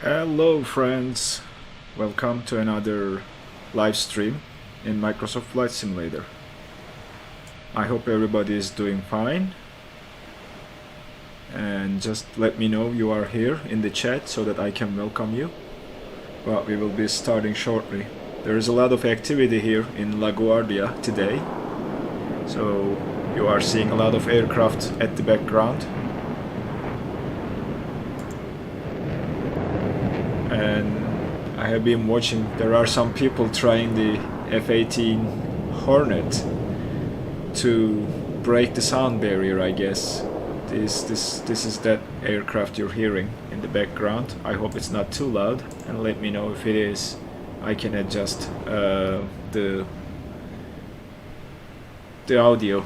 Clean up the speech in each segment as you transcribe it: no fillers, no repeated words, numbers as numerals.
Hello friends, welcome to another live stream in Microsoft Flight Simulator. I hope everybody is doing fine, and just let me know you are here in the chat so that I can welcome you. But we will be starting shortly. There is a lot of activity here in LaGuardia today, so you are seeing a lot of aircraft at the background. And I have been watching, there are some people trying the F-18 Hornet to break the sound barrier, I guess. This is that aircraft you're hearing in the background. I hope it's not too loud, and let me know if it is. I can adjust the audio.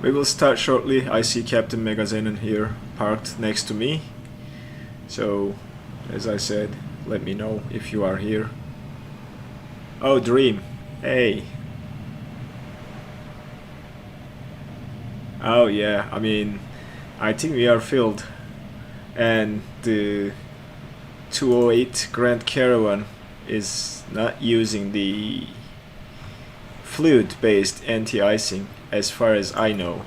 We will start shortly. I see Captain Megazenon here parked next to me. So, as I said, let me know if you are here. Oh, Dream. Hey. Oh yeah, I mean, I think we are filled. And the 208 Grand Caravan is not using the fluid-based anti-icing, as far as I know.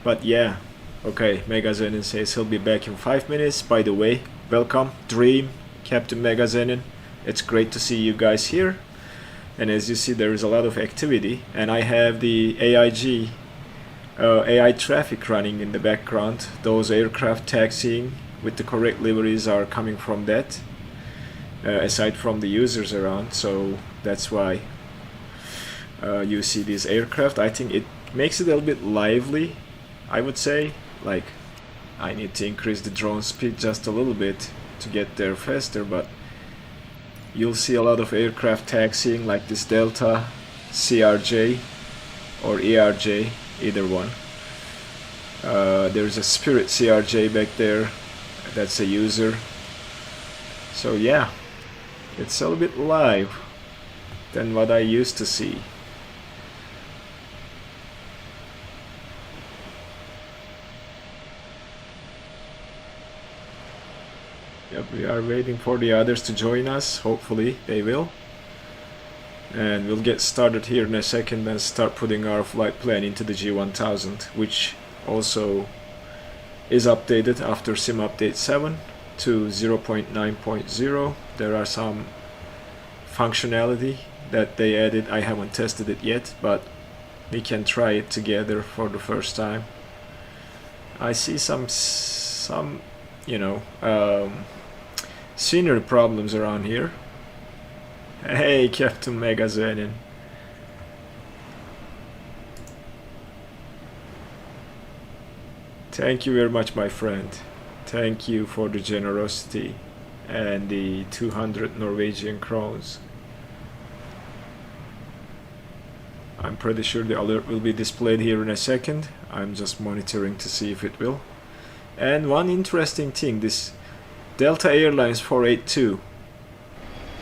But yeah, okay, Megazenon says he'll be back in 5 minutes. By the way, welcome, Dream, Captain Megazenon. It's great to see you guys here. And as you see, there is a lot of activity, and I have the AIG AI traffic running in the background. Those aircraft taxiing with the correct liveries are coming from that, aside from the users around. So that's why you see these aircraft. I think it makes it a little bit lively, I would say. Like, I need to increase the drone speed just a little bit to get there faster, but you'll see a lot of aircraft taxiing, like this Delta CRJ or ERJ, either one. There's a Spirit CRJ back there, that's a user. So yeah, it's a little bit live than what I used to see. Yep, we are waiting for the others to join us. Hopefully they will. And we'll get started here in a second and start putting our flight plan into the G1000, which also is updated after Sim Update 7 to 0.9.0. There are some functionality that they added. I haven't tested it yet, but we can try it together for the first time. I see some you know, scenery problems around here. Hey, Captain Megazenon. Thank you very much, my friend. Thank you for the generosity and the 200 Norwegian crowns. I'm pretty sure the alert will be displayed here in a second. I'm just monitoring to see if it will. And one interesting thing, this Delta Airlines 482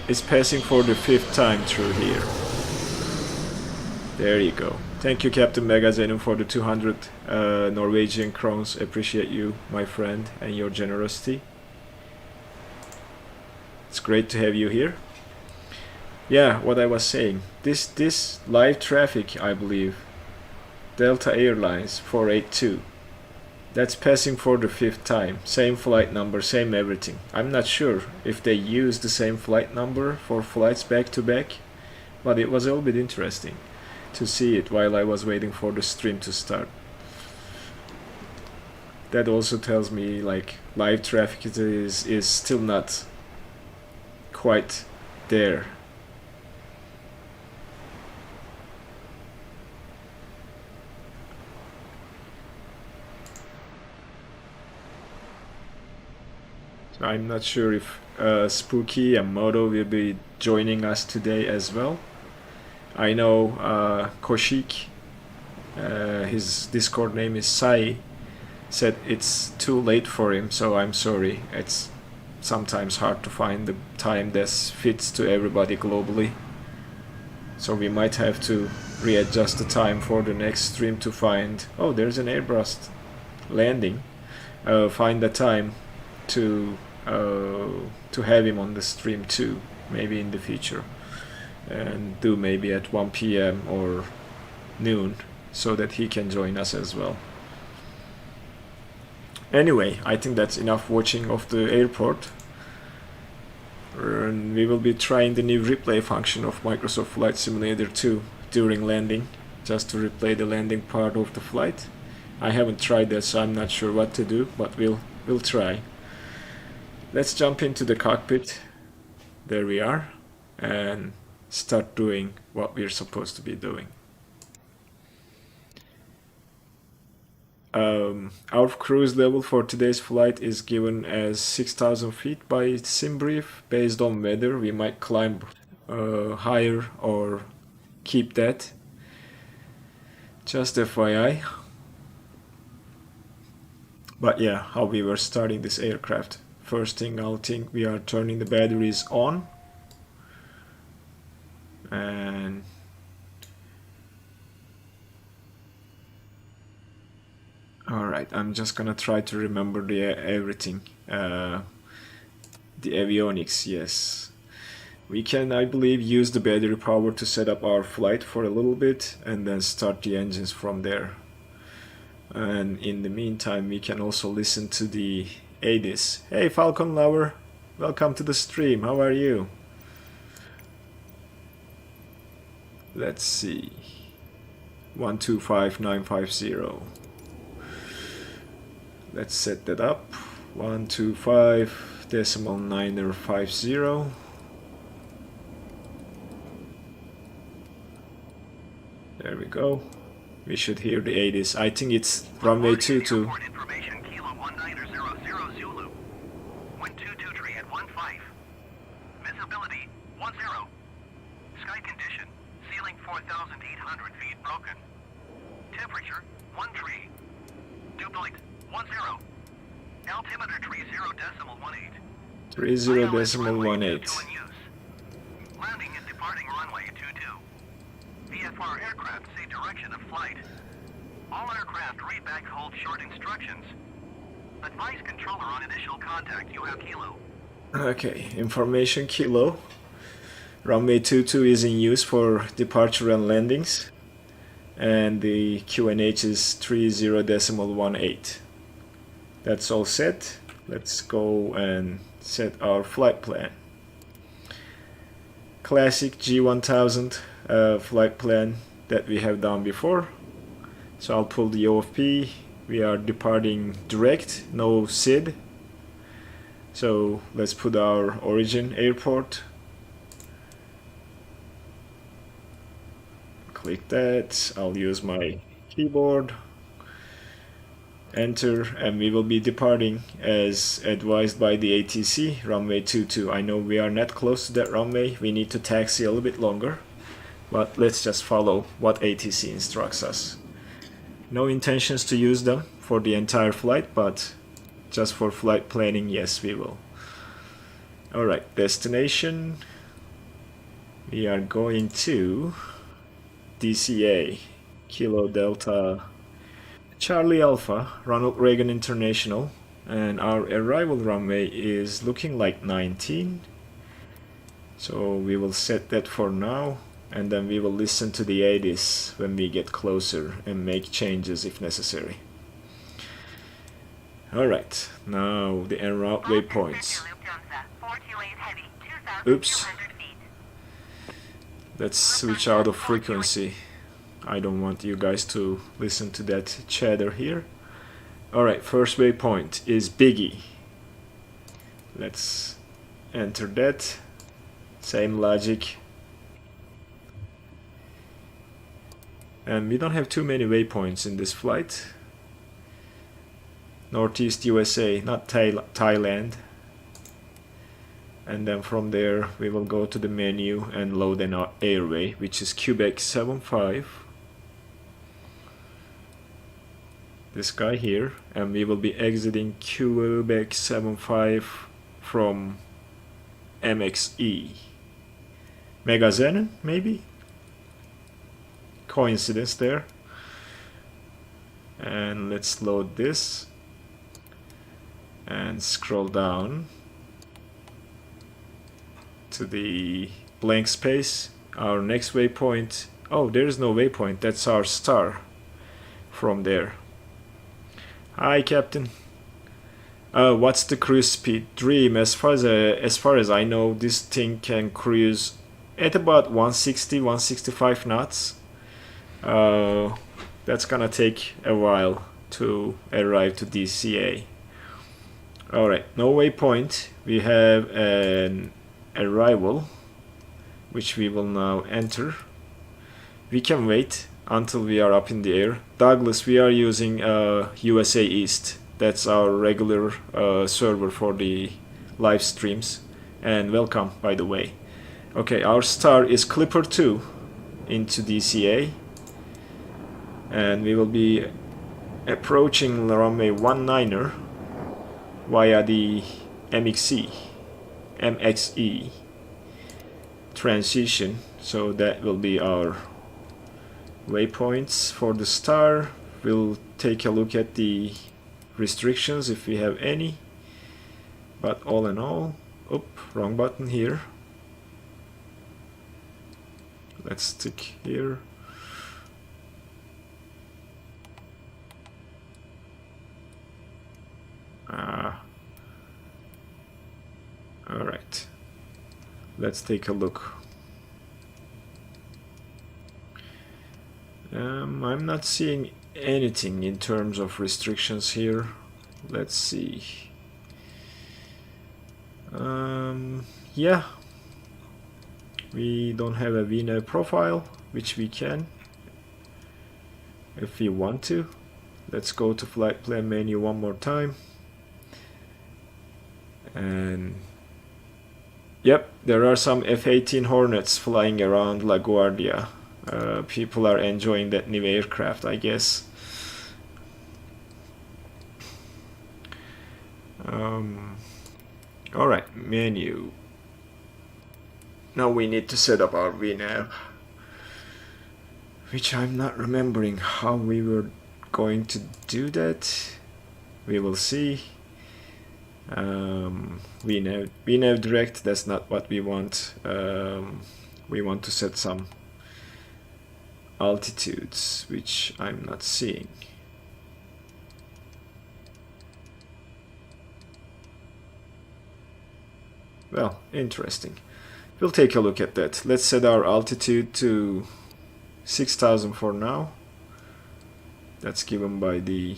is passing for the 5th time through here. There you go. Thank you, Captain Megazenon, for the 200 Norwegian crowns. Appreciate you, my friend, and your generosity. It's great to have you here. Yeah, what I was saying. This live traffic, I believe, Delta Airlines 482. That's passing for the 5th time. Same flight number, same everything. I'm not sure if they use the same flight number for flights back to back, but it was a little bit interesting to see it while I was waiting for the stream to start. That also tells me, like, live traffic is still not quite there. I'm not sure if Spooky and Moto will be joining us today as well. I know Koshik, his Discord name is Sai, said it's too late for him, so I'm sorry. It's sometimes hard to find the time that fits to everybody globally. So we might have to readjust the time for the next stream to find, oh, there's an airburst landing, find the time to have him on the stream too, maybe in the future, and do maybe at 1 p.m. or noon, so that he can join us as well. Anyway, I think that's enough watching of the airport. And we will be trying the new replay function of Microsoft Flight Simulator 2 during landing, just to replay the landing part of the flight. I haven't tried that, so I'm not sure what to do, but we'll try. Let's jump into the cockpit. There we are, and start doing what we're supposed to be doing. Our cruise level for today's flight is given as 6,000 feet by SimBrief. Based on weather, we might climb higher or keep that. Just FYI. But yeah, how we were starting this aircraft. First thing, I'll think we are turning the batteries on. And alright, I'm just gonna try to remember the everything. The avionics, yes. We can, I believe, use the battery power to set up our flight for a little bit and then start the engines from there. And in the meantime, we can also listen to the ADIS. Hey Falcon lover, welcome to the stream, how are you? Let's see. 125950. Let's set that up. 125.950. There we go. We should hear the ADIS. I think it's runway 22. Information Kilo 1900 Zulu. Wind 223 at 15. Visibility 10. Sky condition. Ceiling 4,800 feet broken. Temperature 13. Dew point 10. Altimeter 30.18. 30.18. Landing and departing runway 22. VFR aircraft see direction of flight. All aircraft read back hold short instructions. Advise controller on initial contact. You have Kilo. Okay, information Kilo. Runway 22 is in use for departure and landings. And the QNH is 30.18. That's all set. Let's go and set our flight plan. Classic G1000 flight plan that we have done before. So I'll pull the OFP. We are departing direct, no SID. So let's put our origin airport. Click that. I'll use my keyboard. Enter, and we will be departing as advised by the ATC, runway 22. I know we are not close to that runway. We need to taxi a little bit longer, but let's just follow what ATC instructs us. No intentions to use them for the entire flight, but just for flight planning, yes, we will. Alright, destination. We are going to DCA, Kilo Delta Charlie Alpha, Ronald Reagan International, and our arrival runway is looking like 19. So we will set that for now, and then we will listen to the ADIS when we get closer and make changes if necessary. Alright, now the en route waypoints. Oops. Let's switch out of frequency. I don't want you guys to listen to that chatter here. Alright, first waypoint is BIGGY. Let's enter that. Same logic. And we don't have too many waypoints in this flight. Northeast USA, not Thailand. And then from there we will go to the menu and load an airway, which is Quebec 75. This guy here, and we will be exiting Quebec 75 from MXE. Megazenon, maybe? coincidence there. And let's load this and scroll down to the blank space. Our next waypoint, oh, there is no waypoint, that's our star from there. Hi Captain. What's the cruise speed? Dream, as far as I know, this thing can cruise at about 160, 165 knots. That's gonna take a while to arrive to DCA. Alright, no waypoint. We have an arrival, which we will now enter. We can wait until we are up in the air. Douglas, we are using USA East. That's our regular server for the live streams. And welcome, by the way. Okay, our star is Clipper 2 into DCA. And we will be approaching runway 19er via the MXE transition. So that will be our waypoints for the star. We'll take a look at the restrictions if we have any. But all in all, wrong button here. Let's stick here. Alright, let's take a look. I'm not seeing anything in terms of restrictions here. Let's see. Yeah, we don't have a Vnav profile, which we can if we want to. Let's go to flight plan menu one more time. And yep, there are some F-18 Hornets flying around LaGuardia. People are enjoying that new aircraft, I guess. Alright, menu. Now we need to set up our Vnav, which I'm not remembering how we were going to do that. We will see. Vnav direct, that's not what we want. We want to set some altitudes, which I'm not seeing. Well, interesting. We'll take a look at that. Let's set our altitude to 6,000 for now. That's given by the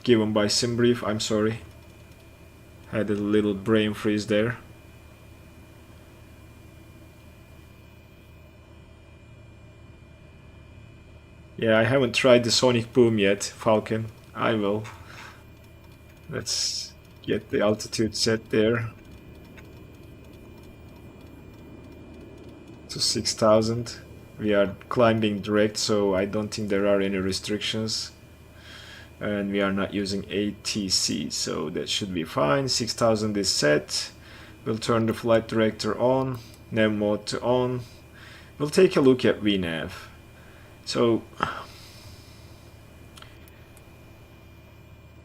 given by SimBrief. I'm sorry, had a little brain freeze there. Yeah, I haven't tried the sonic boom yet, Falcon. I will. Let's get the altitude set there to 6,000. We are climbing direct, so I don't think there are any restrictions. And we are not using ATC, so that should be fine. 6,000 is set. We'll turn the flight director on, nav mode to on. We'll take a look at Vnav. So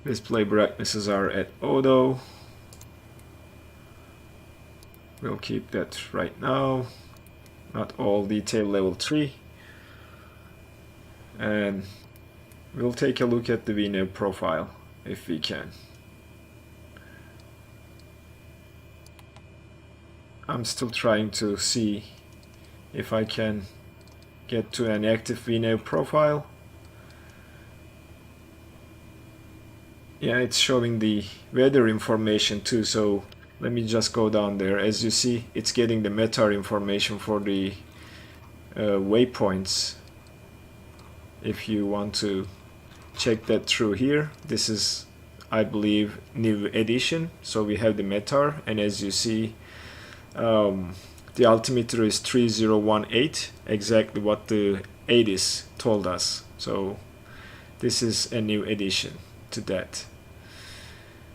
display brightnesses are at auto. We'll keep that right now. Not all detail level 3. And we'll take a look at the Vnav profile if we can. I'm still trying to see if I can get to an active Vnav profile. Yeah, it's showing the weather information too, so let me just go down there. As you see, it's getting the METAR information for the waypoints. If you want to check that through here, this is, I believe, new edition, so we have the METAR, and as you see, the altimeter is 3018, exactly what the ADIS told us. So this is a new addition to that.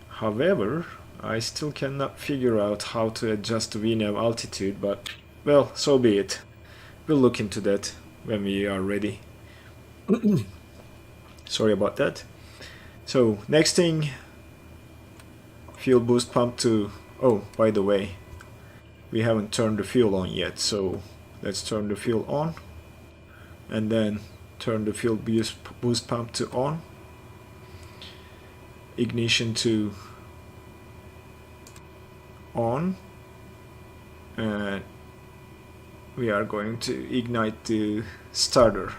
However, I still cannot figure out how to adjust the Vnav altitude, but well, so be it. We'll look into that when we are ready. Sorry about that. So next thing, fuel boost pump to, oh, by the way, we haven't turned the fuel on yet, so let's turn the fuel on and then turn the fuel boost pump to on, ignition to on, and we are going to ignite the starter.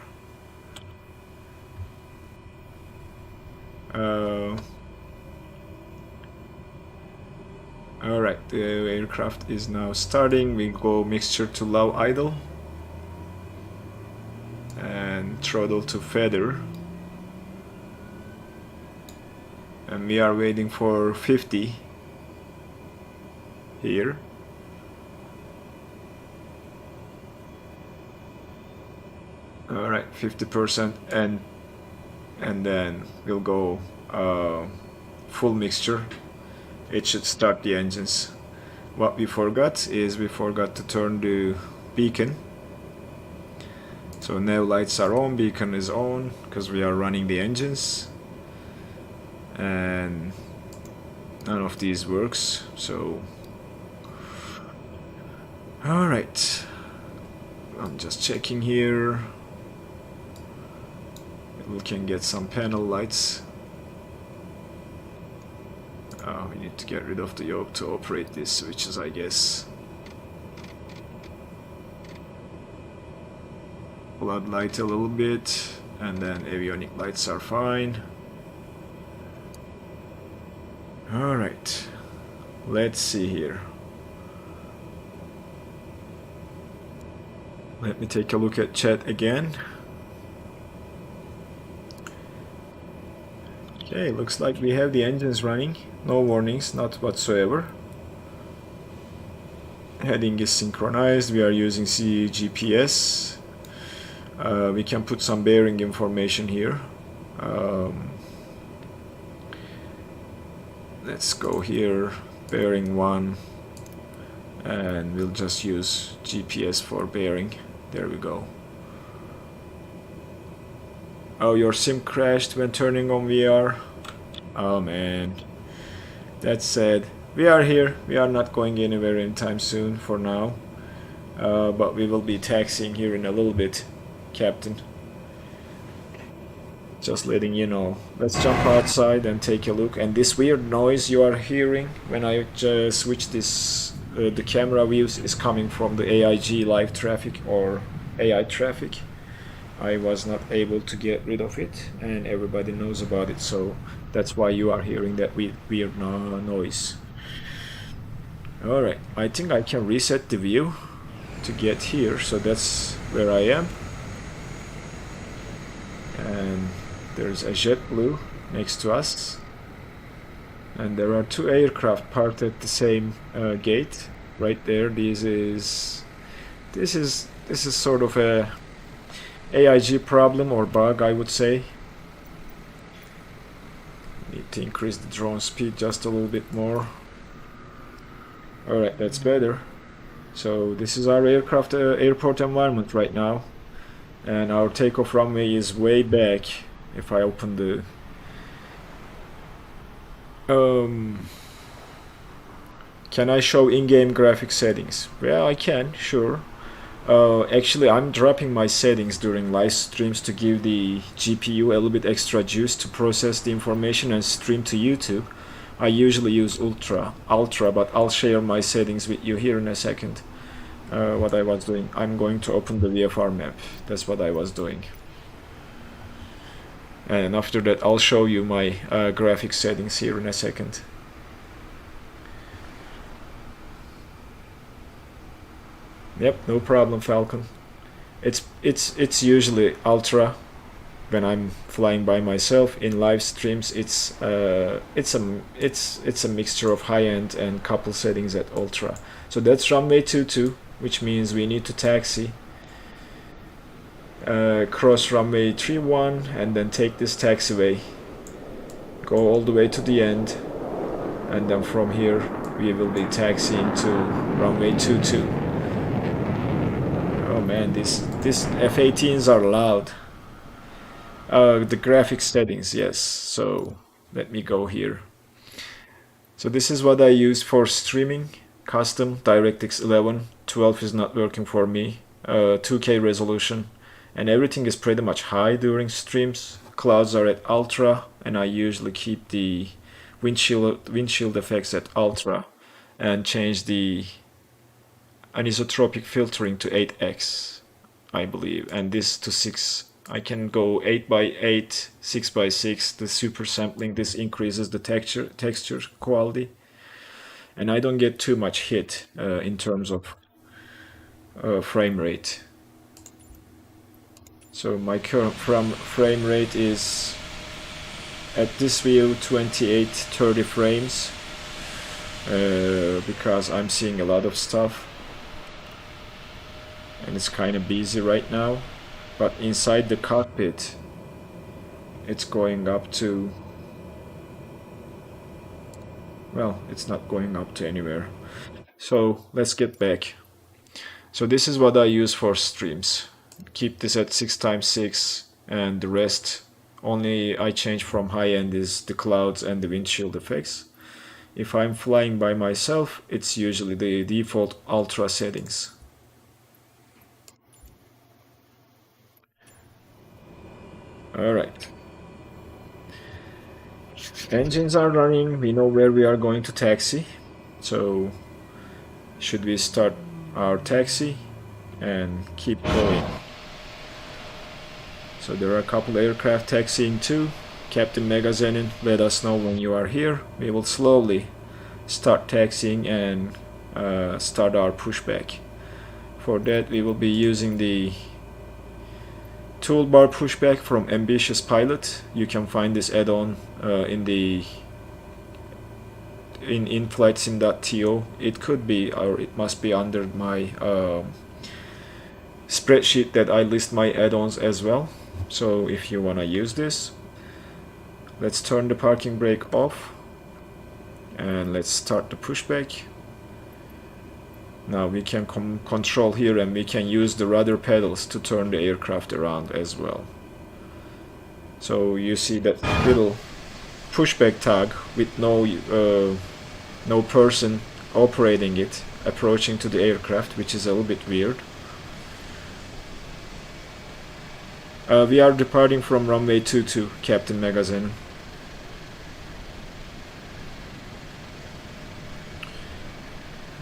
Alright, the aircraft is now starting. We go mixture to low idle and throttle to feather, and we are waiting for 50 here. Alright, 50%, and then we'll go full mixture. It should start the engines. What we forgot is we forgot to turn the beacon. So nav lights are on, beacon is on, because we are running the engines. And none of these works, so... Alright. I'm just checking here. We can get some panel lights. We need to get rid of the yoke to operate these switches, I guess. Flood light a little bit, and then avionic lights are fine. Alright, let's see here. Let me take a look at chat again. Okay, looks like we have the engines running. No warnings, not whatsoever. Heading is synchronized. We are using CGPS. We can put some bearing information here. Let's go here, bearing 1, and we'll just use GPS for bearing. There we go. Oh, your sim crashed when turning on VR. Oh man, that's sad. We are here. We are not going anywhere anytime soon for now. But we will be taxiing here in a little bit, Captain. Just letting you know. Let's jump outside and take a look. And this weird noise you are hearing when I just switch this, the camera views, is coming from the AIG live traffic or AI traffic. I was not able to get rid of it, and everybody knows about it, so that's why you are hearing that weird noise. Alright, I think I can reset the view to get here, so that's where I am. And there's a JetBlue next to us, and there are 2 aircraft parked at the same gate right there. This is sort of a AIG problem or bug, I would say. Need to increase the drone speed just a little bit more. Alright, that's better. So this is our aircraft airport environment right now, and our takeoff runway is way back. If I open the can I show in-game graphic settings? Well, I can, sure. Actually, I'm dropping my settings during live streams to give the GPU a little bit extra juice to process the information and stream to YouTube. I usually use Ultra, but I'll share my settings with you here in a second. What I was doing, I'm going to open the VFR map. That's what I was doing. And after that, I'll show you my graphic settings here in a second. Yep, no problem, Falcon. It's usually Ultra when I'm flying by myself. In live streams, it's a mixture of high-end and couple settings at Ultra. So that's runway 22, which means we need to taxi, cross runway 31, and then take this taxiway, go all the way to the end, and then from here we will be taxiing to runway 22. Oh man, these F-18s are loud. The graphics settings, yes, so let me go here. So this is what I use for streaming. Custom DirectX 11, 12 is not working for me, 2K resolution, and everything is pretty much high during streams. Clouds are at ultra, and I usually keep the windshield effects at ultra and change the anisotropic filtering to 8x, I believe, and this to 6. I can go 8x8, 6x6, the super sampling. This increases the texture quality, and I don't get too much hit in terms of frame rate. So my current frame rate is at this view 28-30 frames because I'm seeing a lot of stuff and it's kind of busy right now. But inside the cockpit, it's going up to, well, it's not going up to anywhere. So let's get back. So this is what I use for streams. Keep this at 6x6, and the rest only I change from high end is the clouds and the windshield effects. If I'm flying by myself, it's usually the default ultra settings. Alright. Engines are running, we know where we are going to taxi. So should we start our taxi and keep going? So there are a couple aircraft taxiing too. Captain Megazenin, let us know when you are here. We will slowly start taxiing and start our pushback. For that we will be using the Toolbar Pushback from Ambitious Pilot. You can find this add-on in inflightsim.to. It could be, or it must be under my spreadsheet that I list my add-ons as well. So if you want to use this, let's turn the parking brake off and let's start the pushback. Now we can control here, and we can use the rudder pedals to turn the aircraft around as well. So you see that little pushback tag with no person operating it approaching to the aircraft, which is a little bit weird. We are departing from runway 22, Captain Magazine.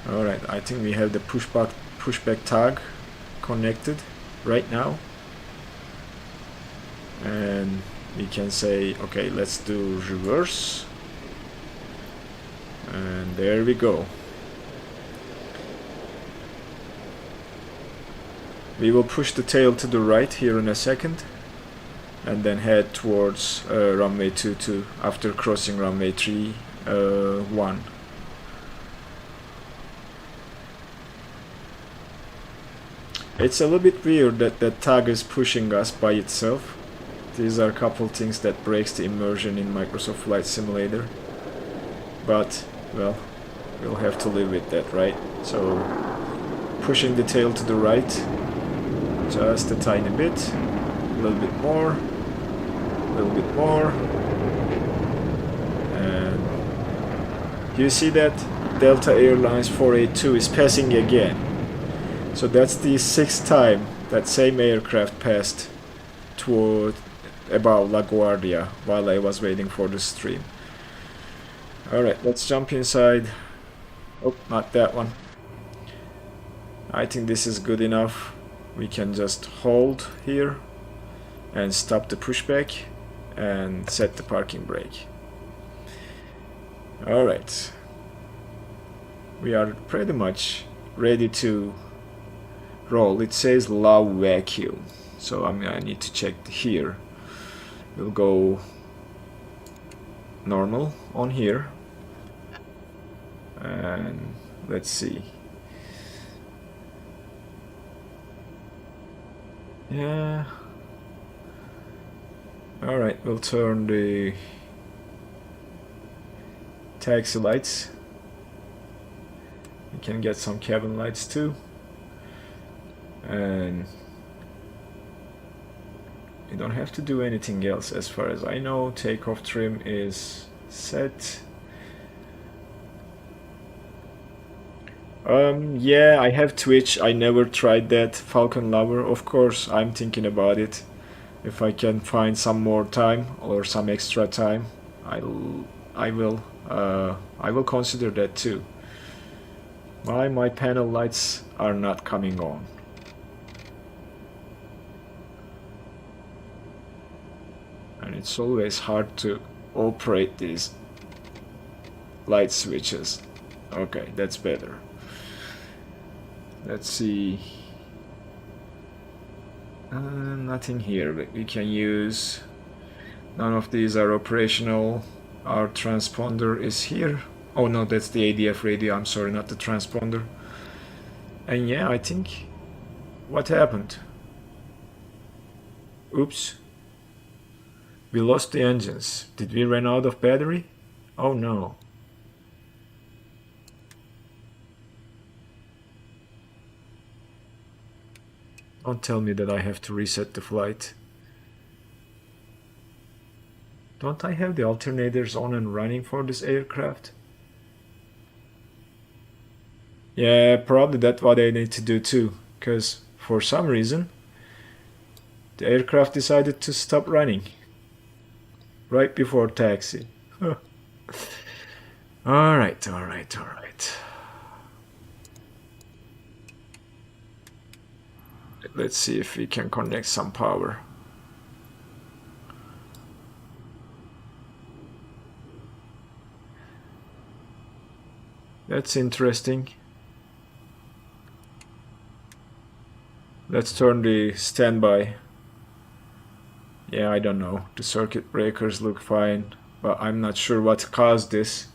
Alright, I think we have the pushback tag connected right now. And we can say, okay, let's do reverse. And there we go. We will push the tail to the right here in a second and then head towards runway 22 after crossing runway 1. It's a little bit weird that that tag is pushing us by itself. These are a couple things that breaks the immersion in Microsoft Flight Simulator. But, well, we'll have to live with that, right? So, pushing the tail to the right, just a tiny bit, a little bit more, a little bit more. And you see that Delta Airlines 482 is passing again. So that's the 6th time that same aircraft passed toward about LaGuardia while I was waiting for the stream. Alright, let's jump inside. Oh, not that one. I think this is good enough. We can just hold here and stop the pushback and set the parking brake. Alright. We are pretty much ready to roll. It says low vacuum, so I need to check here. We'll go normal on here and let's see. Yeah, alright, we'll turn the taxi lights. You can get some cabin lights too. And you don't have to do anything else as far as I know. Takeoff trim is set. Yeah, I have Twitch. I never tried that. Falcon Lover, of course, I'm thinking about it. If I can find some more time or some extra time, I will consider that too. Why my panel lights are not coming on? And it's always hard to operate these light switches. Okay, that's better. Let's see. Nothing here that we can use. None of these are operational. Our transponder is here. Oh no, that's the ADF radio. I'm sorry, not the transponder. And yeah, I think... What happened? Oops. We lost the engines. Did we run out of battery? Oh no. Don't tell me that I have to reset the flight. Don't I have the alternators on and running for this aircraft? Yeah, probably that's what I need to do too, because for some reason the aircraft decided to stop running right before taxi. Alright. Let's see if we can connect some power. That's interesting. Let's turn the standby. Yeah, I don't know. The circuit breakers look fine, but I'm not sure what caused this.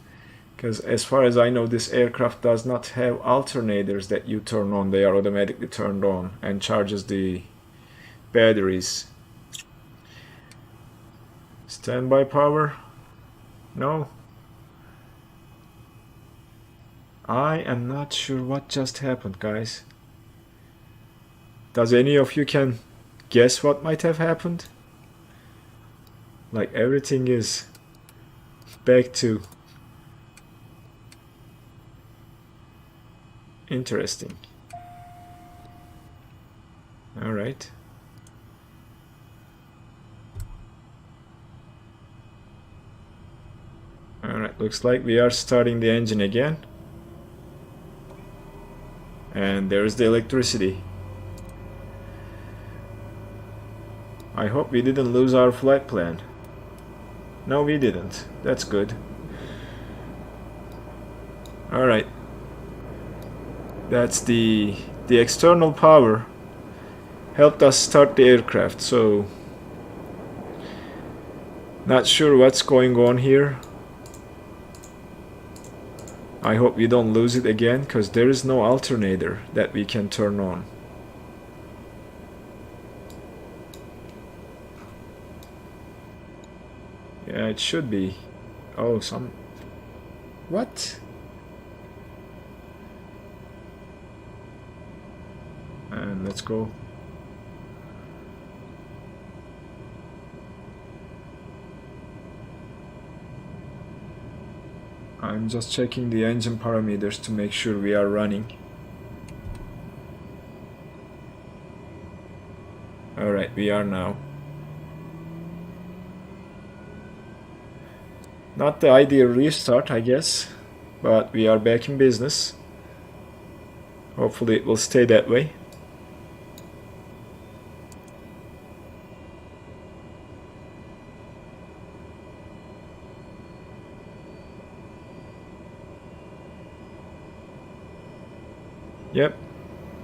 Because as far as I know, this aircraft does not have alternators that you turn on. They are automatically turned on and charges the batteries. Standby power? No. I am not sure what just happened, guys. Does any of you can guess what might have happened? Like everything is back to... Interesting. Alright. Alright, looks like we are starting the engine again. And there's the electricity. I hope we didn't lose our flight plan. No, we didn't. That's good. Alright. That's the external power helped us start the aircraft, so not sure what's going on here. I hope we don't lose it again, because there is no alternator that we can turn on. Yeah, it should be. Oh, some... What? And let's go. I'm just checking the engine parameters to make sure we are running. Alright, we are now. Not the ideal restart, I guess, but we are back in business. Hopefully it will stay that way. Yep,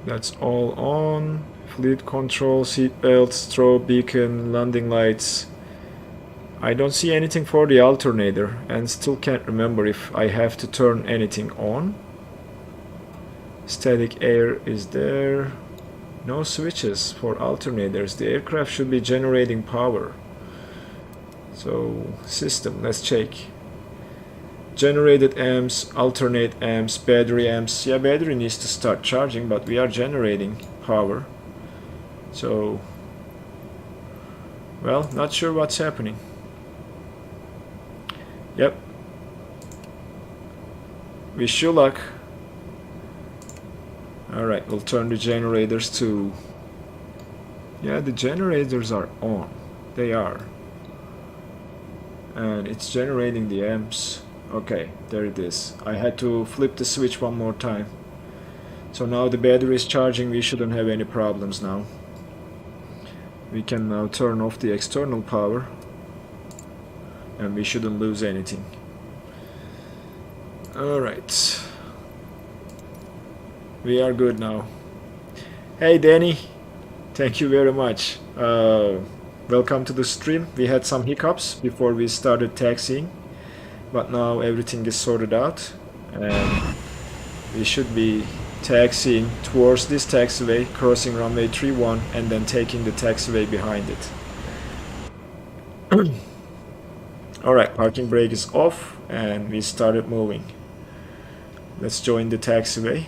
that's all on. Fleet control, seat belts, strobe, beacon, landing lights. I don't see anything for the alternator and still can't remember if I have to turn anything on. Static air is there. No switches for alternators. The aircraft should be generating power. So, system, let's check. Generated amps, alternate amps, battery amps. Yeah, battery needs to start charging, but we are generating power. So, well, not sure what's happening. Yep. Wish you luck. Alright, we'll turn the generators to... Yeah, the generators are on. They are. And it's generating the amps. Okay, there it is. I had to flip the switch one more time. So now the battery is charging. We shouldn't have any problems now. We can now turn off the external power. And we shouldn't lose anything. Alright. We are good now. Hey Danny, thank you very much. Welcome to the stream. We had some hiccups before we started taxiing, but now everything is sorted out and we should be taxiing towards this taxiway, crossing runway 31 and then taking the taxiway behind it. Alright, parking brake is off and we started moving. Let's join the taxiway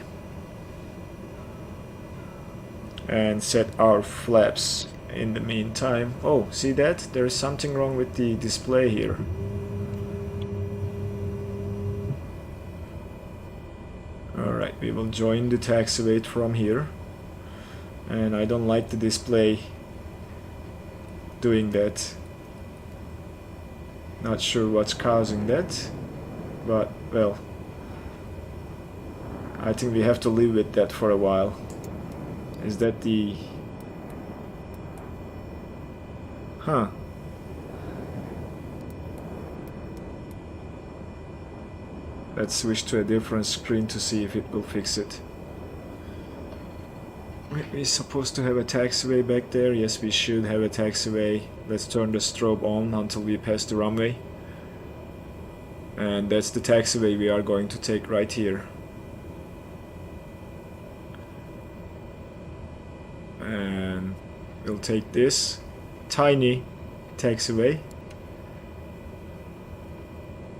and set our flaps in the meantime. Oh, see that? There is something wrong with the display here. Alright, we will join the taxiway from here. And I don't like the display doing that. Not sure what's causing that, but well, I think we have to live with that for a while. Is that the... Huh. Let's switch to a different screen to see if it will fix it. We're supposed to have a taxiway back there. Yes, we should have a taxiway. Let's turn the strobe on until we pass the runway. And that's the taxiway we are going to take right here. And we'll take this tiny taxiway.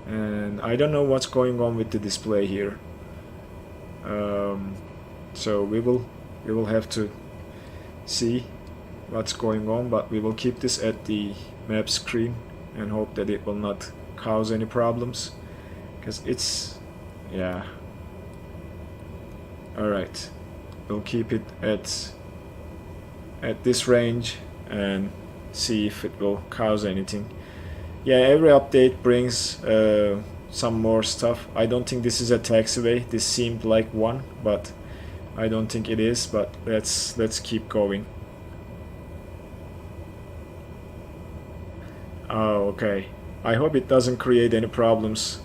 And I don't know what's going on with the display here. So we will have to see what's going on, but we will keep this at the map screen and hope that it will not cause any problems, because it's, yeah. Alright, we'll keep it at this range and see if it will cause anything. Yeah, every update brings some more stuff. I don't think this is a taxiway. This seemed like one, but I don't think it is. But let's keep going. Oh, okay. I hope it doesn't create any problems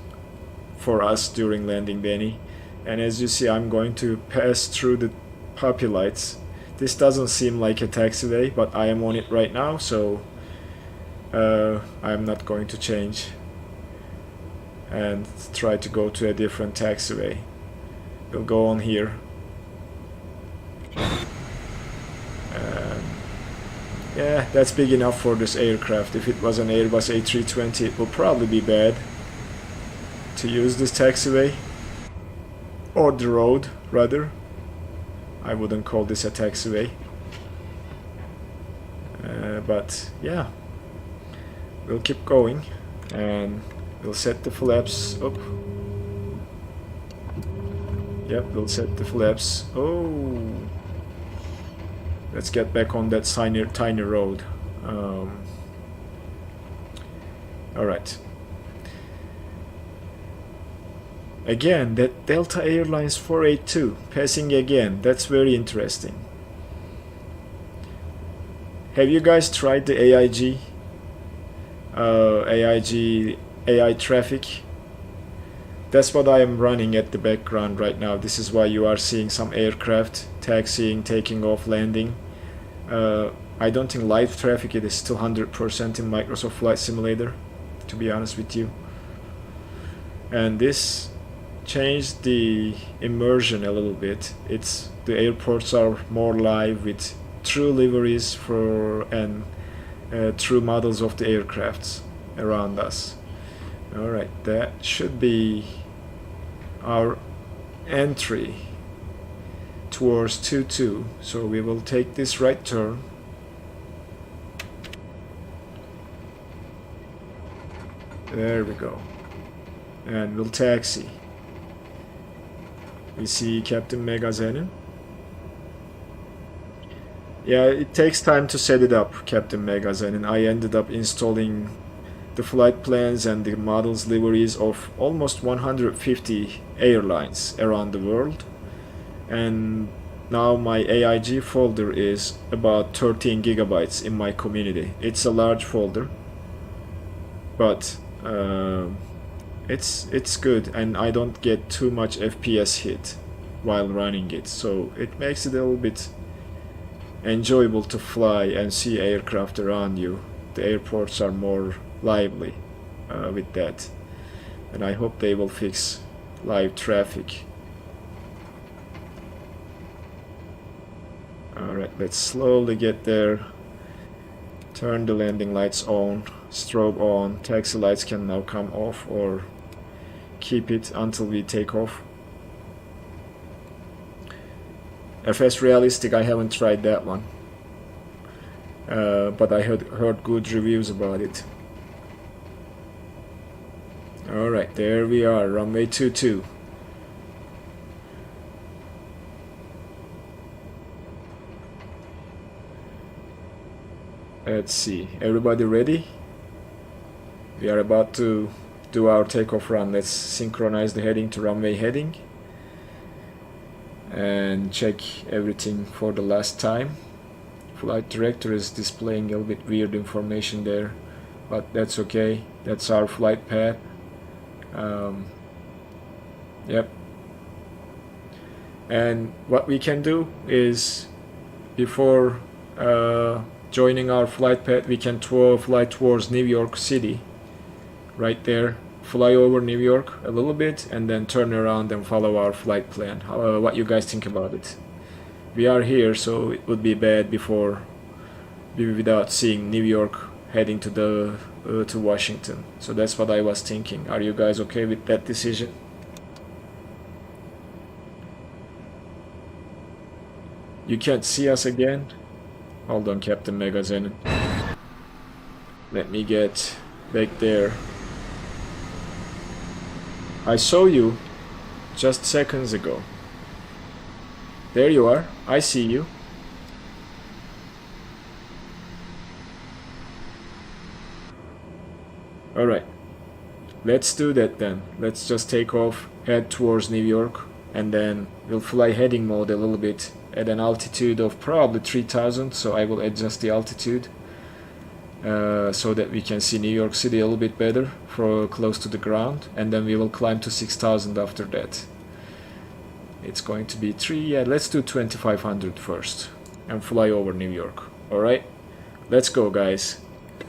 for us during landing, Danny. And as you see, I'm going to pass through the puppy lights. This doesn't seem like a taxiway, but I am on it right now, so I'm not going to change and try to go to a different taxiway. We'll go on here. Yeah, that's big enough for this aircraft. If it was an Airbus A320, it would probably be bad to use this taxiway, or the road rather. I wouldn't call this a taxiway, but yeah, we'll keep going and we'll set the flaps up. Yep, we'll set the flaps. Oh, let's get back on that tiny road. Alright. Again, that Delta Airlines 482 passing again. That's very interesting. Have you guys tried the AIG? AI traffic? That's what I am running at the background right now. This is why you are seeing some aircraft taxiing, taking off, landing. I don't think live traffic it is still 100% in Microsoft Flight Simulator, to be honest with you. And this changed the immersion a little bit. It's the airports are more live with true liveries for and true models of the aircrafts around us. Alright, that should be our entry towards 2-2. So we will take this right turn. There we go. And we'll taxi. We see Captain Megazenin. Yeah, it takes time to set it up, Captain Megazenin. I ended up installing the flight plans and the models liveries of almost 150 airlines around the world. And now my AIG folder is about 13 gigabytes in my community. It's a large folder, but it's good, and I don't get too much FPS hit while running it, so it makes it a little bit enjoyable to fly and see aircraft around you. The airports are more lively with that, and I hope they will fix live traffic. Alright, let's slowly get there. Turn the landing lights on, strobe on. Taxi lights can now come off or keep it until we take off. FS Realistic, I haven't tried that one, but I heard good reviews about it. Alright, there we are, runway 22. Let's see, everybody ready? We are about to do our takeoff run. Let's synchronize the heading to runway heading and check everything for the last time. Flight director is displaying a little bit weird information there, but that's okay. That's our flight path. Yep. And what we can do is, before joining our flight path, we can fly towards New York City. Right there, fly over New York a little bit and then turn around and follow our flight plan. What you guys think about it? We are here, so it would be bad without seeing New York heading to Washington. So that's what I was thinking. Are you guys okay with that decision? You can't see us again? Hold on, Captain Megazenin. Let me get back there. I saw you just seconds ago. There you are. I see you. Alright. Let's do that then. Let's just take off, head towards New York, and then we'll fly heading mode a little bit at an altitude of probably 3000, so I will adjust the altitude so that we can see New York City a little bit better for close to the ground, and then we will climb to 6000 after that. It's going to be let's do 2500 first and fly over New York. Alright, let's go guys.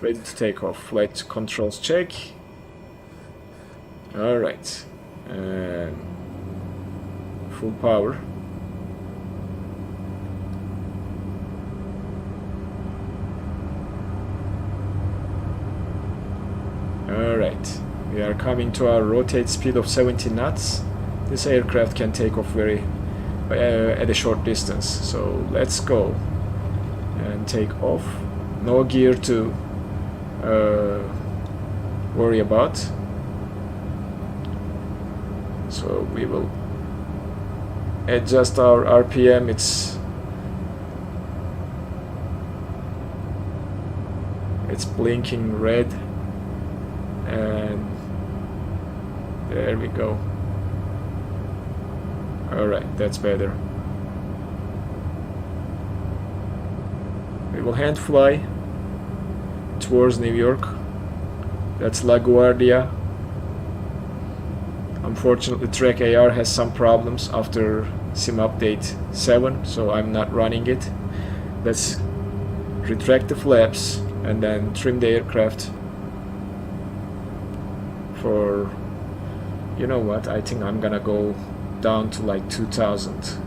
Ready to take off. Flight controls check. Alright, and full power. Alright, we are coming to our rotate speed of 70 knots. This aircraft can take off at a short distance, so let's go and take off. No gear to worry about, so we will adjust our RPM. It's blinking red, and there we go. Alright, that's better. We will hand fly towards New York. That's LaGuardia. Unfortunately, Track AR has some problems after Sim Update 7, so I'm not running it. Let's retract the flaps and then trim the aircraft for, you know what, I think I'm gonna go down to like 2000,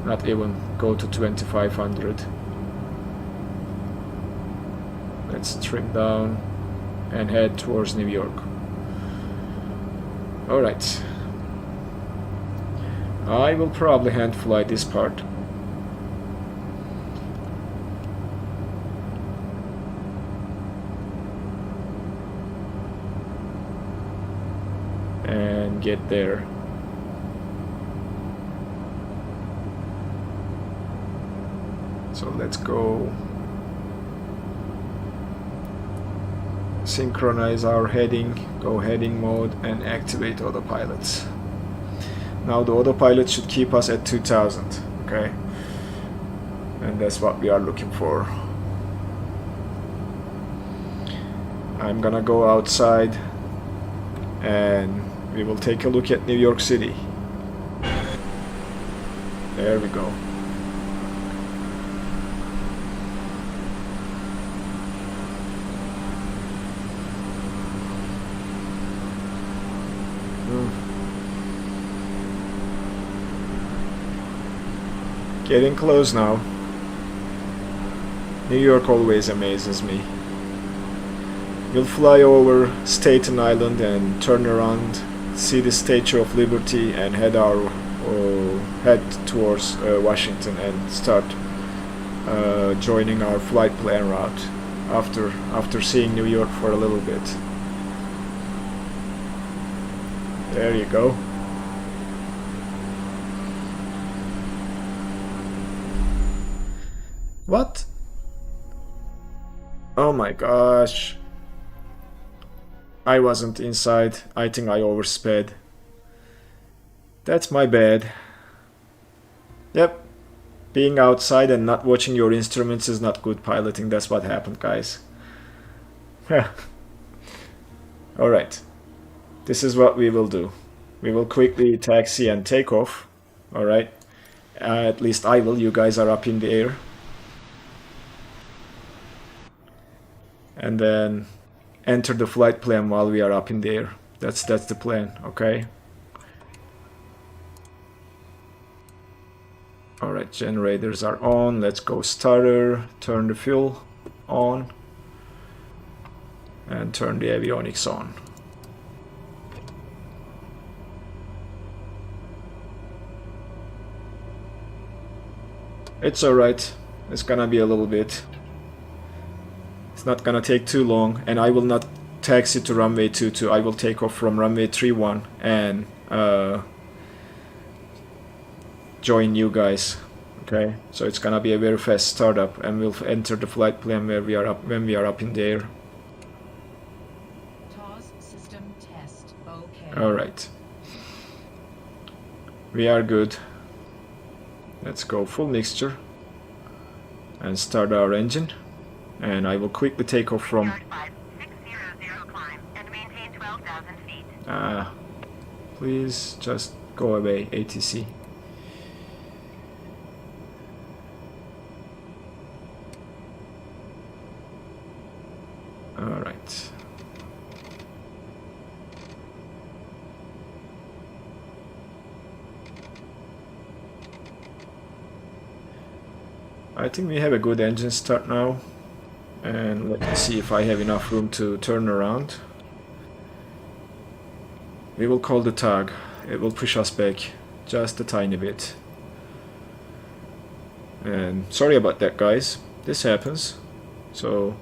not even go to 2500. Let's trim down and head towards New York. Alright. I will probably hand fly this part. And get there. So let's go synchronize our heading, go heading mode and activate autopilot. Now the autopilot should keep us at 2000, okay? And that's what we are looking for. I'm gonna go outside and we will take a look at New York City. There we go. Getting close now. New York always amazes me. We'll fly over Staten Island and turn around, see the Statue of Liberty, and head towards Washington and start joining our flight plan route after seeing New York for a little bit. There you go. What? Oh my gosh. I wasn't inside. I think I oversped. That's my bad. Yep. Being outside and not watching your instruments is not good piloting. That's what happened, guys. Alright. This is what we will do. We will quickly taxi and take off. Alright. At least I will. You guys are up in the air. And then enter the flight plan while we are up in the air. That's the plan, okay? Alright, generators are on. Let's go starter, turn the fuel on, and turn the avionics on. It's alright. It's gonna be a little bit. It's not gonna take too long, and I will not taxi to runway 22. I will take off from runway 31 and join you guys. Okay, so it's gonna be a very fast startup, and we'll enter the flight plan where we are up when we are up in the air. TOS system test. Okay. All right, we are good. Let's go full mixture and start our engine. And I will quickly take off from... climb and maintain 12,000 feet. Please just go away, ATC. Alright. I think we have a good engine start now. And let me see if I have enough room to turn around. We will call the tug. It will push us back just a tiny bit. And sorry about that, guys. This happens. So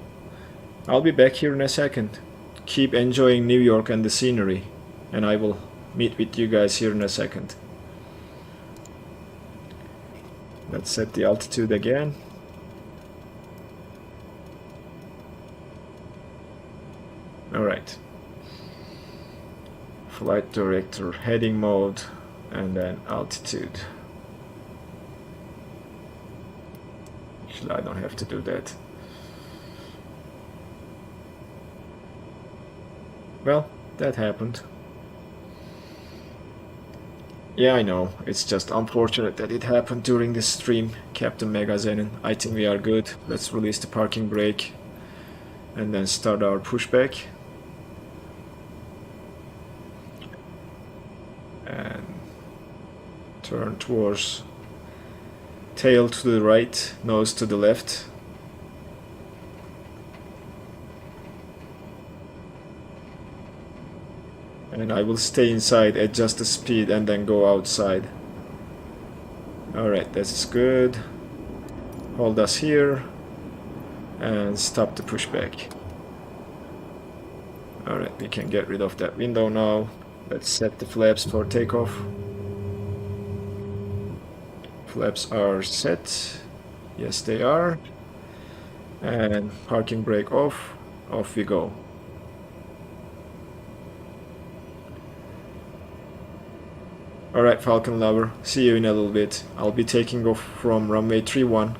I'll be back here in a second. Keep enjoying New York and the scenery. And I will meet with you guys here in a second. Let's set the altitude again. Alright. Flight director, heading mode, and then altitude. Actually, I don't have to do that. Well, that happened. Yeah, I know. It's just unfortunate that it happened during this stream, Captain Megazenin. I think we are good. Let's release the parking brake and then start our pushback. And turn towards tail to the right, nose to the left. And I will stay inside, adjust the speed, and then go outside. Alright, that's good. Hold us here. And stop the pushback. Alright, we can get rid of that window now. Let's set the flaps for takeoff. Flaps are set. Yes, they are. And parking brake off. Off we go. Alright, Falcon Lover, see you in a little bit. I'll be taking off from runway 31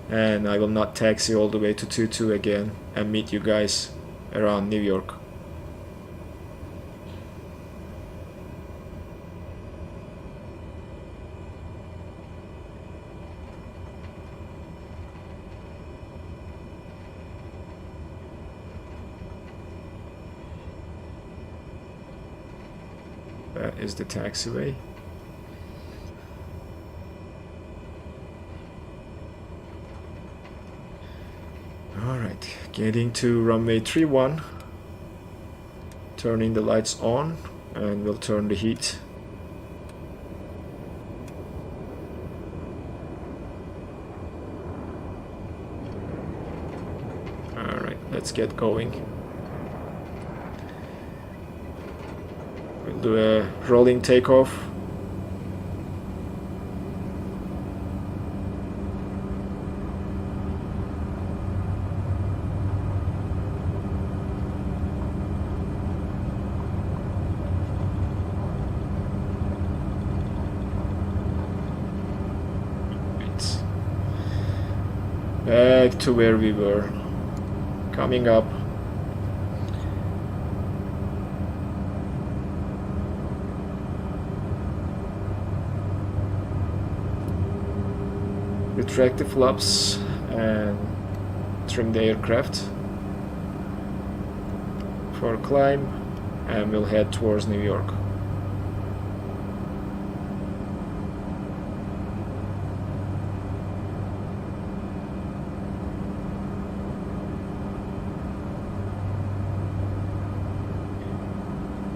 and I will not taxi all the way to 22 again and meet you guys around New York. That is the taxiway. Alright, getting to runway 31. Turning the lights on and we'll turn the heat. Alright, let's get going. We'll do a rolling takeoff. Back to where we were. Coming up. Retract the flaps and trim the aircraft for a climb, and we'll head towards New York.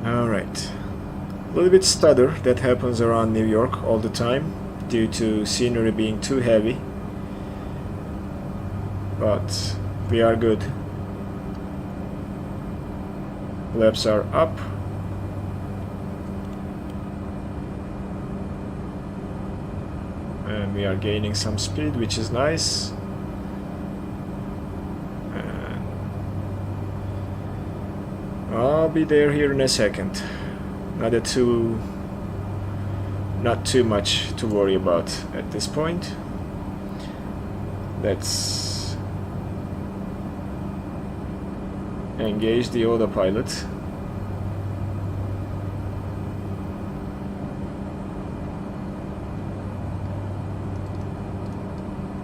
Alright, a little bit stutter that happens around New York all the time due to scenery being too heavy, but we are good. Flaps are up. And we are gaining some speed, which is nice. And I'll be there here in a second. Not too much to worry about at this point. Let's engage the autopilot.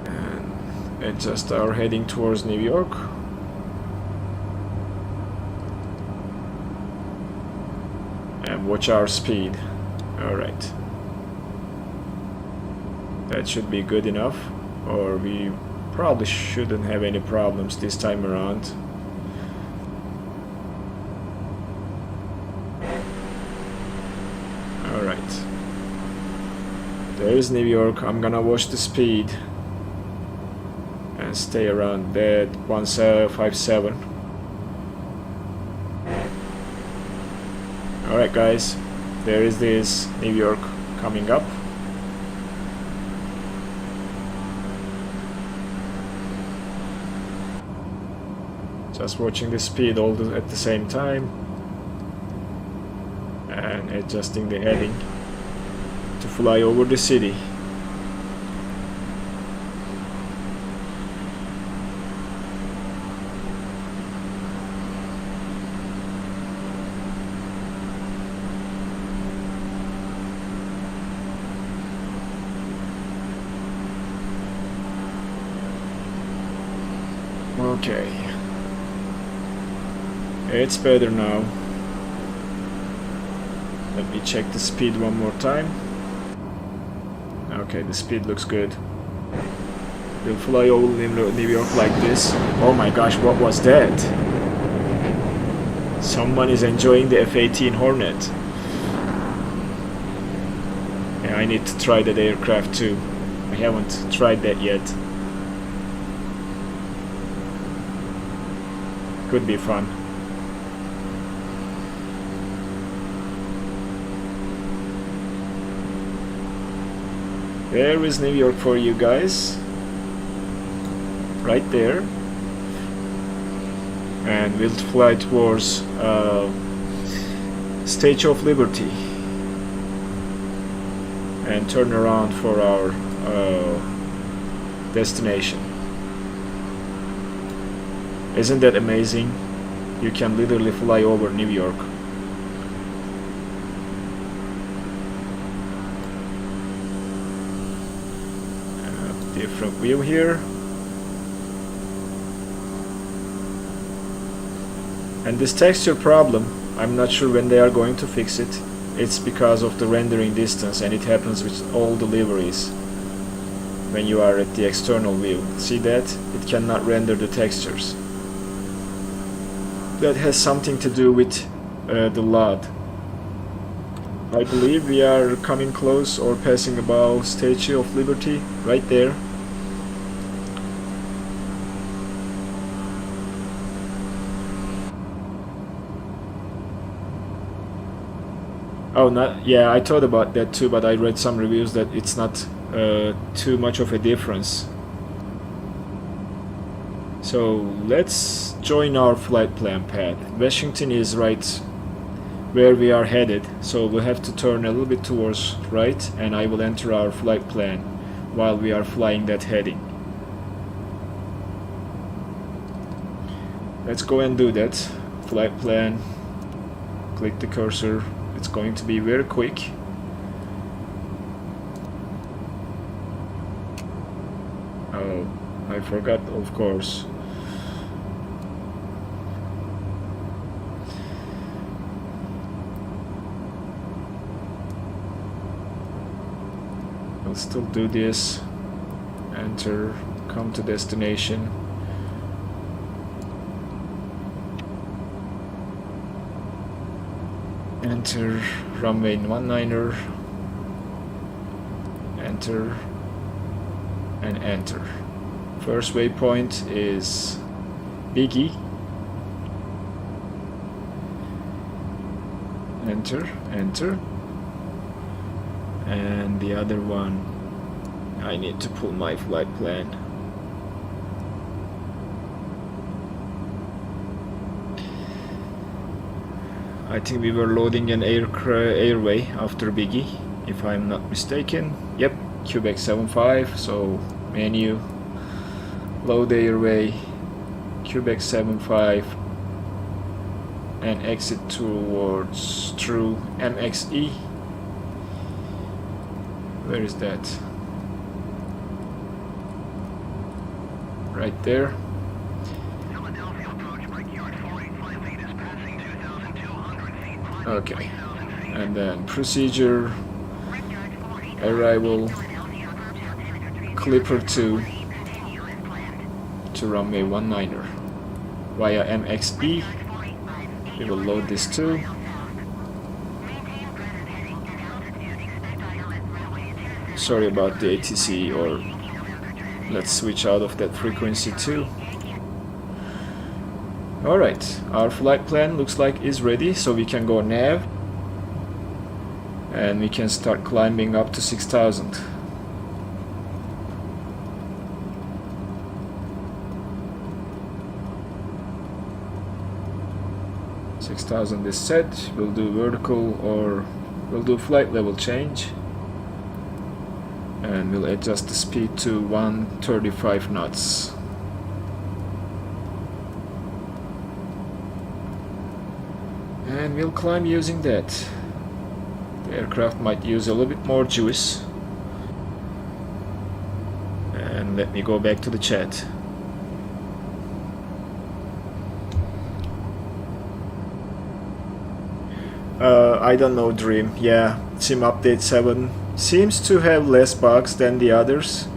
And adjust our heading towards New York. And watch our speed. Alright. That should be good enough, or we probably shouldn't have any problems this time around. Alright. There is New York. I'm gonna watch the speed and stay around that 1757. Alright guys, there is this New York coming up. Just watching the speed at the same time and adjusting the heading to fly over the city. Okay. It's better now. Let me check the speed one more time. Okay, the speed looks good. We'll fly over New York like this. Oh my gosh, what was that? Someone is enjoying the F-18 Hornet. Yeah, I need to try that aircraft too. I haven't tried that yet. Could be fun. There is New York for you guys. Right there. And we'll fly towards Statue of Liberty and turn around for our destination. Isn't that amazing? You can literally fly over New York. Different view here. And this texture problem, I'm not sure when they are going to fix it. It's because of the rendering distance, and it happens with all deliveries when you are at the external view. See that? It cannot render the textures. That has something to do with the LUT. I believe we are coming close or passing above Statue of Liberty, right there. Oh, not yeah. I thought about that too, but I read some reviews that it's not too much of a difference. So let's join our flight plan path. Washington is right where we are headed, so we'll have to turn a little bit towards right, and I will enter our flight plan while we are flying that heading. Let's go and do that. Flight plan. Click the cursor. It's going to be very quick. Oh, I forgot, of course. I'll still do this. Enter, come to destination. Enter runway 19er, enter, and enter. First waypoint is BIGGY. Enter, enter. And the other one, I need to pull my flight plan. I think we were loading an airway after BIGGY, if I'm not mistaken. Yep, Quebec 75, so menu, load airway, Quebec 75, and exit towards through MXE. Where is that? Right there. Okay, and then procedure, arrival, Clipper 2 to runway 19er via MXE. We will load this too. Sorry about the ATC, or let's switch out of that frequency too. Alright, our flight plan looks like is ready, so we can go nav and we can start climbing up to 6,000. Is set. We'll do vertical, or we'll do flight level change, and we'll adjust the speed to 135 knots. And we'll climb using that. The aircraft might use a little bit more juice. And let me go back to the chat. I don't know, Dream. Yeah, Sim Update 7 seems to have less bugs than the others.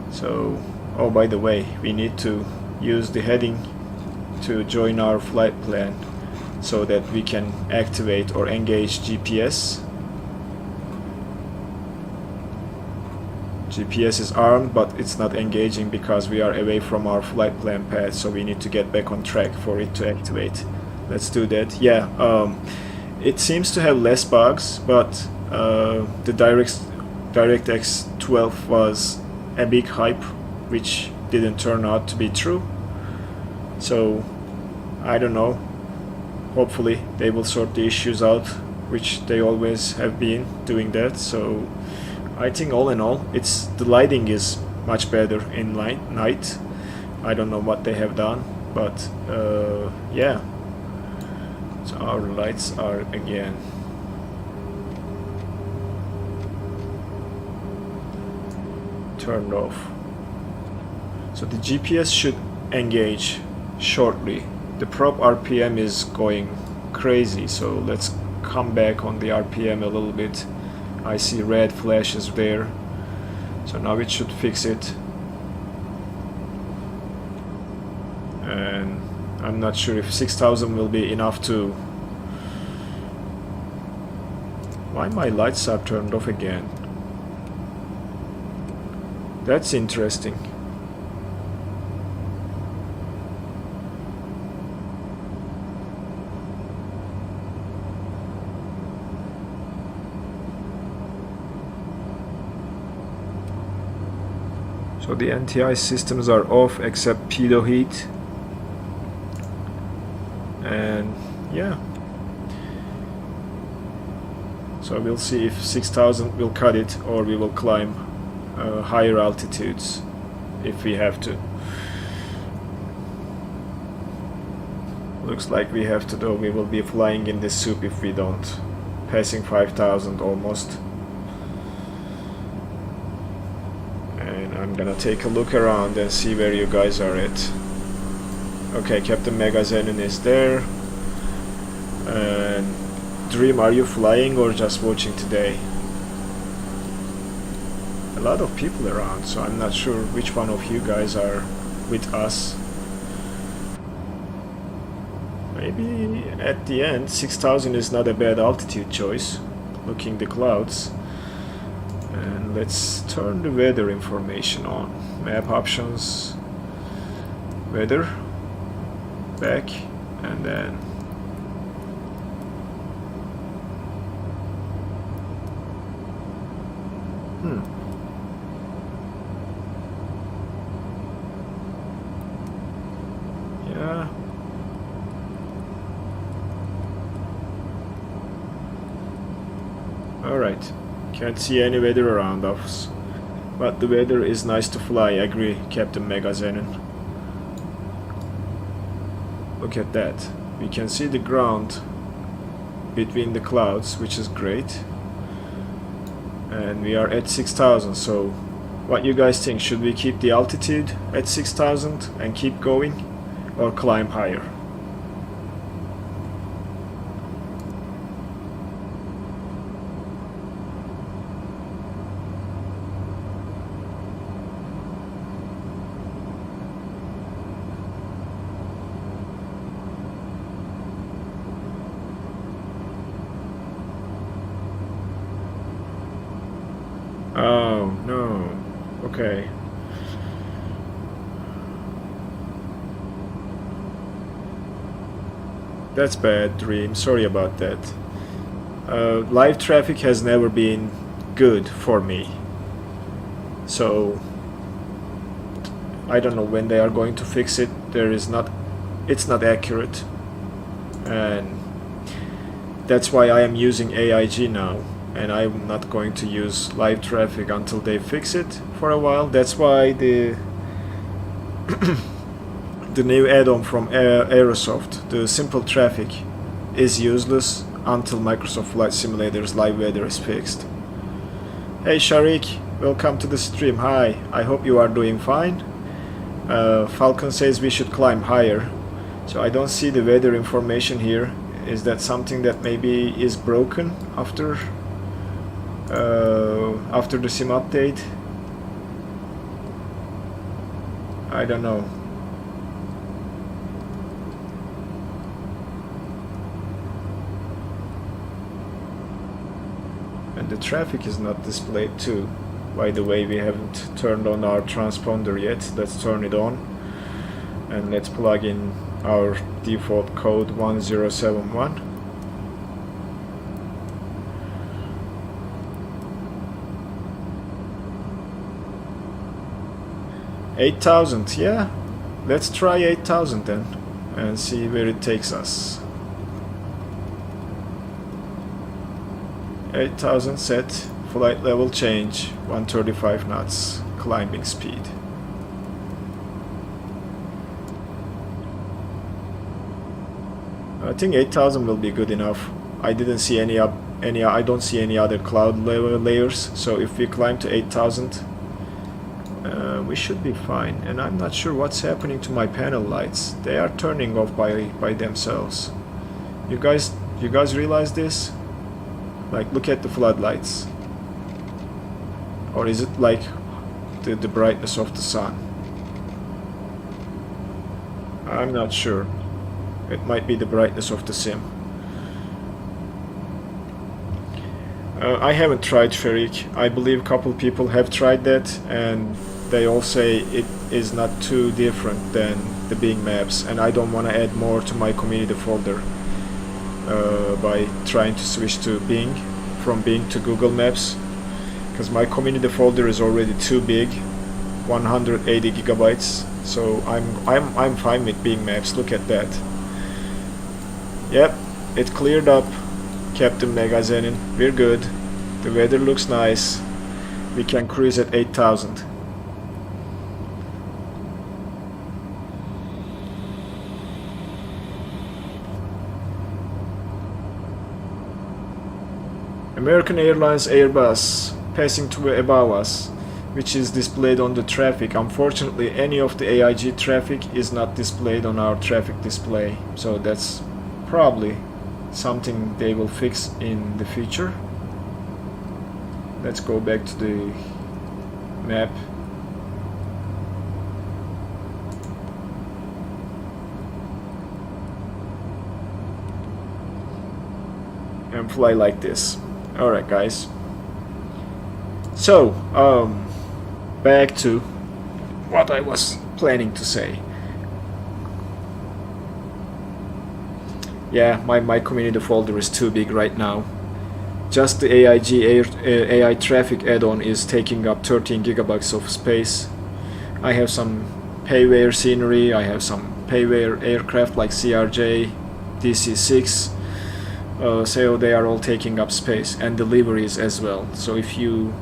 So, oh, by the way, we need to use the heading to join our flight plan. so that we can activate or engage GPS. GPS is armed, but it's not engaging because we are away from our flight plan path, so we need to get back on track for it to activate. Let's do that. Yeah, it seems to have less bugs, but the DirectX 12 was a big hype, which didn't turn out to be true. So I don't know. Hopefully they will sort the issues out, which they always have been doing that. So I think all in all, the lighting is much better in night. I don't know what they have done, but yeah. So our lights are again turned off. So the GPS should engage shortly. The prop RPM is going crazy, so let's come back on the RPM a little bit. I see red flashes there, so now it should fix it. And I'm not sure if 6000 will be enough to... Why my lights are turned off again? That's interesting. So the NTI systems are off except pido heat, and yeah, so we'll see if 6000 will cut it, or we will climb higher altitudes if we have to. Looks like we have to, though. We will be flying in this soup if we don't, passing 5000 almost. I'm gonna take a look around and see where you guys are at. Okay, Captain Megazenon is there. And Dream, are you flying or just watching today? A lot of people around, so I'm not sure which one of you guys are with us. Maybe at the end 6000 is not a bad altitude choice, looking the clouds. And let's turn the weather information on. Map options, weather, back, and then yeah. All right. Can't see any weather around us, but the weather is nice to fly. I agree, Captain Megazenon. Look at that. We can see the ground between the clouds, which is great. And we are at 6000, so what you guys think? Should we keep the altitude at 6000 and keep going, or climb higher? Oh, no. Okay. That's bad, Dream. Sorry about that. Live traffic has never been good for me. So, I don't know when they are going to fix it. It's not accurate. And that's why I am using AIG now. And I'm not going to use live traffic until they fix it for a while. That's why the the new add-on from Aerosoft, the simple traffic, is useless until Microsoft Flight Simulator's live weather is fixed. Hey Sharik, welcome to the stream. Hi, I hope you are doing fine. Falcon says we should climb higher, so I don't see the weather information here. Is that something that maybe is broken after the sim update? I don't know. And the traffic is not displayed too. By the way, we haven't turned on our transponder yet. Let's turn it on. And let's plug in our default code 1071. $8,000, yeah. Let's try 8,000 then and see where it takes us. 8,000 set, flight level change, 135 knots, climbing speed. I think 8,000 will be good enough. I didn't see I don't see any other cloud level layers, so if we climb to 8,000, we should be fine. And I'm not sure what's happening to my panel lights. They are turning off by themselves. You guys realize this? Like, look at the floodlights. Or is it like the brightness of the sun? I'm not sure. It might be the brightness of the sim. I haven't tried Ferric. I believe a couple people have tried that, and they all say it is not too different than the Bing maps, and I don't want to add more to my community folder by trying to switch to Bing, from Bing to Google Maps, because my community folder is already too big, 180 gigabytes. So I'm fine with Bing Maps. Look at that. Yep, it cleared up, Captain Megazenin. We're good. The weather looks nice. We can cruise at 8,000. American Airlines Airbus passing to above us, which is displayed on the traffic. Unfortunately, any of the AIG traffic is not displayed on our traffic display, so that's probably something they will fix in the future. Let's go back to the map. And fly like this. Alright guys, so back to what I was planning to say. Yeah, my community folder is too big right now. Just the AIG AI traffic add-on is taking up 13 gigabytes of space. I have some payware scenery, I have some payware aircraft like CRJ, DC-6. So they are all taking up space, and the liveries as well. So if you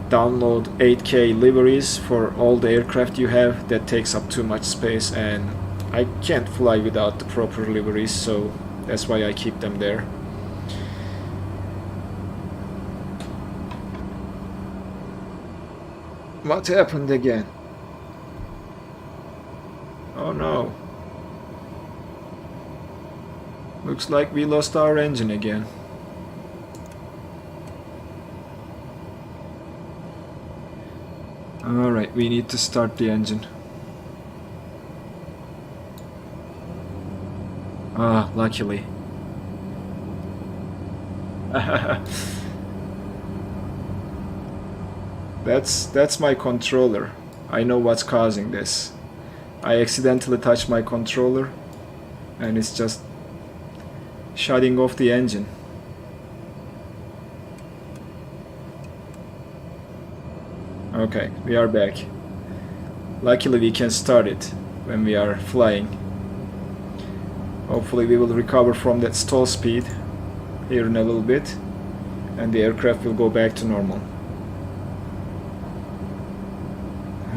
download 8K liveries for all the aircraft you have, that takes up too much space, and I can't fly without the proper liveries, so that's why I keep them there. What happened again? Oh no. Looks like we lost our engine again. Alright, we need to start the engine. Ah, luckily. That's my controller. I know what's causing this. I accidentally touched my controller and it's just shutting off the engine. Okay, we are back. Luckily we can start it when we are flying. Hopefully we will recover from that stall speed here in a little bit, and the aircraft will go back to normal.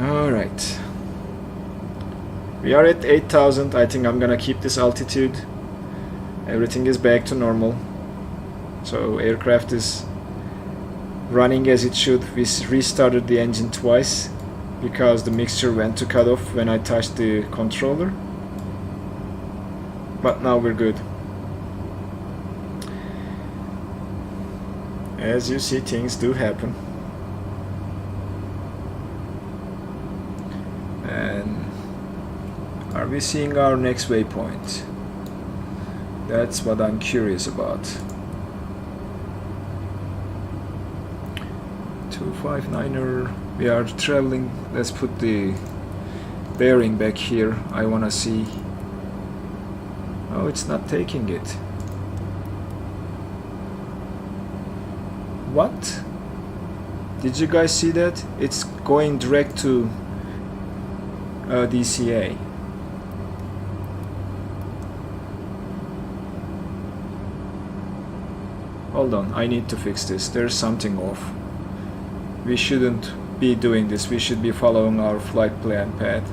Alright. We are at 8,000. I think I'm gonna keep this altitude. Everything is back to normal. So aircraft is running as it should. We restarted the engine twice because the mixture went to cut off when I touched the controller. But now we're good. As you see, things do happen. And are we seeing our next waypoint? That's what I'm curious about. 259er, we are traveling. Let's put the bearing back here. I wanna see. Oh, it's not taking it. What? Did you guys see that? It's going direct to DCA. Hold on, I need to fix this. There's something off. We shouldn't be doing this. We should be following our flight plan path.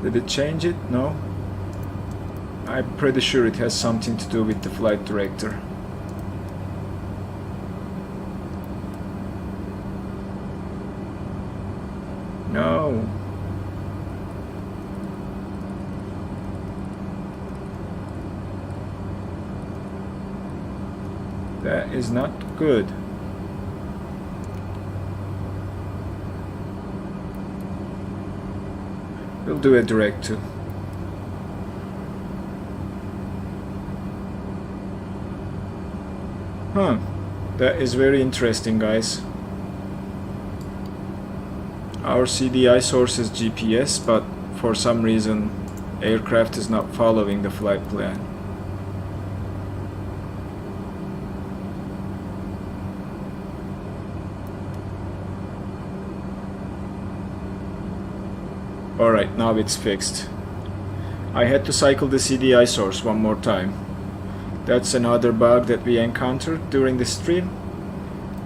Did it change it? No. I'm pretty sure it has something to do with the flight director. No. That is not good. We'll do a direct to. Huh. That is very interesting, guys. Our CDI source is GPS, but for some reason aircraft is not following the flight plan. Alright, now it's fixed. I had to cycle the CDI source one more time. That's another bug that we encountered during the stream.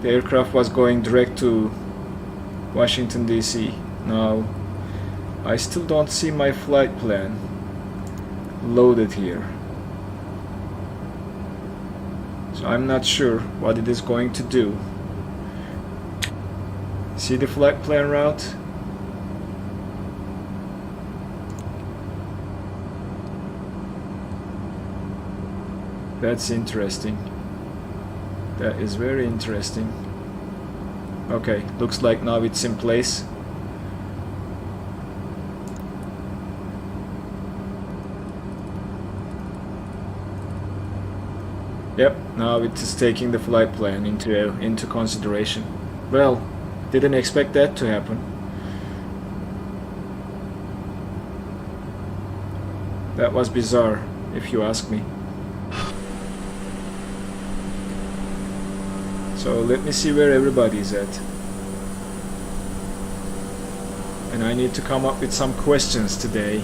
The aircraft was going direct to Washington DC. Now, I still don't see my flight plan loaded here. So I'm not sure what it is going to do. See the flight plan route? That's interesting. That is very interesting. Okay, looks like now it's in place. Yep, now it is taking the flight plan into consideration. Well, didn't expect that to happen. That was bizarre, if you ask me. So let me see where everybody is at. And I need to come up with some questions today.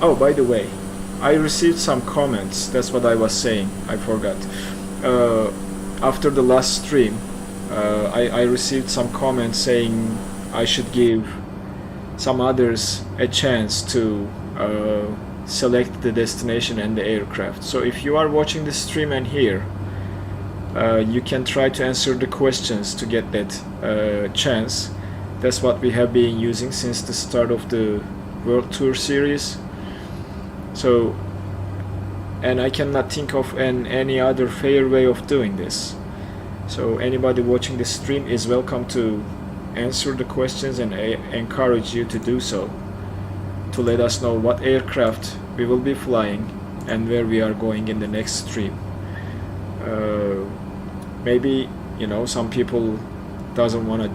Oh, by the way, I received some comments. That's what I was saying. I forgot. After the last stream, I received some comments saying I should give some others a chance to select the destination and the aircraft. So if you are watching the stream and here, you can try to answer the questions to get that chance. That's what we have been using since the start of the World Tour series. So, and I cannot think of any other fair way of doing this. So anybody watching the stream is welcome to answer the questions, and I encourage you to do so, to let us know what aircraft we will be flying and where we are going in the next stream. Maybe, you know, some people doesn't want to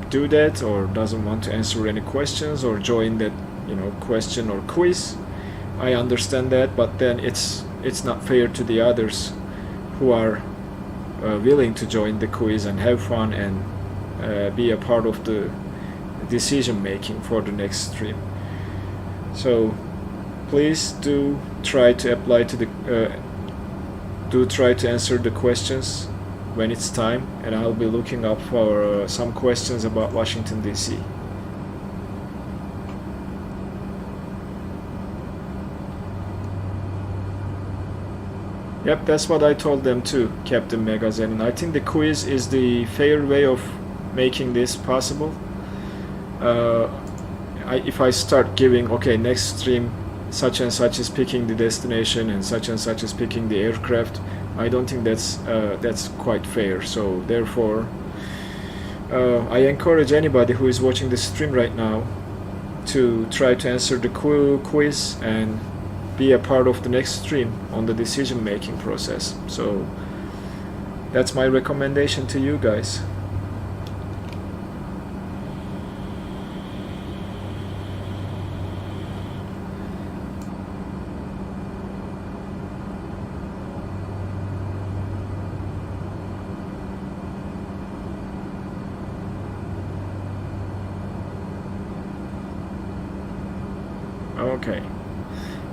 do that, or doesn't want to answer any questions or join that, you know, question or quiz. I understand that, but then it's not fair to the others who are willing to join the quiz and have fun and be a part of the decision making for the next stream. So please do try to apply to the try to answer the questions when it's time, and I'll be looking up for some questions about Washington DC. Yep, that's what I told them too, Captain Megazen. And I think the quiz is the fair way of making this possible. If I start giving, okay, next stream such and such is picking the destination and such is picking the aircraft, I don't think that's quite fair. So therefore, I encourage anybody who is watching the stream right now to try to answer the quiz and be a part of the next stream on the decision making process. So that's my recommendation to you guys. Okay.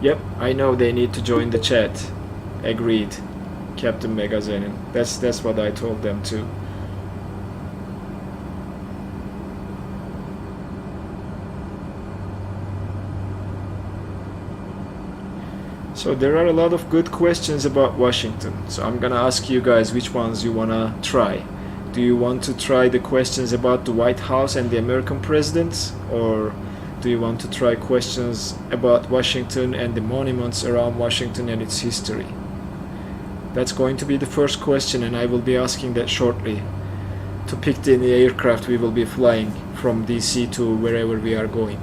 Yep, I know they need to join the chat. Agreed, Captain Megazenin. That's what I told them too. So there are a lot of good questions about Washington. So I'm gonna ask you guys which ones you wanna try. Do you want to try the questions about the White House and the American presidents, or do you want to try questions about Washington and the monuments around Washington and its history? That's going to be the first question, and I will be asking that shortly to pick the aircraft we will be flying from DC to wherever we are going.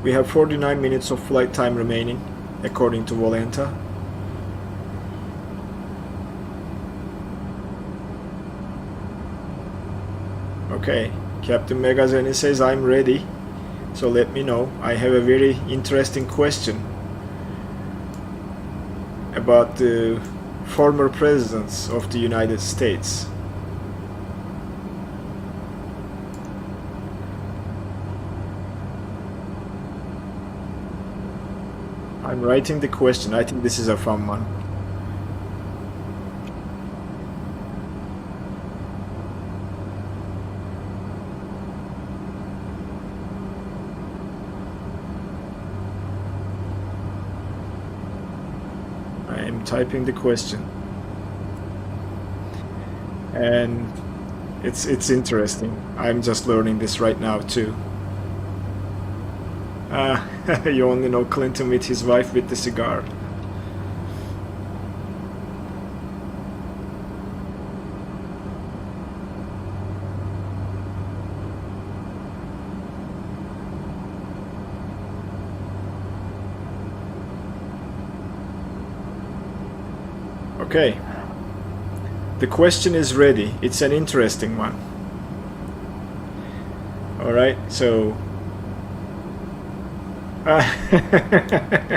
We have 49 minutes of flight time remaining, according to Volanta. Okay, Captain Megazeni says I'm ready, so let me know. I have a very interesting question about the former presidents of the United States. I'm writing the question. I think this is a fun one. Typing the question, and it's interesting. I'm just learning this right now too. You only know Clinton with his wife with the cigar. Okay, the question is ready. It's an interesting one. Alright, so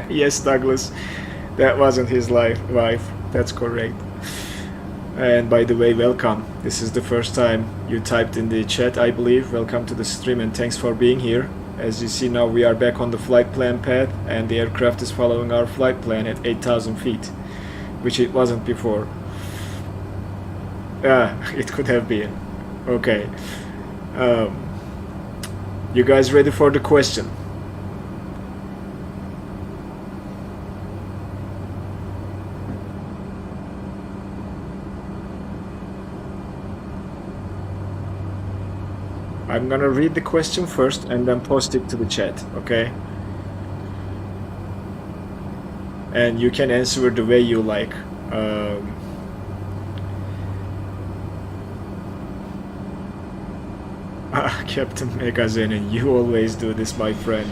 yes, Douglas, that wasn't his wife, that's correct. And by the way, welcome. This is the first time you typed in the chat, I believe. Welcome to the stream and thanks for being here. As you see now, we are back on the flight plan path and the aircraft is following our flight plan at 8,000 feet. Which it wasn't before. It could have been. Okay. You guys ready for the question? I'm gonna read the question first and then post it to the chat, okay? And you can answer the way you like. Captain Megazen, you always do this, my friend.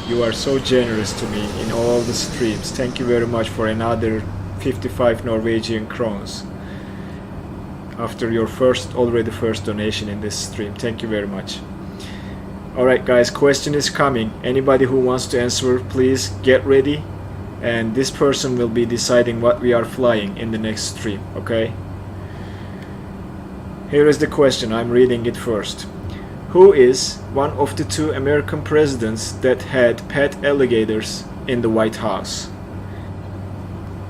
You are so generous to me in all the streams. Thank you very much for another 55 Norwegian crowns after your already first donation in this stream. Thank you very much. Alright guys, question is coming. Anybody who wants to answer, please get ready. And this person will be deciding what we are flying in the next stream, okay? Here is the question, I'm reading it first. Who is one of the two American presidents that had pet alligators in the White House?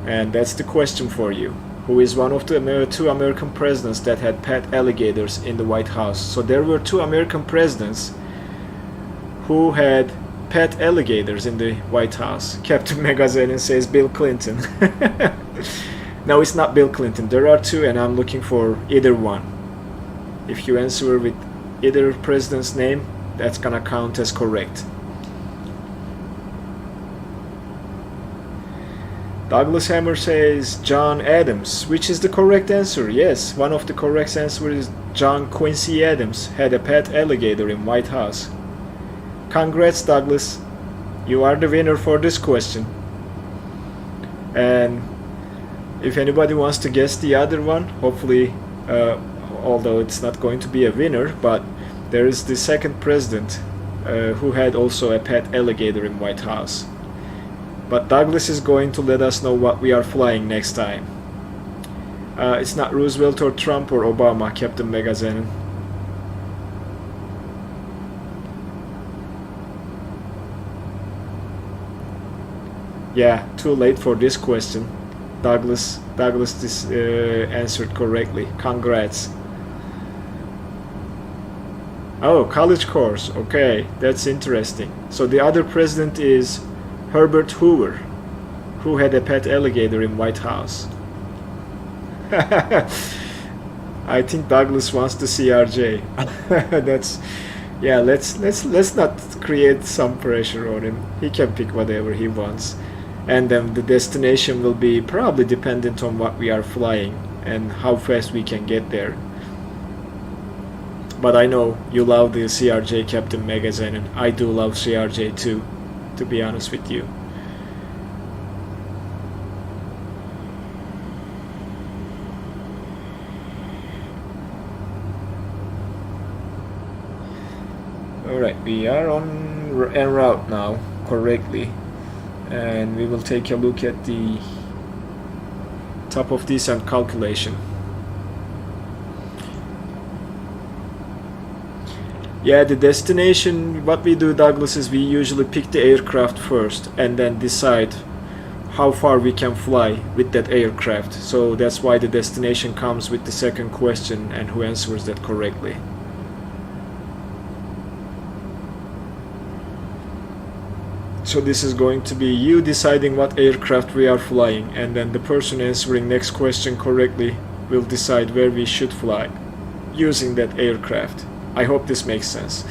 And that's the question for you. Who is one of the two American presidents that had pet alligators in the White House? So there were two American presidents who had pet alligators in the White House? Captain Megazenin says Bill Clinton. No, it's not Bill Clinton. There are two, and I'm looking for either one. If you answer with either president's name, that's gonna count as correct. Douglas Hammer says John Adams, which is the correct answer. Yes, one of the correct answers is John Quincy Adams had a pet alligator in White House. Congrats, Douglas. You are the winner for this question. And if anybody wants to guess the other one, hopefully, although it's not going to be a winner, but there is the second president who had also a pet alligator in White House. But Douglas is going to let us know what we are flying next time. It's not Roosevelt or Trump or Obama, Captain Megazenin. Yeah, too late for this question. Douglas answered correctly. Congrats. Oh, college course. Okay, that's interesting. So the other president is Herbert Hoover, who had a pet alligator in White House. I think Douglas wants the CRJ. That's, yeah. Let's not create some pressure on him. He can pick whatever he wants, and then the destination will be probably dependent on what we are flying and how fast we can get there. But I know you love the CRJ, Captain Megazen, and I do love CRJ too, to be honest with you. Alright, we are en route now, correctly, and we will take a look at the top of descent calculation. Yeah, the destination, what we do, Douglas, is we usually pick the aircraft first and then decide how far we can fly with that aircraft. So that's why the destination comes with the second question and who answers that correctly. So this is going to be you deciding what aircraft we are flying, and then the person answering next question correctly will decide where we should fly using that aircraft. I hope this makes sense.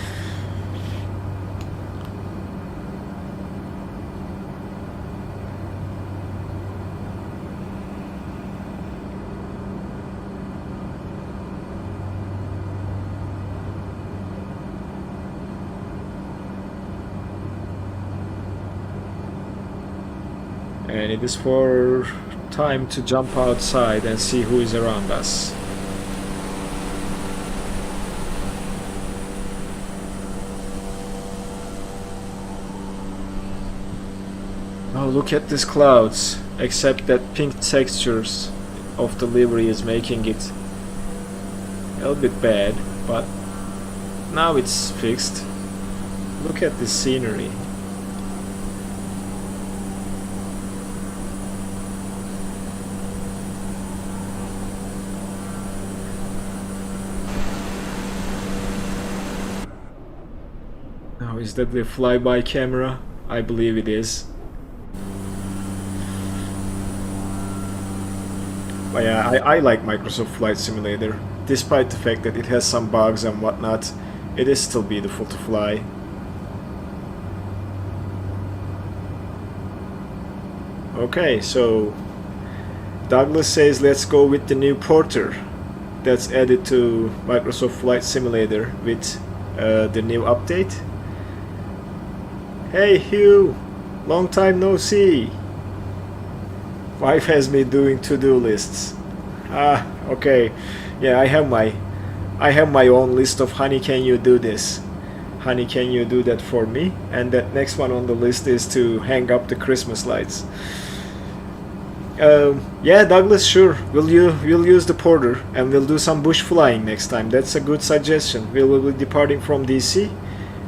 And it is for time to jump outside and see who is around us. Oh, look at these clouds, except that pink textures of the livery is making it a little bit bad, but now it's fixed. Look at this scenery. Now, is that the flyby camera? I believe it is. But yeah, I like Microsoft Flight Simulator. Despite the fact that it has some bugs and whatnot, it is still beautiful to fly. Okay, so Douglas says let's go with the new Porter that's added to Microsoft Flight Simulator with the new update. Hey Hugh, long time no see. Wife has me doing to-do lists. Ah, okay. Yeah, I have my own list of honey, can you do this? Honey, can you do that for me? And that next one on the list is to hang up the Christmas lights. Yeah, Douglas, sure. We'll use the Porter and we'll do some bush flying next time. That's a good suggestion. We will be departing from DC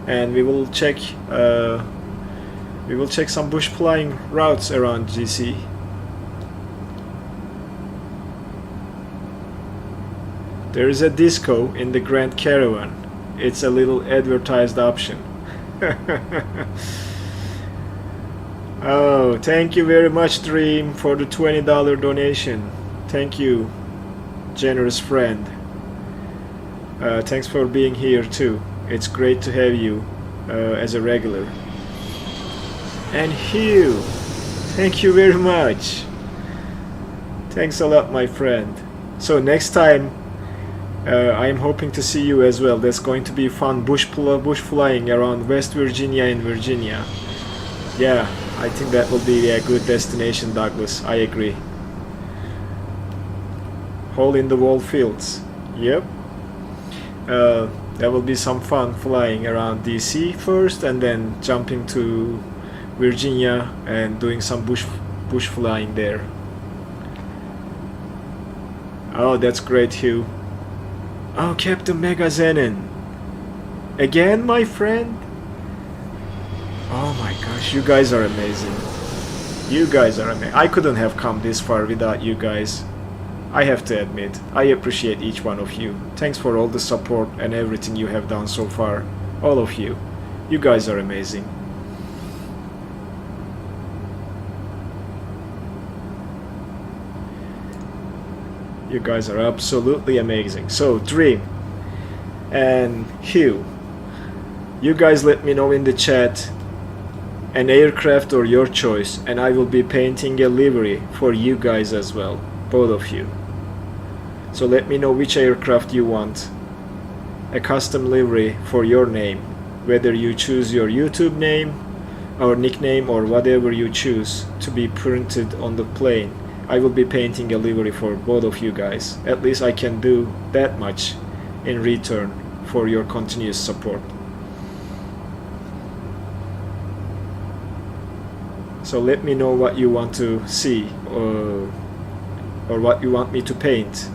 and we will check some bush flying routes around DC. There is a disco in the Grand Caravan. It's a little advertised option. Oh, thank you very much, Dream, for the $20 donation. Thank you, generous friend. Thanks for being here too. It's great to have you as a regular. And Hugh, thank you very much. Thanks a lot, my friend. So next time, I'm hoping to see you as well. That's going to be fun bush flying around West Virginia and Virginia. Yeah, I think that will be a good destination, Douglas. I agree. Hole in the wall fields. Yep. There will be some fun flying around DC first, and then jumping to Virginia and doing some bush flying there. Oh, that's great, Hugh. Oh, Captain Mega Zenon. Again, my friend? Oh my gosh, you guys are amazing. You guys are amazing. I couldn't have come this far without you guys. I have to admit, I appreciate each one of you. Thanks for all the support and everything you have done so far. All of you. You guys are amazing. You guys are absolutely amazing. So, Dream and Hugh, you guys let me know in the chat an aircraft or your choice, and I will be painting a livery for you guys as well, both of you. So let me know which aircraft you want, a custom livery for your name, whether you choose your YouTube name or nickname or whatever you choose to be printed on the plane. I will be painting a livery for both of you guys. At least I can do that much in return for your continuous support. So let me know what you want to see or what you want me to paint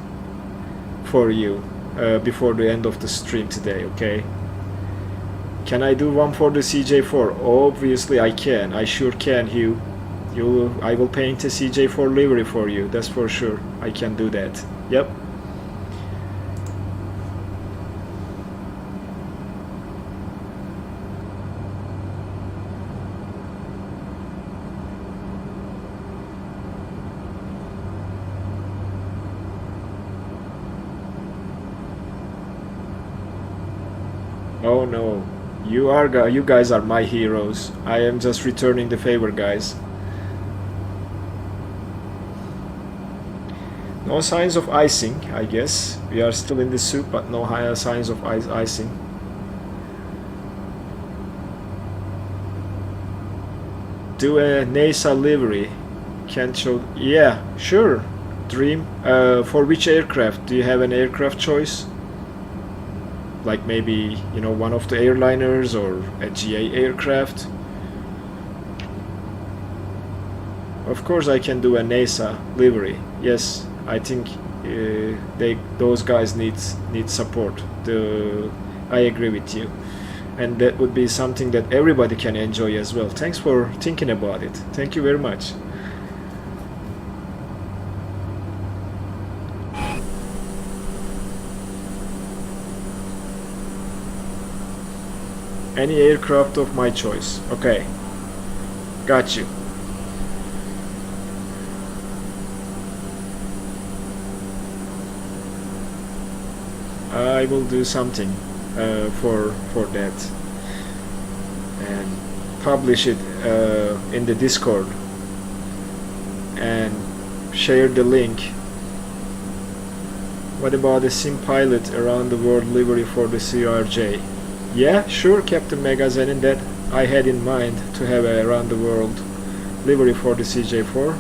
for you before the end of the stream today, okay? Can I do one for the CJ4? Obviously I can. I sure can, Hugh. I will paint a CJ4 livery for you, that's for sure. I can do that. Yep. Oh no, you guys are my heroes. I am just returning the favor, guys. No signs of icing, I guess. We are still in the soup, but no higher signs of icing. Do a NASA livery. Can't show. Yeah, sure. Dream. For which aircraft? Do you have an aircraft choice? Like maybe, you know, one of the airliners or a GA aircraft. Of course I can do a NASA livery. Yes, I think those guys need support. I agree with you, and that would be something that everybody can enjoy as well. Thanks for thinking about it. Thank you very much. Any aircraft of my choice. Okay, got you. I will do something for that and publish it in the Discord and share the link. What about the sim pilot around the world livery for the CRJ? Yeah, sure, Captain Megazenin, that I had in mind to have a around the world livery for the CJ4.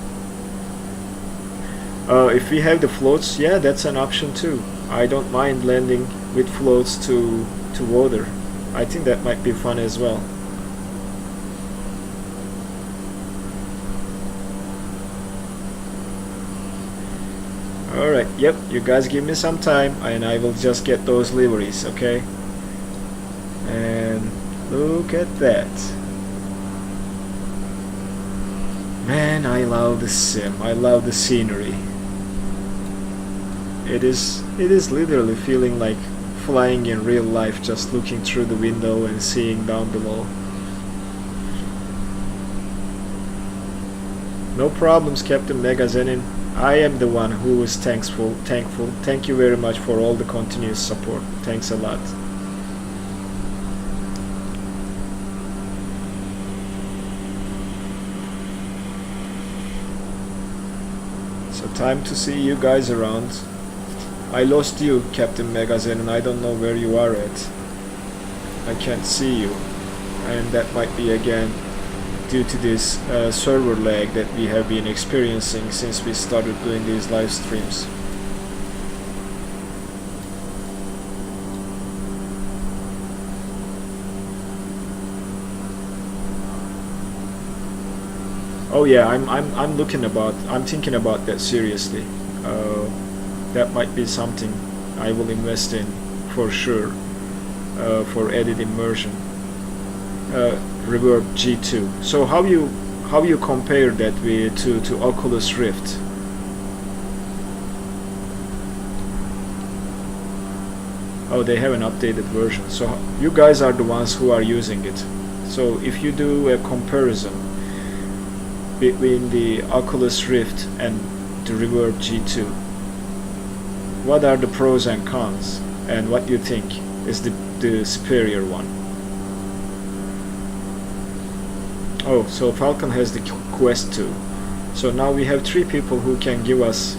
If we have the floats, yeah, that's an option too. I don't mind landing with floats to water. I think that might be fun as well. Alright, yep, you guys give me some time and I will just get those liveries, okay? And look at that. Man, I love the sim. I love the scenery. It is literally feeling like flying in real life, just looking through the window and seeing down below. No problems, Captain Megazenin. I am the one who is thankful. Thank you very much for all the continuous support. Thanks a lot. So time to see you guys around. I lost you, Captain Megazenin. I don't know where you are at. I can't see you. And that might be again due to this server lag that we have been experiencing since we started doing these live streams. Oh yeah, I'm thinking about that seriously. That might be something I will invest in for sure, for added immersion. Reverb G2. So how you compare that to Oculus Rift? Oh, they have an updated version. So you guys are the ones who are using it. So if you do a comparison between the Oculus Rift and the Reverb G2, what are the pros and cons, and what do you think is the superior one? Oh, so Falcon has the Quest 2. So now we have 3 people who can give us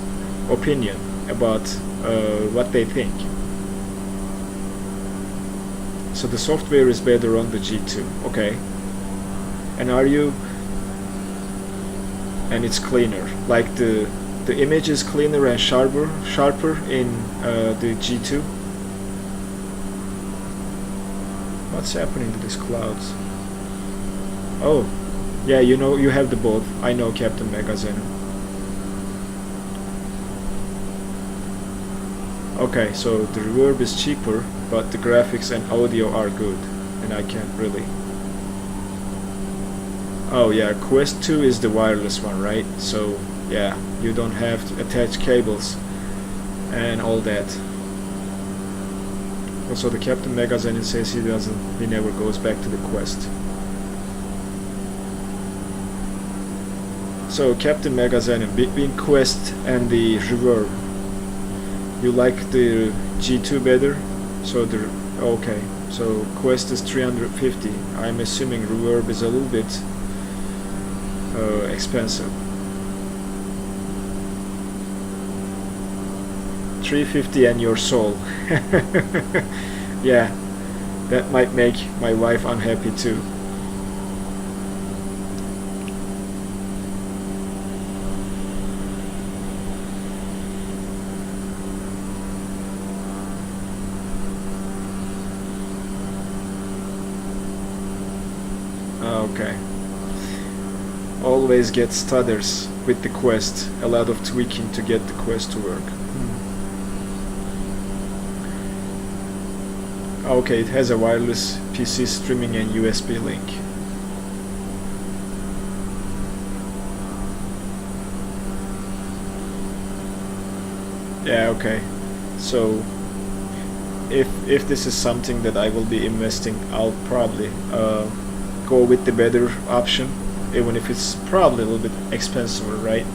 opinion about what they think. So the software is better on the G2. Okay. And it's cleaner. Like the image is cleaner and sharper in the G2. What's happening to these clouds? Oh, yeah, you know, you have the both. I know, Captain Megazeno. Okay, so the reverb is cheaper, but the graphics and audio are good, and I can't really... Oh yeah, Quest 2 is the wireless one, right? So yeah, you don't have to attach cables and all that. Also, the Captain Megazeno says he never goes back to the Quest. So Captain Megazeno, between Quest and the Reverb, you like the G2 better? So okay, so Quest is 350. I'm assuming Reverb is a little bit expensive. 350 and your soul. Yeah, that might make my wife unhappy too. Okay. Always get stutters with the Quest. A lot of tweaking to get the Quest to work. Okay, it has a wireless PC streaming and USB link. Yeah, okay. So if this is something that I will be investing, I'll probably go with the better option, even if it's probably a little bit expensive, right?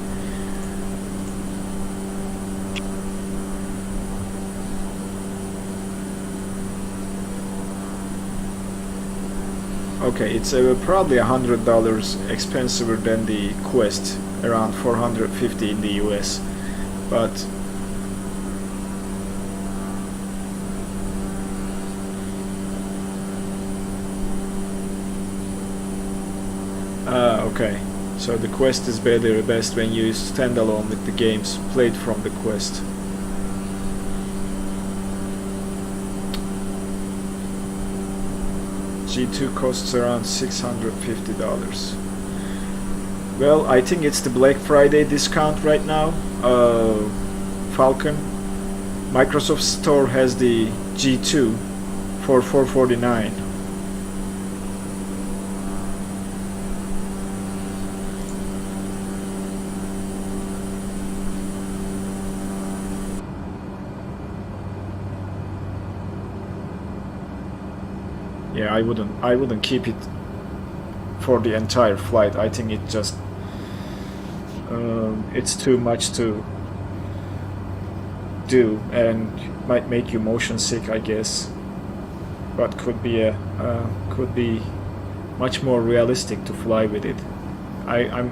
Okay, it's probably $100 expensive than the Quest, around $450 in the US, but okay, so the Quest is best when you stand alone with the games played from the Quest. G2 costs around $650. Well, I think it's the Black Friday discount right now. Falcon. Microsoft Store has the G2 for $449. yeah, I wouldn't keep it for the entire flight. I think it just it's too much to do and might make you motion sick, I guess. But could be much more realistic to fly with it. I'm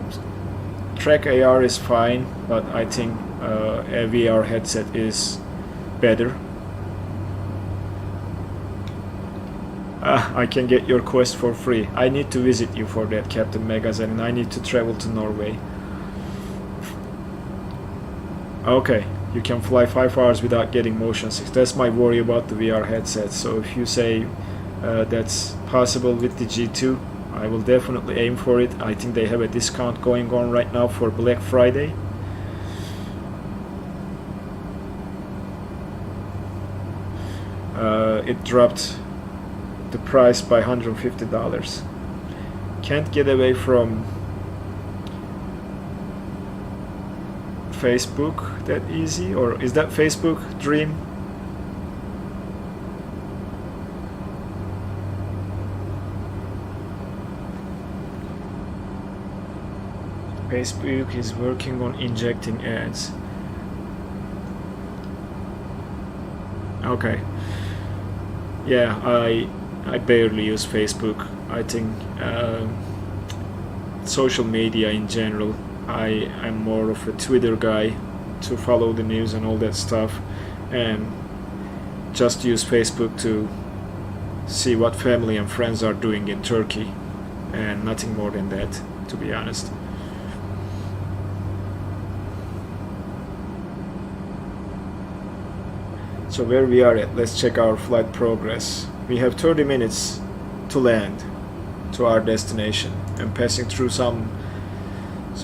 Track AR is fine, but I think a VR headset is better. I can get your quest for free. I need to visit you for that, Captain Megazen, and I need to travel to Norway. Okay, you can fly 5 hours without getting motion sick. That's my worry about the VR headset. So if you say that's possible with the G2, I will definitely aim for it. I think they have a discount going on right now for Black Friday. It dropped the price by $150. Can't get away from Facebook that easy, or is that Facebook Dream? Facebook is working on injecting ads. Okay. Yeah, I barely use Facebook. I think social media in general, I'm more of a Twitter guy to follow the news and all that stuff, and just use Facebook to see what family and friends are doing in Turkey, and nothing more than that, to be honest. So where we are at, let's check our flight progress. We have 30 minutes to land to our destination. I'm passing through some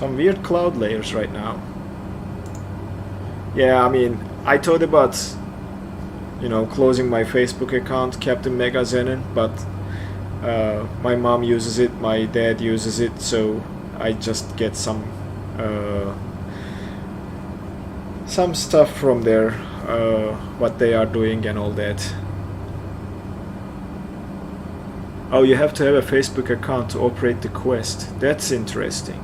weird cloud layers right now. Yeah, I mean, I thought about, you know, closing my Facebook account, Captain Mega Zenon, but my mom uses it, my dad uses it, so I just get some stuff from there, what they are doing and all that. Oh, you have to have a Facebook account to operate the quest. That's interesting.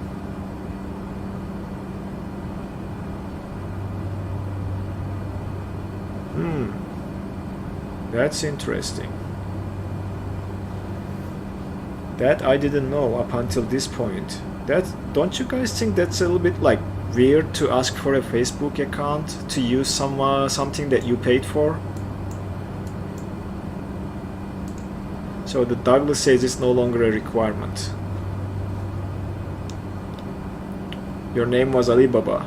That's interesting. That I didn't know up until this point. Don't you guys think that's a little bit like weird to ask for a Facebook account to use something that you paid for? So the Douglas says it's no longer a requirement. Your name was Alibaba.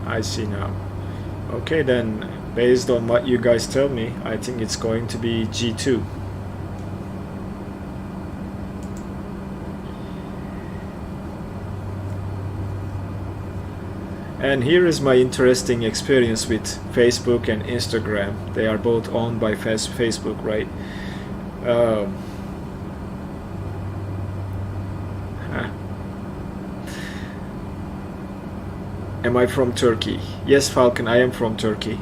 I see now. Okay then, based on what you guys tell me, I think it's going to be G2. And here is my interesting experience with Facebook and Instagram. They are both owned by Facebook, right? Am I from Turkey? Yes, Falcon, I am from Turkey.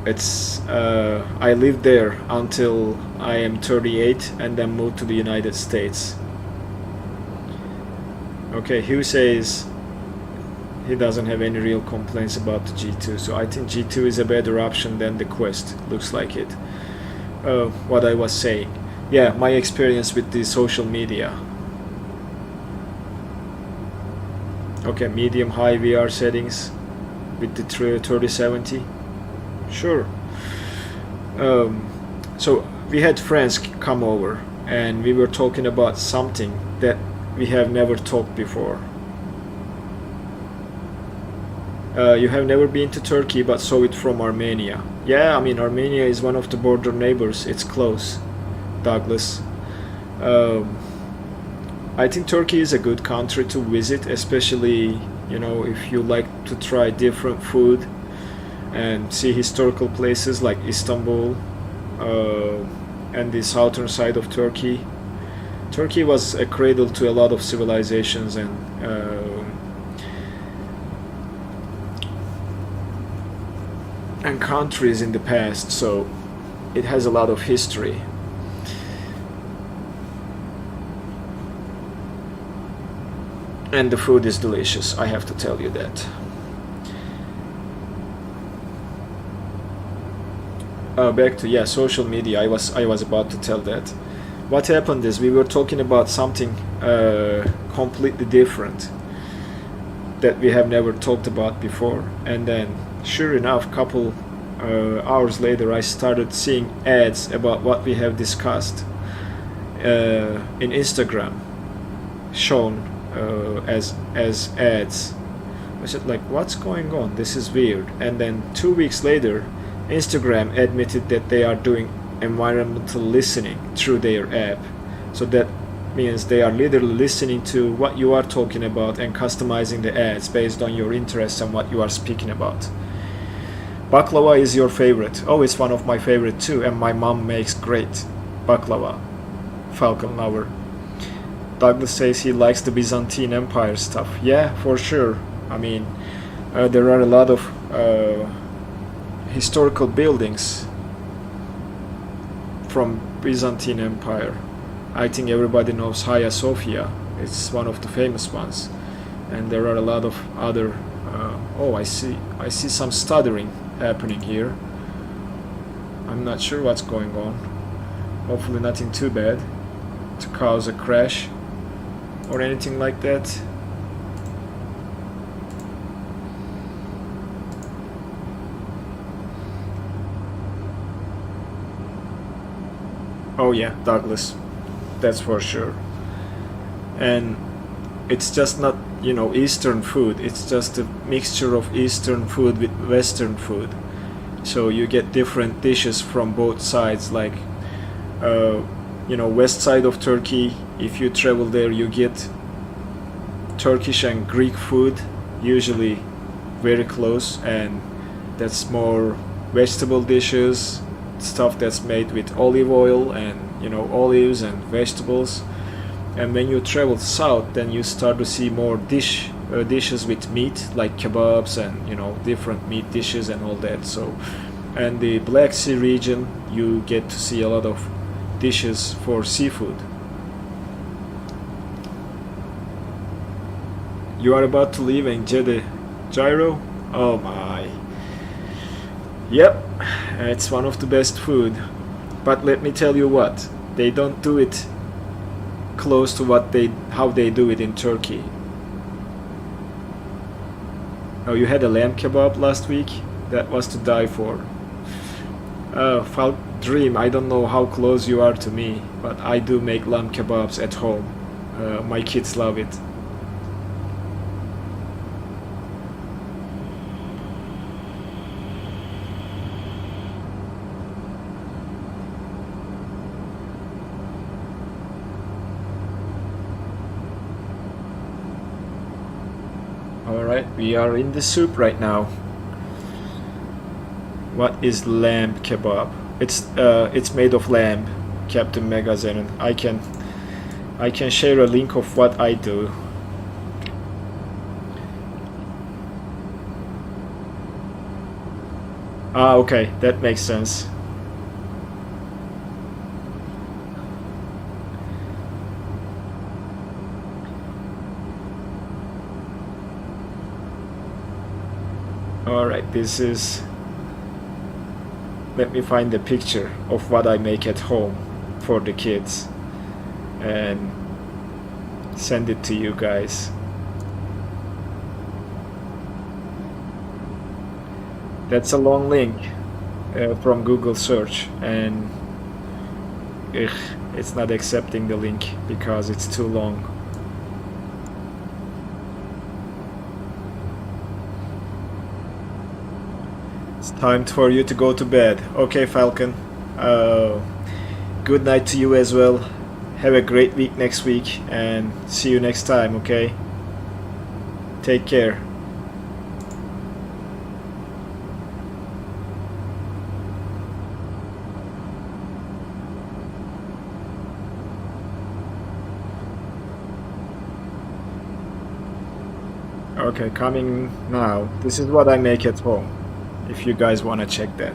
I lived there until I am 38 and then moved to the United States. Okay, Hugh says he doesn't have any real complaints about the G2, so I think G2 is a better option than the Quest, looks like it. What I was saying. Yeah, my experience with the social media. Okay, medium high VR settings with the 3070. Sure. So we had friends come over and we were talking about something that we have never talked before. You have never been to Turkey but saw it from Armenia. Yeah, I mean Armenia is one of the border neighbors. It's close, Douglas. I think Turkey is a good country to visit, especially, you know, if you like to try different food and see historical places like Istanbul and the southern side of Turkey. Turkey was a cradle to a lot of civilizations, and and countries in the past, so it has a lot of history. And the food is delicious, I have to tell you that. Back to social media. I was about to tell that. What happened is we were talking about something completely different that we have never talked about before, and then sure enough, couple hours later, I started seeing ads about what we have discussed in Instagram, shown as ads. I said, like, what's going on? This is weird. And then 2 weeks later, Instagram admitted that they are doing environmental listening through their app. So that means they are literally listening to what you are talking about and customizing the ads based on your interests and what you are speaking about. Baklava is your favorite. Oh, it's one of my favorite too, and my mom makes great baklava. Falcon lover. Douglas says he likes the Byzantine Empire stuff. Yeah, for sure. I mean, there are a lot of historical buildings from Byzantine Empire. I think everybody knows Hagia Sophia. It's one of the famous ones, and there are a lot of other. Oh, I see some stuttering happening here. I'm not sure what's going on. Hopefully nothing too bad to cause a crash or anything like that. Oh yeah, Douglas, that's for sure. And it's just not, Eastern food, it's just a mixture of Eastern food with Western food. So you get different dishes from both sides, like west side of Turkey, if you travel there, you get Turkish and Greek food, usually very close, and that's more vegetable dishes, stuff that's made with olive oil and olives and vegetables. And when you travel south, then you start to see more dishes with meat, like kebabs and different meat dishes and all that. So, and the Black Sea region, you get to see a lot of dishes for seafood. You are about to leave and Jeddah gyro? Oh my. Yep, it's one of the best food. But let me tell you what, they don't do it close to how they do it in Turkey. Oh, you had a lamb kebab last week? That was to die for. Dream, I don't know how close you are to me, but I do make lamb kebabs at home. My kids love it. Alright, we are in the soup right now. What is lamb kebab? It's made of lamb, Captain Megazenon. I can share a link of what I do. Ah, okay, that makes sense. Alright, this is... Let me find the picture of what I make at home for the kids and send it to you guys. That's a long link from Google search, and it's not accepting the link because it's too long. It's time for you to go to bed. Okay, Falcon. Good night to you as well. Have a great week next week and see you next time, okay? Take care. Okay, coming now. This is what I make at home. if you guys want to check that.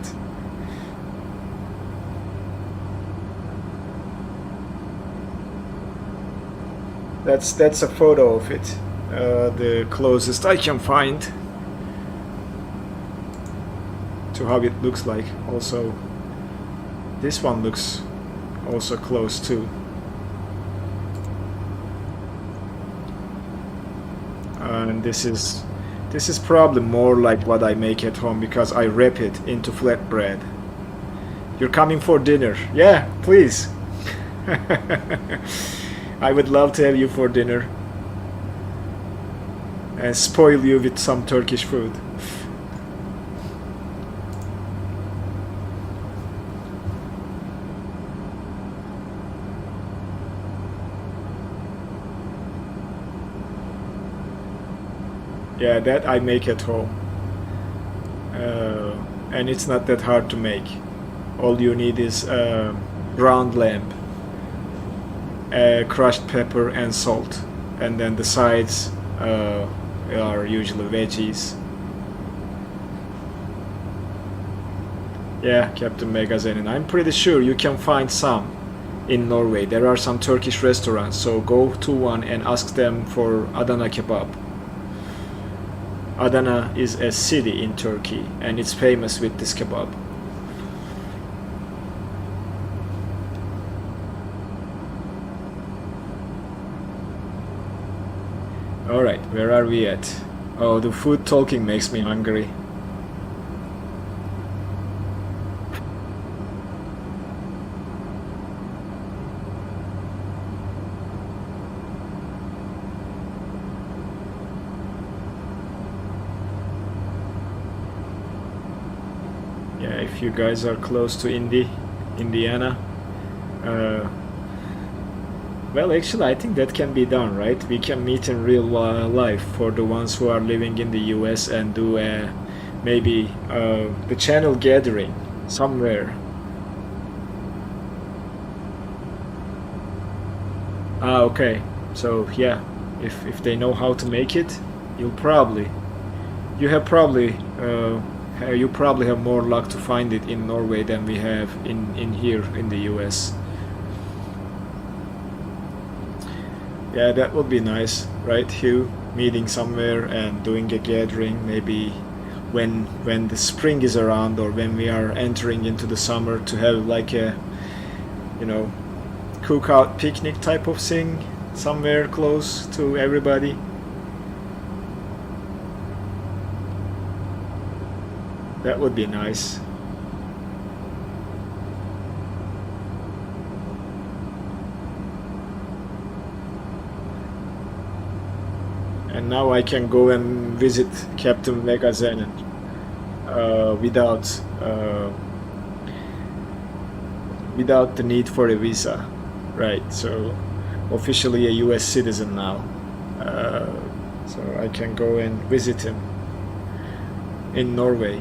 That's a photo of it, the closest I can find to how it looks like. Also, this one looks also close too. And this is probably more like what I make at home because I wrap it into flatbread. You're coming for dinner? Yeah, please. I would love to have you for dinner and spoil you with some Turkish food. Yeah, that I make at home, and it's not that hard to make. All you need is ground lamb, crushed pepper and salt, and then the sides are usually veggies. Yeah, Captain Megazen, I'm pretty sure you can find some in Norway. There are some Turkish restaurants, so go to one and ask them for Adana kebab. Adana is a city in Turkey and it's famous with this kebab. Alright, where are we at? Oh, the food talking makes me hungry. Yeah, if you guys are close to Indiana, well, actually, I think that can be done, right? We can meet in real life for the ones who are living in the US and do maybe the channel gathering somewhere. Ah, okay. So yeah, if they know how to make it, you probably have more luck to find it in Norway than we have in here in the US. Yeah, that would be nice, right, Hugh? Meeting somewhere and doing a gathering, maybe when the spring is around or when we are entering into the summer, to have like a, you know, cookout picnic type of thing somewhere close to everybody. That would be nice. And now I can go and visit Captain Megazen without the need for a visa, right? So officially a US citizen now, so I can go and visit him in Norway.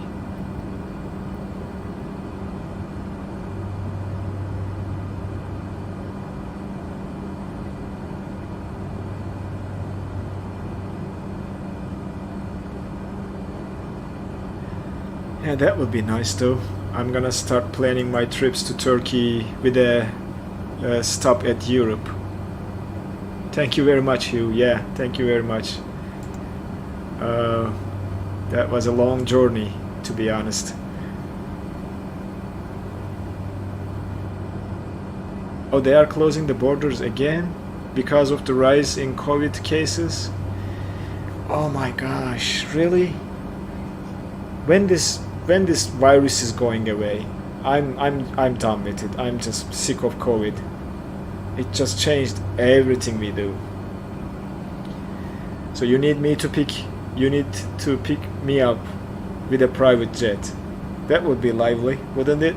Yeah, that would be nice though. I'm gonna start planning my trips to Turkey with a stop at Europe. Thank you very much, Hugh. Yeah, thank you very much. That was a long journey, to be honest. Oh, they are closing the borders again because of the rise in COVID cases? Oh my gosh, really? When this virus is going away? I'm done with it. I'm just sick of COVID. It just changed everything we do. So you need to pick me up with a private jet. That would be lively, wouldn't it?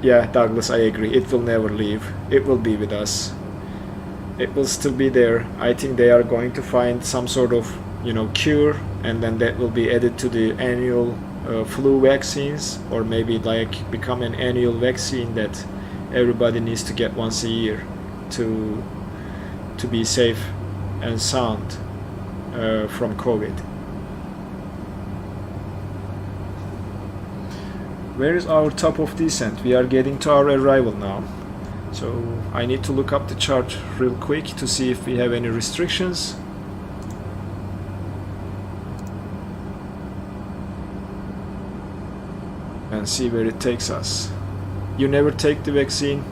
Yeah, Douglas, I agree. It will never leave. It will be with us. It will still be there. I think they are going to find some sort of, cure, and then that will be added to the annual flu vaccines, or maybe like become an annual vaccine that everybody needs to get once a year to be safe and sound from COVID. Where is our top of descent? We are getting to our arrival now. So I need to look up the chart real quick to see if we have any restrictions. And see where it takes us. You never take the vaccine.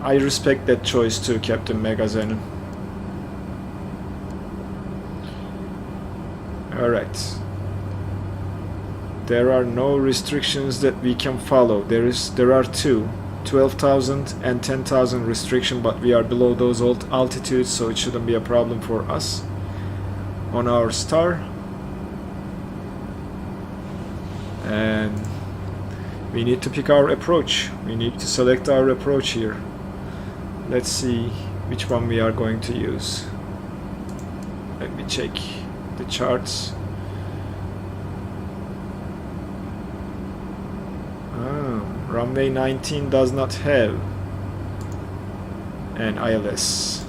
I respect that choice too, Captain Megazenon. Alright. There are no restrictions that we can follow. There are two. 12,000 and 10,000 restriction, but we are below those old altitudes, so it shouldn't be a problem for us. On our star. And we need to pick our approach. We need to select our approach here. Let's see which one we are going to use. Let me check the charts. Runway 19 does not have an ILS.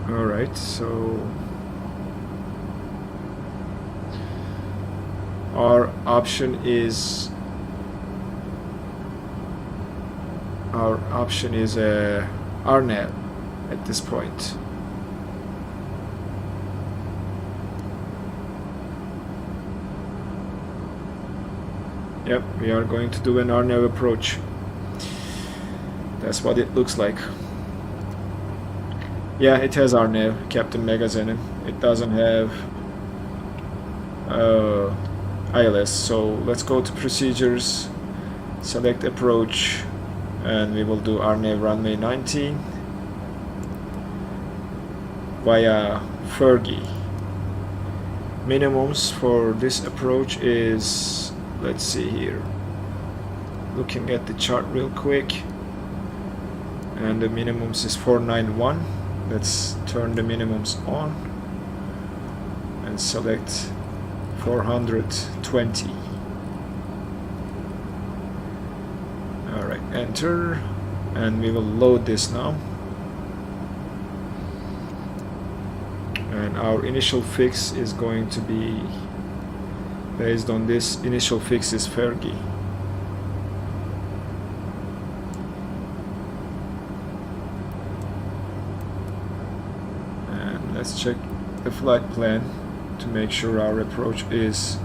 All right, so our option is Arnold at this point. Yep, we are going to do an Arnold approach. That's what it looks like. Yeah, it has Arnold, Captain Megazenon. It doesn't have ILS, so let's go to procedures, select approach, and we will do Arnold runway 19 via Fergie. Minimums for this approach is, let's see here, looking at the chart real quick, and the minimums is 491. Let's turn the minimums on and select 420. Alright, enter, and we will load this now. And our initial fix is going to be based on this. Initial fix is Fergie. And let's check the flight plan to make sure our approach is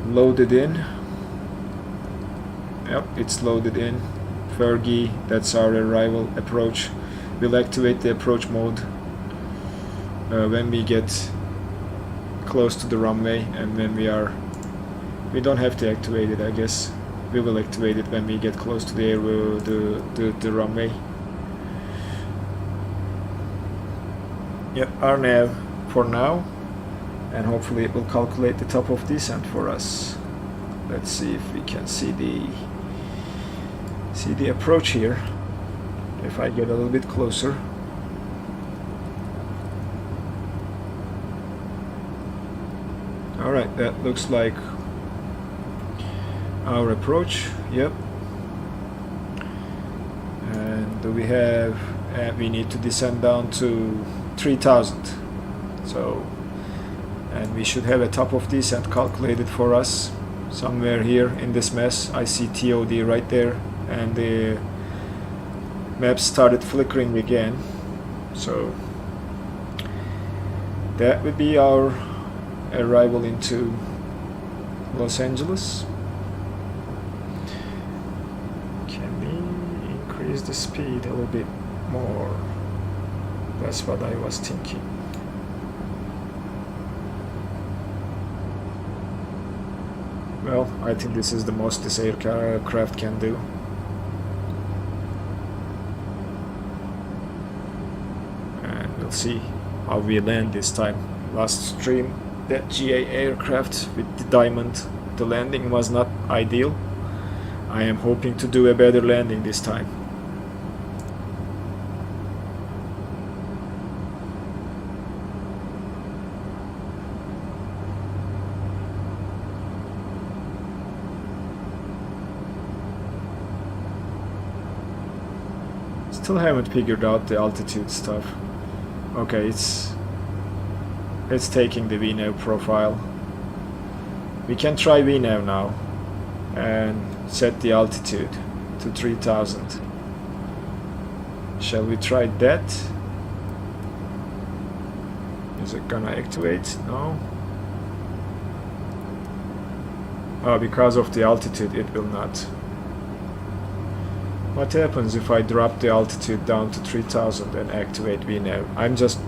loaded in. Yep, it's loaded in. Fergie, that's our arrival approach. We'll activate the approach mode when we get close to the runway, and when we don't have to activate it, I guess. We will activate it when we get close to the the runway. Yep, Arnold for now, and hopefully it will calculate the top of descent for us. Let's see if we can see the approach here. If I get a little bit closer. Alright, that looks like our approach. Yep. And we have, we need to descend down to 3000. So, and we should have a top of descent calculated for us somewhere here in this mess. I see TOD right there, and the map started flickering again. So that would be our arrival into Los Angeles. Can we increase the speed a little bit more? That's what I was thinking. Well, I think this is the most this aircraft can do. And we'll see how we land this time. Last stream, that GA aircraft with the diamond, the landing was not ideal. I am hoping to do a better landing this time. Still haven't figured out the altitude stuff. Okay, it's taking the Vnav profile. We can try Vnav now and set the altitude to 3000. Shall we try that? Is it gonna activate? No. Oh, because of the altitude it will not. What happens if I drop the altitude down to 3000 and activate Vnav? I'm just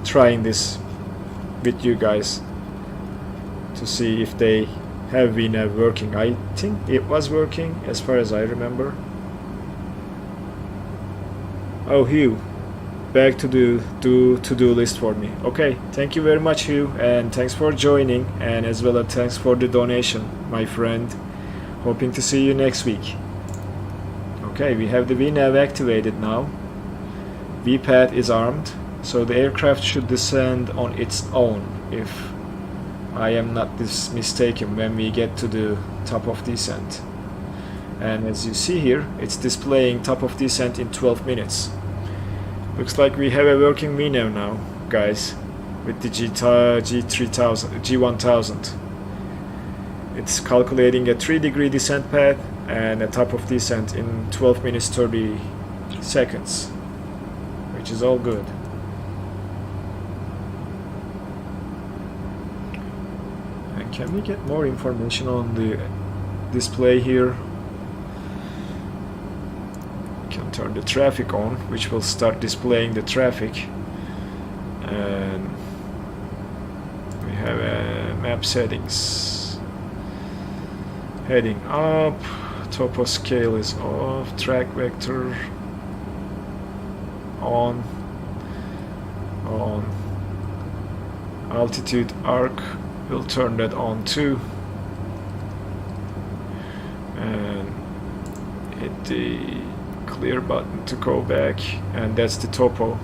trying this with you guys to see if they have Vnav working. I think it was working as far as I remember. Oh, Hugh, back to the to-do list for me. Okay, thank you very much, Hugh, and thanks for joining, and as well as thanks for the donation, my friend. Hoping to see you next week. Okay, we have the Vnav activated now. VPAD is armed, so the aircraft should descend on its own if I am not mistaken when we get to the top of descent. And as you see here, it's displaying top of descent in 12 minutes. Looks like we have a working Vnav now, guys, with the G1000. It's calculating a 3-degree descent path and a top of descent in 12 minutes 30 seconds, which is all good. And can we get more information on the display here? Can turn the traffic on, which will start displaying the traffic, and we have map settings. Heading up, topo scale is off, track vector on, altitude arc, we'll turn that on too, and hit the clear button to go back, and that's the topo.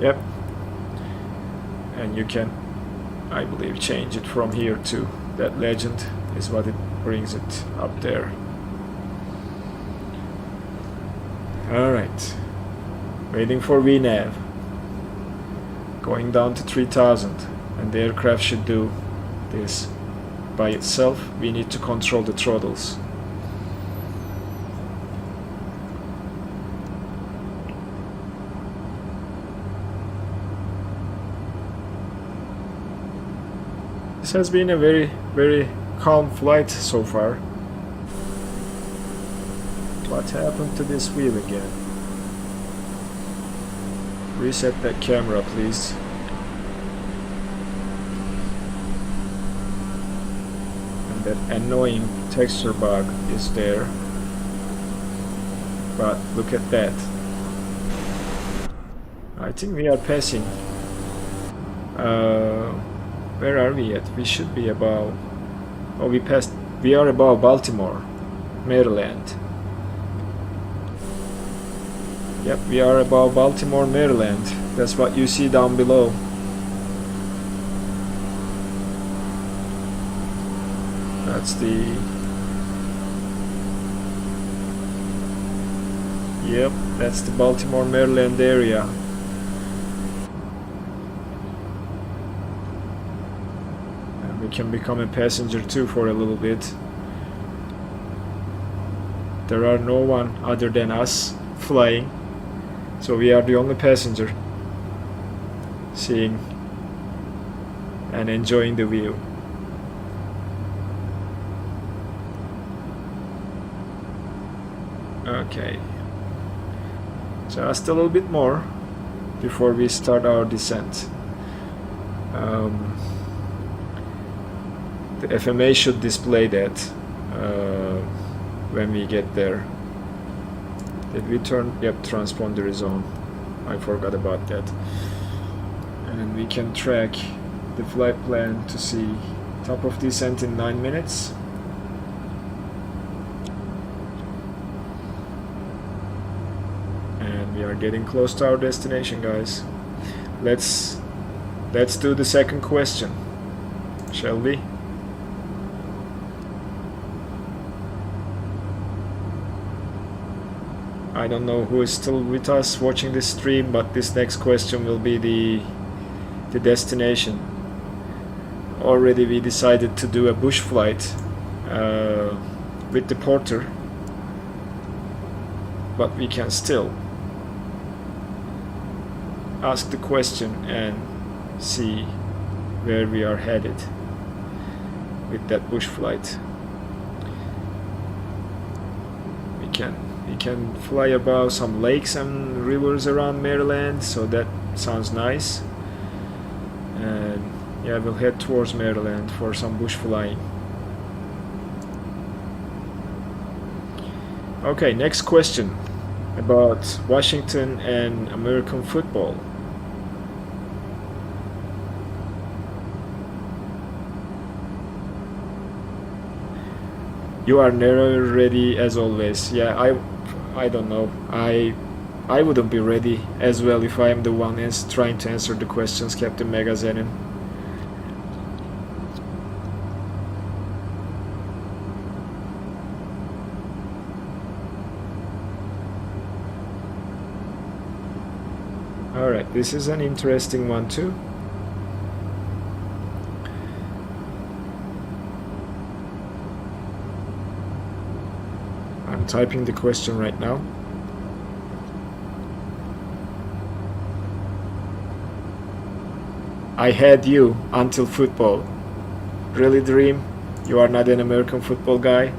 Yep, and you can, I believe, change it from here too. That legend is what it brings it up there. Alright, waiting for Vnav, going down to 3000, and the aircraft should do this by itself. We need to control the throttles. This has been a very, very calm flight so far. What happened to this wheel again? Reset that camera, please. And that annoying texture bug is there. But look at that. I think we are passing. Where are we at? We should be above. Oh, we passed. We are above Baltimore, Maryland. Yep, we are above Baltimore, Maryland. That's what you see down below. That's the... Yep, that's the Baltimore, Maryland area. Can become a passenger too for a little bit. There are no one other than us flying, so we are the only passenger seeing and enjoying the view. Okay, just a little bit more before we start our descent. The FMA should display that when we get there. Did we turn? Yep, transponder is on. I forgot about that. And we can track the flight plan to see Top of descent in 9 minutes. And we are getting close to our destination, guys. Let's do the second question, shall we? I don't know who is still with us watching this stream, but this next question will be the destination. Already we decided to do a bush flight with the porter, but we can still ask the question and see where we are headed with that bush flight. We can fly above some lakes and rivers around Maryland, so that sounds nice. And yeah, we'll head towards Maryland for some bush flying. Okay, next question about Washington and American football. You are never ready as always. Yeah, I don't know. I wouldn't be ready as well if I am the one trying to answer the questions, Captain Megazenin. Alright, this is an interesting one too. I'm typing the question right now. I had you until football. Really, Dream? You are not an American football guy?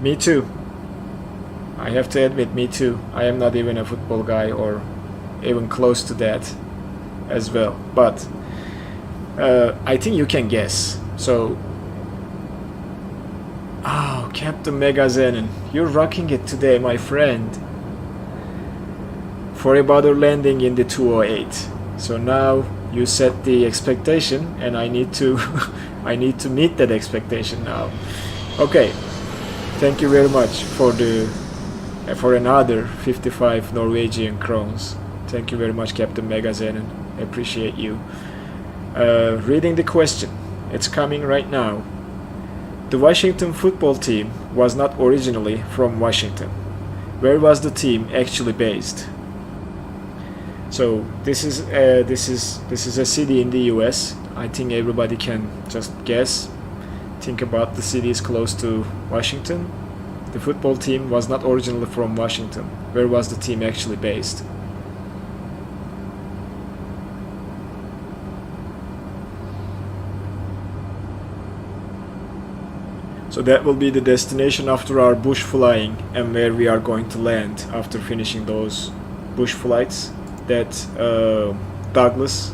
Me too. I have to admit, me too. I am not even a football guy or even close to that as well. But I think you can guess. So, oh, Captain Megazenin, you're rocking it today, my friend. For a butter landing in the 208. So now you set the expectation, and I need to I need to meet that expectation now. Okay. Thank you very much for another 55 Norwegian crowns. Thank you very much, Captain Megazenin. I appreciate you. Reading the question. It's coming right now. The Washington football team was not originally from Washington. Where was the team actually based? So this is a city in the US. I think everybody can just guess. Think about the cities close to Washington. The football team was not originally from Washington. Where was the team actually based? So that will be the destination after our bush flying, and where we are going to land after finishing those bush flights that Douglas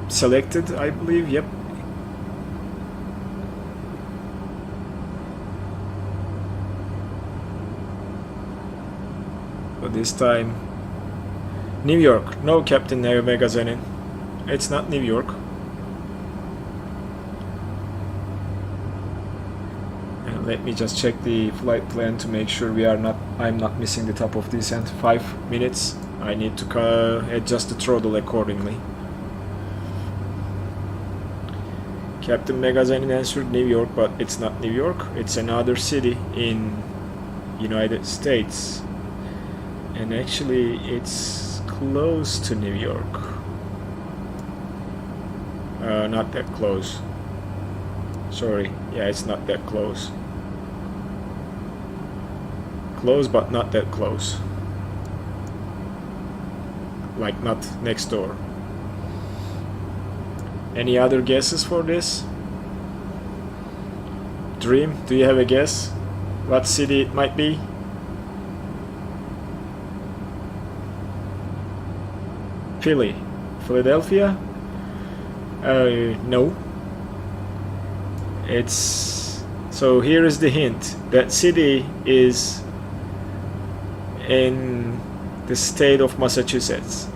selected, I believe. Yep. But this time, New York. No, Captain Megazenin. It's not New York. And let me just check the flight plan to make sure I'm not missing the top of descent. 5 minutes. I need to adjust the throttle accordingly. Captain Megazenin answered New York, but it's not New York. It's another city in United States. And actually it's close to New York. Not that close. Sorry. Yeah, it's not that close. Close, but not that close. Like not next door. Any other guesses for this? Dream, do you have a guess? What city it might be? Philadelphia? No. It's... So here is the hint. That city is in the state of Massachusetts.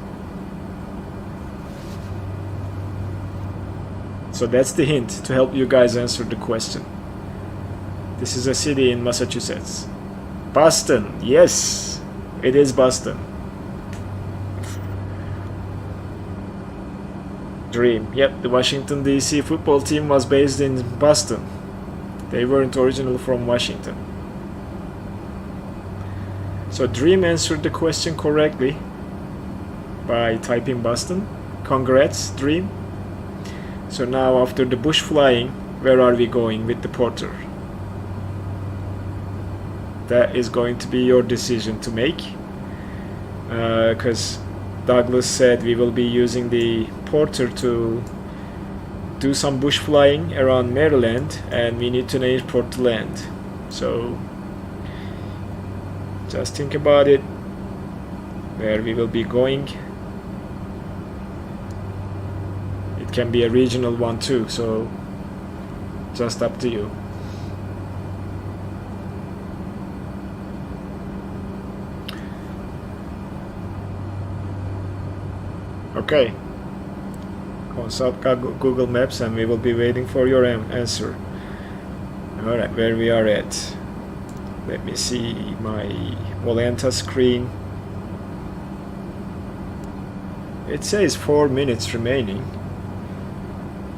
So that's the hint to help you guys answer the question. This is a city in Massachusetts. Boston. Yes, it is Boston. Dream. Yep, the Washington DC football team was based in Boston. They weren't originally from Washington. So Dream answered the question correctly by typing Boston. Congrats, Dream. So now after the bush flying, where are we going with the Porter? That is going to be your decision to make, because Douglas said we will be using the Porter to do some bush flying around Maryland, and we need an airport to land. So just think about it, where we will be going. It can be a regional one too, so just up to you. Okay, consult Google Maps and we will be waiting for your answer. Alright, where we are at. Let me see my Volanta screen. It says 4 minutes remaining.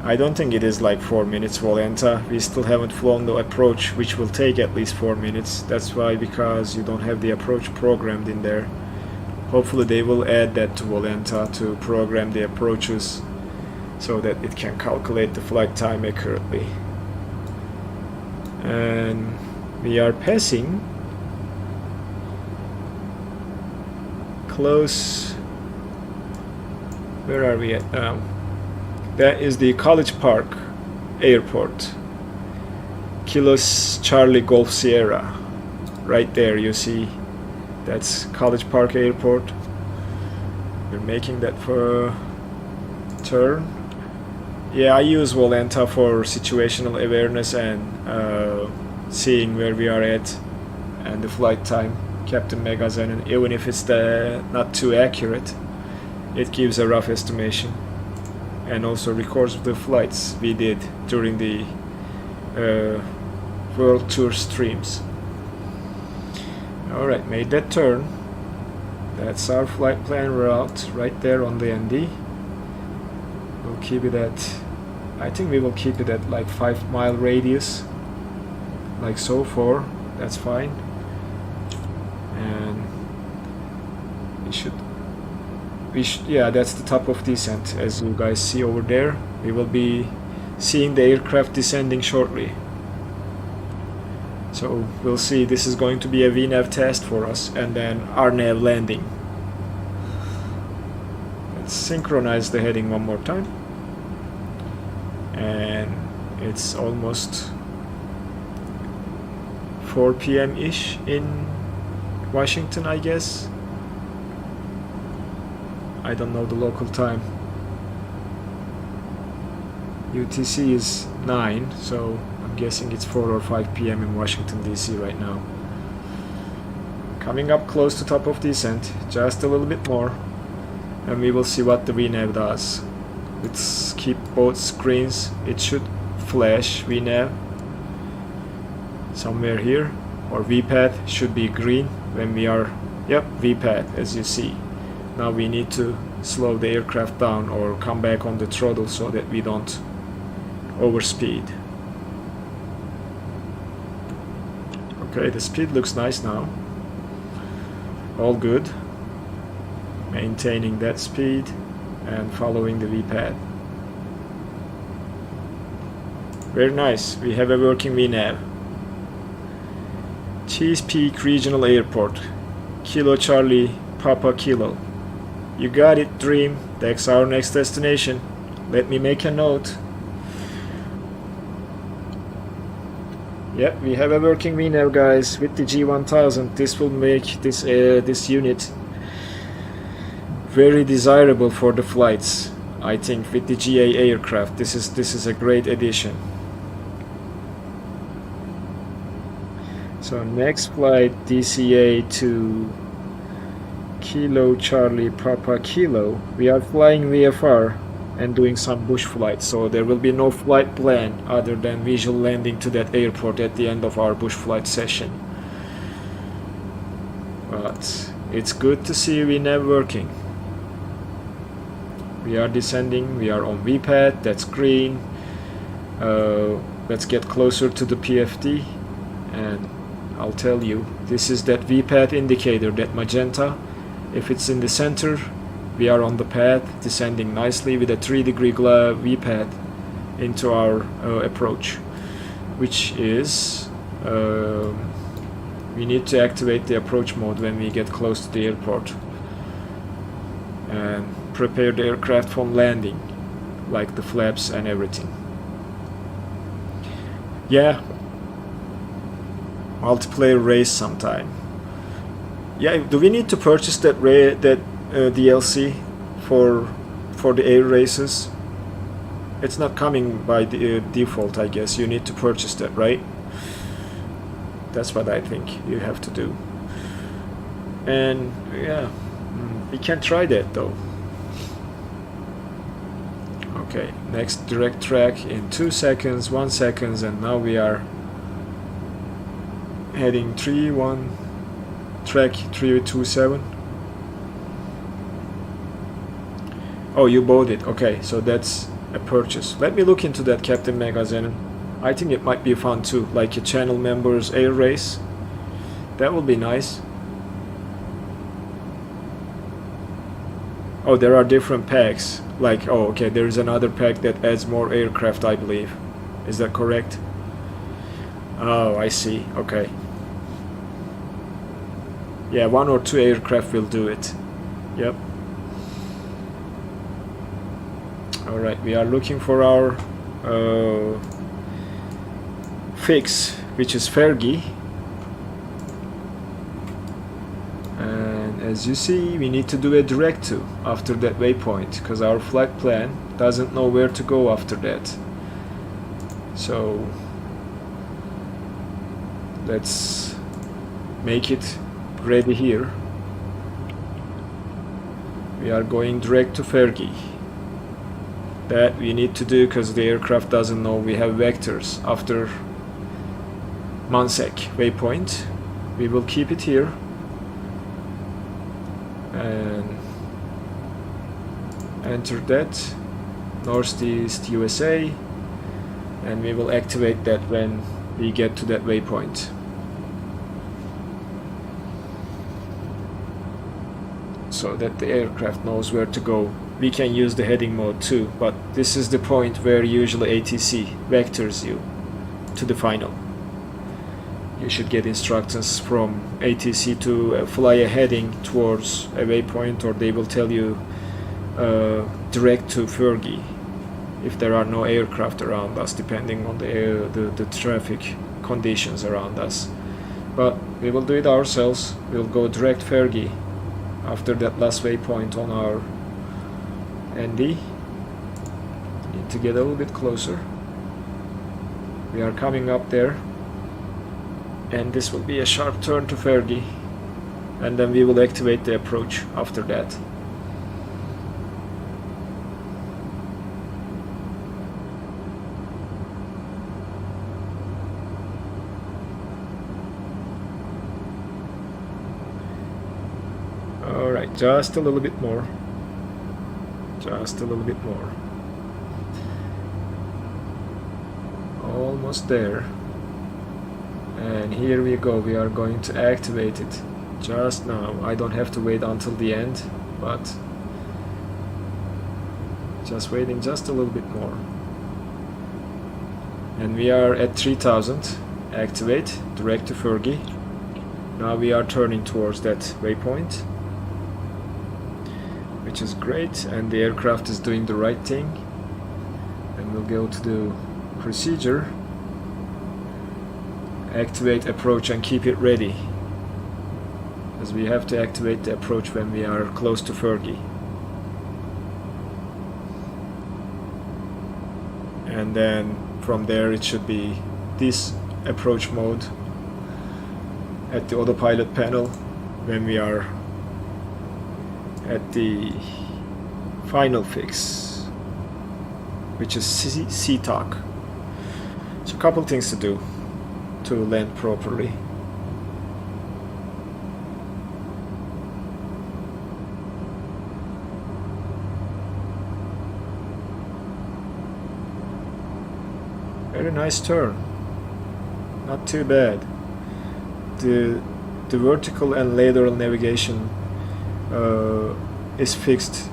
I don't think it is like 4 minutes Volanta. We still haven't flown the approach, which will take at least 4 minutes. That's why, because you don't have the approach programmed in there. Hopefully they will add that to Volanta to program the approaches so that it can calculate the flight time accurately. And we are passing close. Where are we at now? That is the College Park Airport. Kilos Charlie Golf Sierra. Right there you see. That's College Park Airport. We're making that for turn. Yeah, I use Volanta for situational awareness and seeing where we are at and the flight time. Captain Megazen, and even if it's not too accurate, it gives a rough estimation and also records the flights we did during the World Tour streams. Alright, made that turn. That's our flight plan route right there on the ND. We'll keep it at, I think we will keep it at like 5 mile radius, like so far. That's fine. And we should, yeah, that's the top of descent, as you guys see over there. We will be seeing the aircraft descending shortly. So we'll see. This is going to be a Vnav test for us, and then RNAV landing. Let's synchronize the heading one more time. And it's almost 4 p.m.-ish in Washington, I guess. I don't know the local time. UTC is 9, so I'm guessing it's 4 or 5 p.m. in Washington DC right now. Coming up close to top of descent, just a little bit more, and we will see what the Vnav does. Let's keep both screens. It should flash Vnav somewhere here, or VPAD should be green when we are, yep, VPAD, as you see. Now we need to slow the aircraft down or come back on the throttle so that we don't overspeed. Okay, the speed looks nice now. All good. Maintaining that speed and following the VPAD. Very nice. We have a working Vnav. Chesapeake Regional Airport. Kilo Charlie Papa Kilo. You got it, Dream. That's our next destination. Let me make a note. Yep, we have a working Vnav, guys, with the G1000. This will make this unit very desirable for the flights. I think with the GA aircraft, this is a great addition. So next flight, DCA to Kilo Charlie Papa Kilo. We are flying VFR and doing some bush flights, so there will be no flight plan other than visual landing to that airport at the end of our bush flight session. But it's good to see Vnav working. We are descending, we are on VPAD, that's green. Let's get closer to the PFD, and I'll tell you, this is that VPAD indicator, that magenta. If it's in the center, we are on the path, descending nicely with a 3-degree VPAD into our approach, which is we need to activate the approach mode when we get close to the airport and prepare the aircraft for landing, like the flaps and everything. Yeah, multiplayer race sometime. Yeah, do we need to purchase that DLC for the air races? It's not coming by the default, I guess. You need to purchase that, right? That's what I think you have to do. And yeah, we can try that though. Okay, next direct track in 2 seconds, 1 second, and now we are heading 3-1 track 327. Oh, you bought it. Okay, so that's a purchase. Let me look into that, Captain Megazenon. I think it might be fun too, like a channel members air race. That would be nice. Oh, there are different packs. Like, oh, okay, there is another pack that adds more aircraft, I believe. Is that correct? Oh, I see. Okay. Yeah, 1 or 2 aircraft will do it. Yep. Alright, we are looking for our fix, which is Fergie. And as you see, we need to do a direct to after that waypoint, because our flight plan doesn't know where to go after that. So let's make it ready here. We are going direct to Fergie. That we need to do because the aircraft doesn't know we have vectors after Mansek waypoint. We will keep it here and enter that Northeast USA, and we will activate that when we get to that waypoint. So that the aircraft knows where to go. We can use the heading mode too, but this is the point where usually ATC vectors you to the final. You should get instructions from ATC to fly a heading towards a waypoint, or they will tell you direct to Fergie if there are no aircraft around us, depending on the traffic conditions around us. But we will do it ourselves. We'll go direct Fergie after that last waypoint on our ND. Need to get a little bit closer. We are coming up there, and this will be a sharp turn to Fergie, and then we will activate the approach after that. Alright, just a little bit more. Just a little bit more. Almost there. And here we go. We are going to activate it just now. I don't have to wait until the end, but just waiting just a little bit more. And we are at 3000. Activate, direct to Fergie. Now we are turning towards that waypoint, which is great, and the aircraft is doing the right thing. And we'll go to the procedure, activate approach, and keep it ready, as we have to activate the approach when we are close to Fergie. and then from there it should be this approach mode at the autopilot panel when we are at the final fix, which is Zotac. So a couple things to do to land properly. Very nice turn, not too bad. The vertical and lateral navigation is fixed.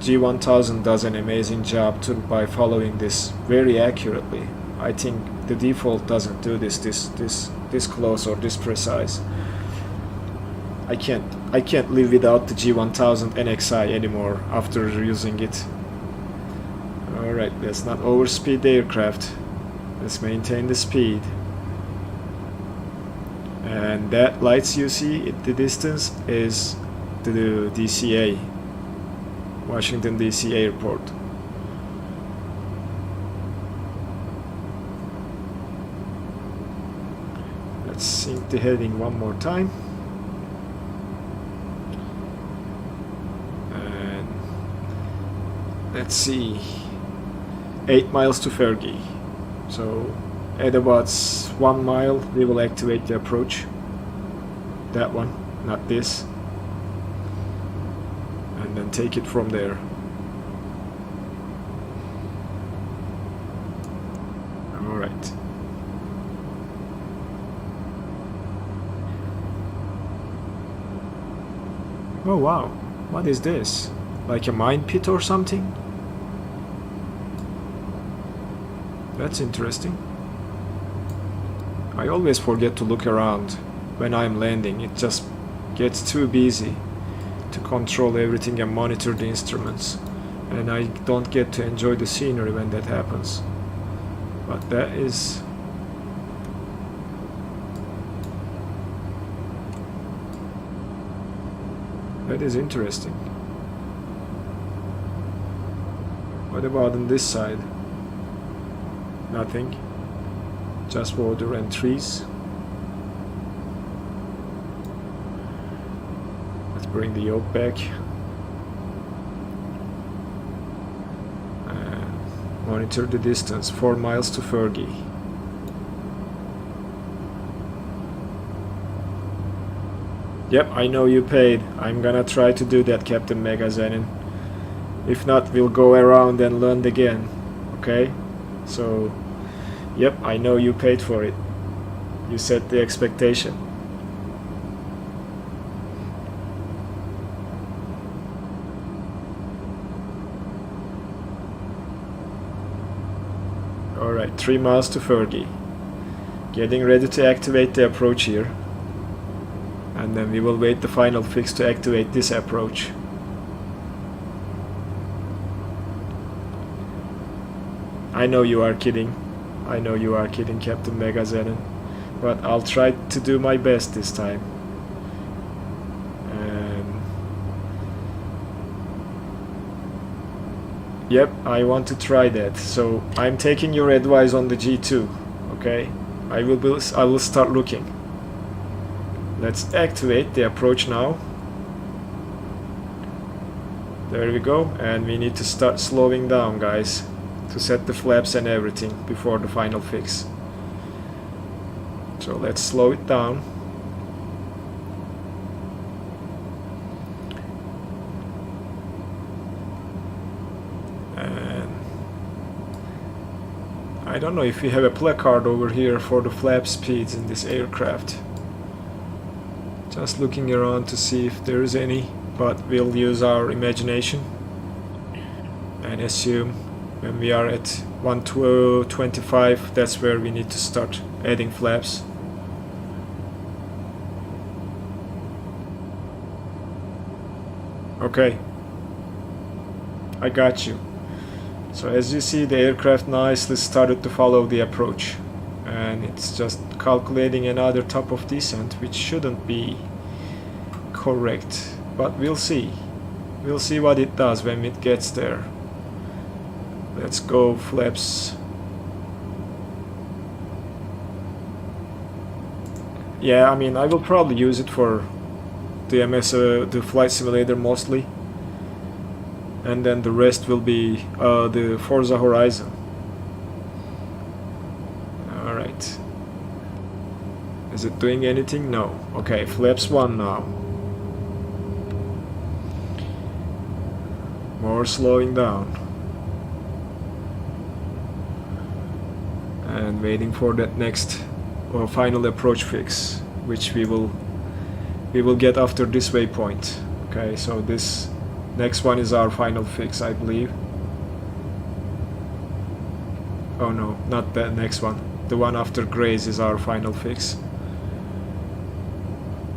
G1000 does an amazing job too by following this very accurately. I think the default doesn't do this close or this precise. I can't live without the G1000 NXI anymore after using it. Alright, let's not overspeed the aircraft. Let's maintain the speed. And that lights you see at the distance is the DCA, Washington DC Airport. Let's sync the heading one more time. And let's see, 8 miles to Fergie. So at about 1 mile we will activate the approach. That one, not this. And then take it from there. Alright. Oh wow, what is this? Like a mine pit or something? That's interesting. I always forget to look around when I'm landing. It just gets too busy to control everything and monitor the instruments, and I don't get to enjoy the scenery when that happens. But that is interesting. What about on this side? Nothing, just water and trees. Let's bring the yoke back and monitor the distance. 4 miles to Fergie. Yep, I know you paid. I'm gonna try to do that, Captain Megazenin. If not, we'll go around and land again. Okay? So, yep, I know you paid for it. You set the expectation. Alright, 3 miles to Fergie. Getting ready to activate the approach here. And then we will wait the final fix to activate this approach. I know you are kidding. I know you are kidding, Captain Megazenin. But I'll try to do my best this time. And yep, I want to try that. So I'm taking your advice on the G2. Okay, I will start looking. Let's activate the approach now. There we go, and we need to start slowing down, guys, to set the flaps and everything before the final fix. So let's slow it down. And I don't know if we have a placard over here for the flap speeds in this aircraft. Just looking around to see if there is any, but we'll use our imagination and assume when we are at 125, that's where we need to start adding flaps. Okay, I got you. So as you see, the aircraft nicely started to follow the approach, and it's just calculating another top of descent, which shouldn't be correct, but we'll see what it does when it gets there. Let's go flaps Yeah, I mean, I will probably use it for the the flight simulator mostly, and then the rest will be the Forza Horizon. All right. Is it doing anything? No. Okay, flaps 1 now. More slowing down. And waiting for that next or final approach fix, which we will get after this waypoint. Okay, so this next one is our final fix, I believe. Oh no, not the next one. The one after Grays is our final fix.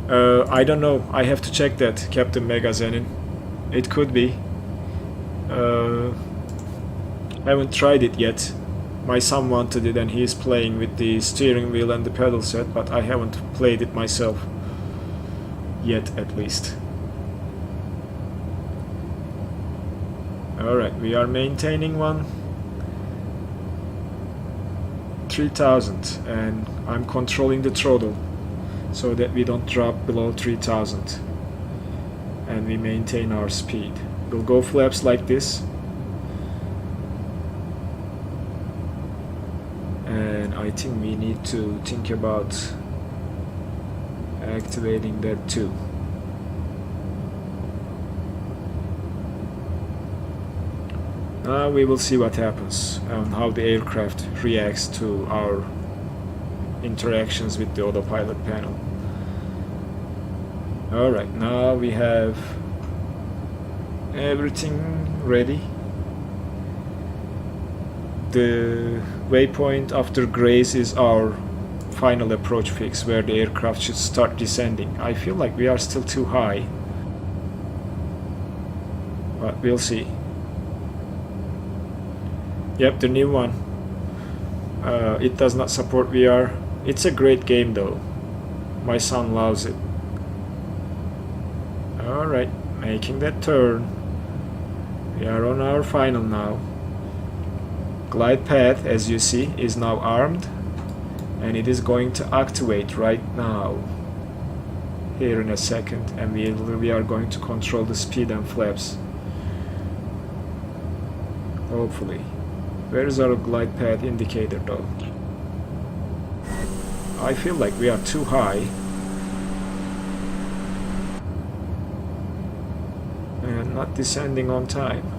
I don't know. I have to check that, Captain Megazenin. It could be. I haven't tried it yet. My son wanted it and he's playing with the steering wheel and the pedal set, but I haven't played it myself. Yet, at least. Alright, we are maintaining 3,000 and I'm controlling the throttle so that we don't drop below 3,000 and we maintain our speed. We'll go flaps like this, and I think we need to think about activating that too. Now we will see what happens and how the aircraft reacts to our interactions with the autopilot panel. Alright, now we have everything ready. The waypoint after Grace is our final approach fix where the aircraft should start descending. I feel like we are still too high, but we'll see. Yep, the new one. It does not support VR. It's a great game though. My son loves it. Alright, making that turn. We are on our final now. Glide path, as you see, is now armed, and it is going to activate right now, here in a second, and we are going to control the speed and flaps. Hopefully. Where is our glide path indicator though? I feel like we are too high. And not descending on time.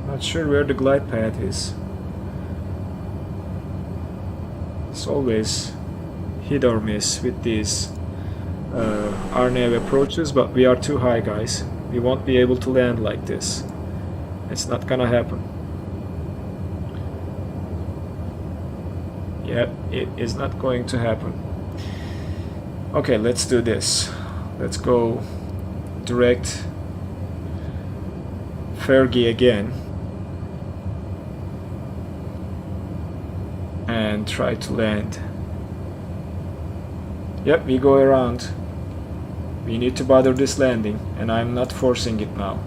Not sure where the glide path is. It's always hit or miss with these Arnold approaches, but we are too high, guys. We won't be able to land like this. It's not gonna happen. Yep, it is not going to happen. Okay, let's do this. Let's go direct Fergie again and try to land. Yep, we go around. We need to bother this landing, and I'm not forcing it now.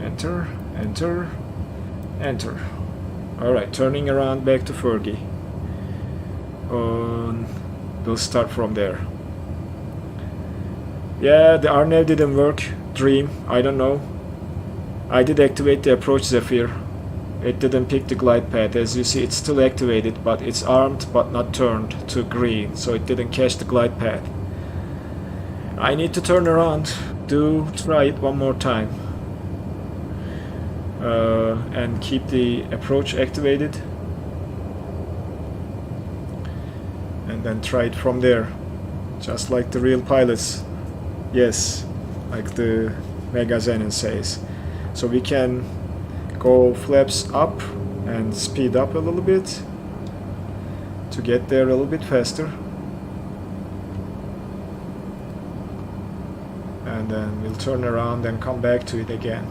Enter, enter, enter. Alright, turning around back to Fergie. We'll start from there. Yeah, the Arnold didn't work. Dream, I don't know. I did activate the approach Zephyr. It didn't pick the glide path. As you see, it's still activated, but it's armed but not turned to green, so it didn't catch the glide path. I need to turn around. Do try it one more time. And keep the approach activated. And then try it from there. Just like the real pilots. Yes, like the Megazenin says. So we can go flaps up and speed up a little bit to get there a little bit faster, and then we'll turn around and come back to it again.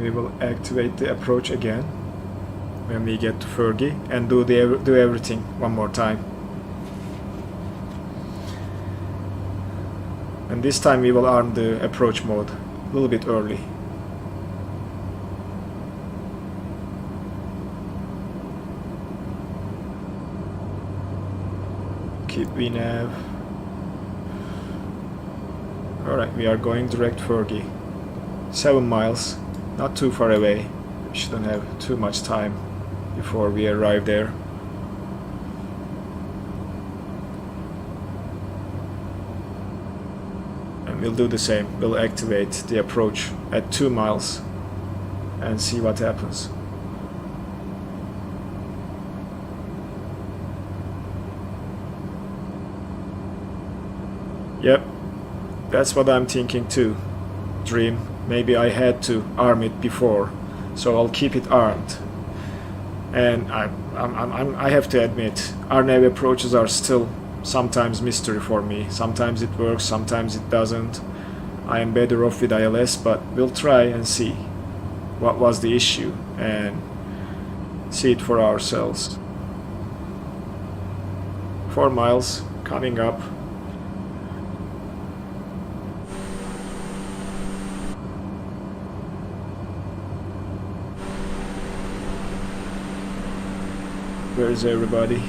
we will activate the approach again when we get to Fergie and do everything one more time. And this time we will arm the approach mode a little bit early. Keep Vnav. Alright, we are going direct Fergie. 7 miles, not too far away. We shouldn't have too much time before we arrive there. And we'll do the same. We'll activate the approach at 2 miles and see what happens. Yep, that's what I'm thinking too, Dream. Maybe I had to arm it before, so I'll keep it armed. And I have to admit, Arnold approaches are still sometimes mystery for me. Sometimes it works, sometimes it doesn't. I am better off with ILS, but we'll try and see what was the issue and see it for ourselves. 4 miles coming up. Where is everybody?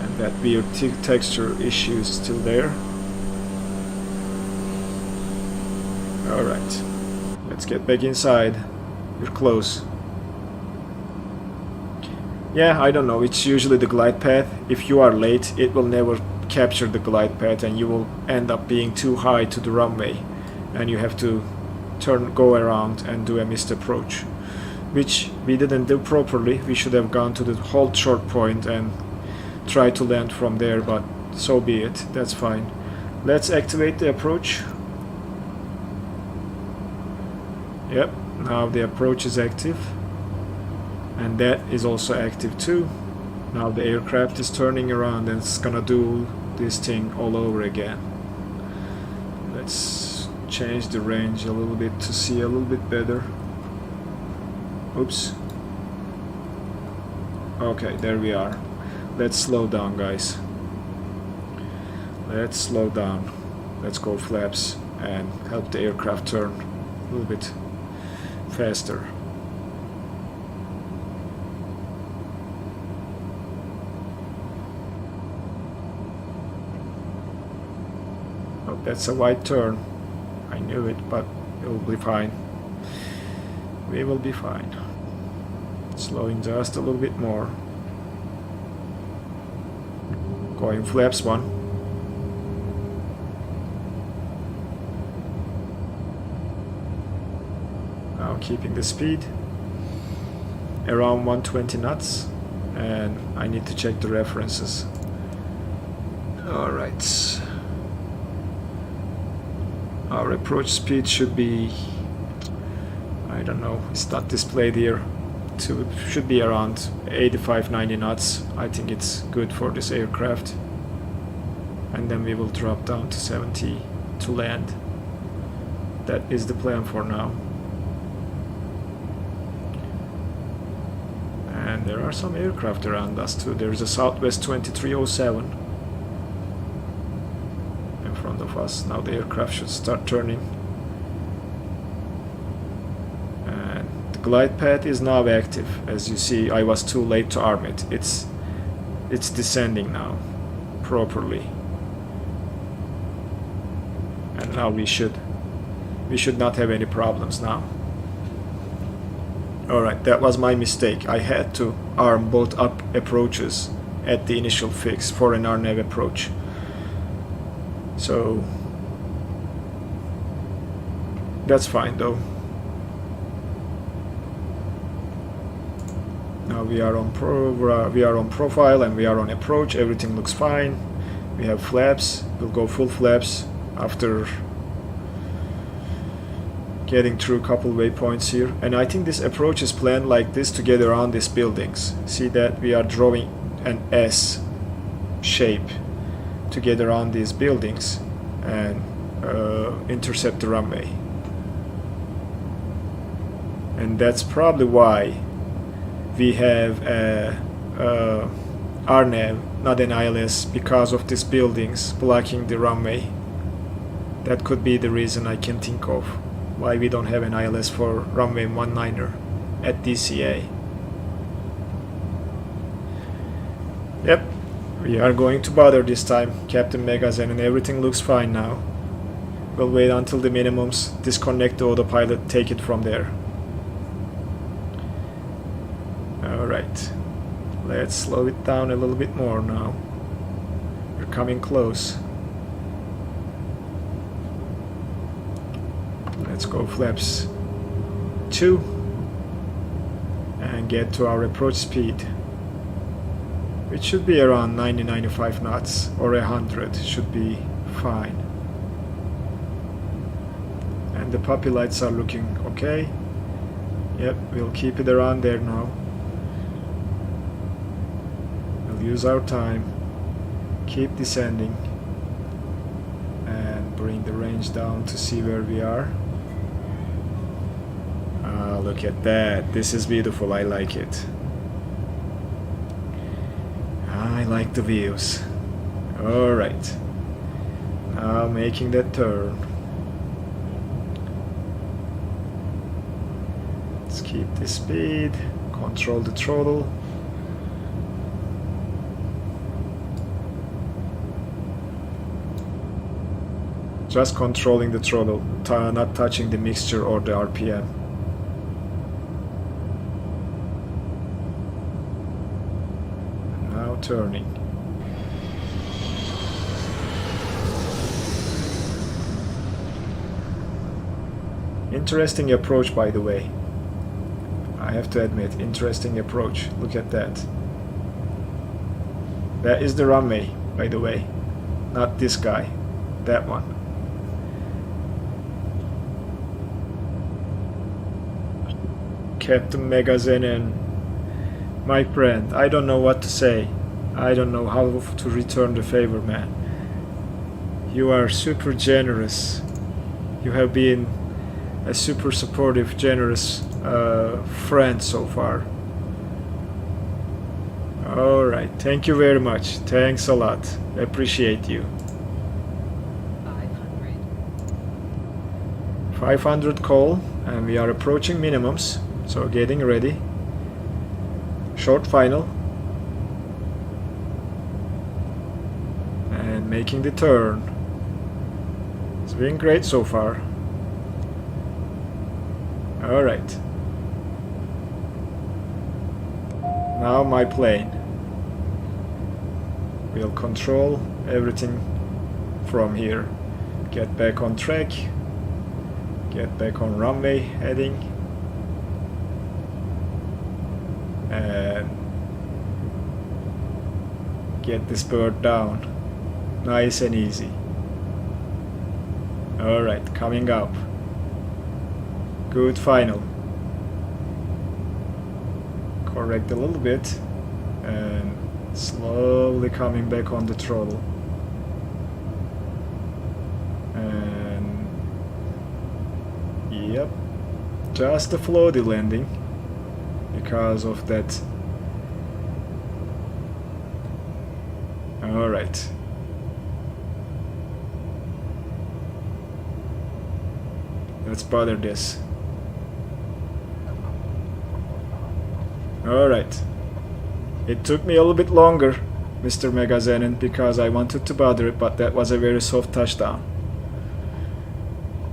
And that weird texture issue is still there. Alright, let's get back inside. You're close. Yeah, I don't know, it's usually the glide path. If you are late, it will never capture the glide path and you will end up being too high to the runway. And you have to go around and do a missed approach, which we didn't do properly. We should have gone to the hold short point and try to land from there, but so be it, that's fine. Let's activate the approach. Yep, now the approach is active, and that is also active too. Now the aircraft is turning around and it's gonna do this thing all over again. Let's change the range a little bit to see a little bit better. Oops. Okay, there we are. Let's slow down, guys. Let's slow down. Let's go flaps and help the aircraft turn a little bit faster. Oh, that's a wide turn. I knew it, but it will be fine. We will be fine. Slowing just a little bit more. Going flaps 1. Now keeping the speed around 120 knots, and I need to check the references. Alright. Our approach speed should be, I don't know, it's not displayed here. Should be around 85-90 knots. I think it's good for this aircraft. And then we will drop down to 70 to land. That is the plan for now. And there are some aircraft around us too. There's a Southwest 2307 in front of us. Now the aircraft should start turning. Glide path is now active. As you see, I was too late to arm it. It's descending now properly, and now we should not have any problems now. Alright, that was my mistake. I had to arm both up approaches at the initial fix for an Arnold approach. So that's fine though. Now we are on profile and we are on approach. Everything looks fine. We have flaps. We'll go full flaps after getting through a couple waypoints here. And I think this approach is planned like this to get around these buildings. See that we are drawing an S shape to get around these buildings and intercept the runway. and that's probably why we have RNAV, not an ILS, because of these buildings blocking the runway. That could be the reason I can think of why we don't have an ILS for runway 19er at DCA. Yep, we are going to bother this time, Captain Megazen, and everything looks fine now. We'll wait until the minimums, disconnect the autopilot, take it from there. Alright, let's slow it down a little bit more now. We're coming close. Let's go flaps 2 and get to our approach speed, which should be around 90-95 knots or 100 should be fine. And the puppy lights are looking okay. Yep, we'll keep it around there now. We'll use our time, keep descending, and bring the range down to see where we are. Ah, look at that. This is beautiful. I like it. I like the views. Alright. Now making that turn. Let's keep the speed. Control the throttle. Just controlling the throttle, not touching the mixture or the RPM. Now turning. Interesting approach, by the way. I have to admit, interesting approach. Look at that. That is the runway, by the way. Not this guy. That one. Captain Megazen, my friend, I don't know what to say. I don't know how to return the favor, man. You are super generous. You have been a super supportive, generous friend so far. Alright, thank you very much. Thanks a lot. Appreciate you. 500 call, and we are approaching minimums. So getting ready. Short final. And making the turn. It's been great so far. Alright. Now my plane. We'll control everything from here. Get back on track. Get back on runway heading. And get this bird down. Nice and easy. Alright, coming up. Good final. Correct a little bit and slowly coming back on the throttle. And yep, just a floaty landing. Because of that. Alright. Let's bother this. Alright. It took me a little bit longer, Mr. Megazenin, because I wanted to bother it, but that was a very soft touchdown.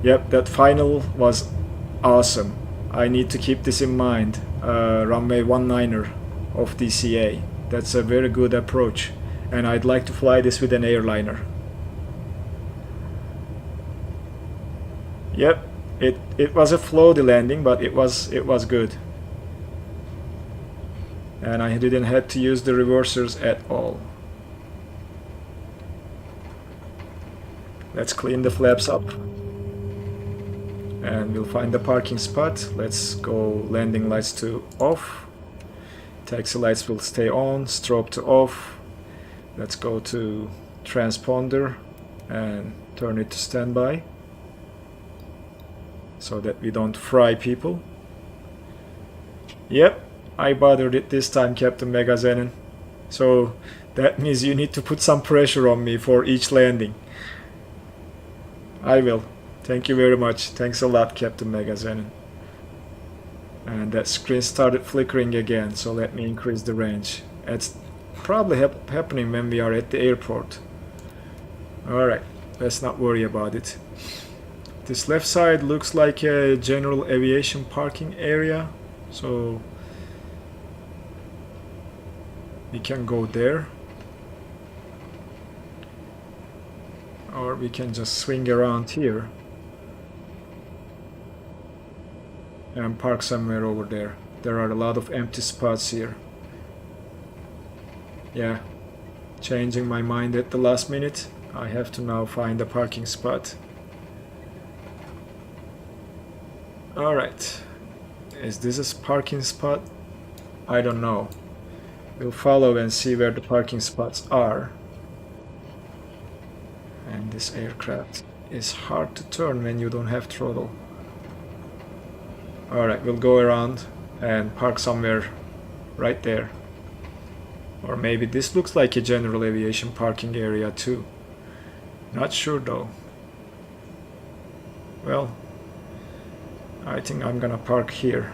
Yep, that final was awesome. I need to keep this in mind. Runway 19er of DCA. That's a very good approach, and I'd like to fly this with an airliner. Yep, it was a floaty landing, but it was good, and I didn't have to use the reversers at all. Let's clean the flaps up. And we'll find the parking spot. Let's go landing lights to off. Taxi lights will stay on, strobe to off. Let's go to transponder and turn it to standby so that we don't fry people. Yep, I bothered it this time, Captain Megazenon. So that means you need to put some pressure on me for each landing. I will. Thank you very much. Thanks a lot, Captain Megazenon. And that screen started flickering again, so let me increase the range. It's probably happening when we are at the airport. Alright, let's not worry about it. This left side looks like a general aviation parking area, so we can go there. Or we can just swing around here and park somewhere over there. There are a lot of empty spots here. Yeah, changing my mind at the last minute. I have to now find a parking spot. Alright, is this a parking spot? I don't know. We'll follow and see where the parking spots are. And this aircraft is hard to turn when you don't have throttle. Alright, we'll go around and park somewhere right there. Or maybe this looks like a general aviation parking area too. Not sure though. Well, I think I'm gonna park here.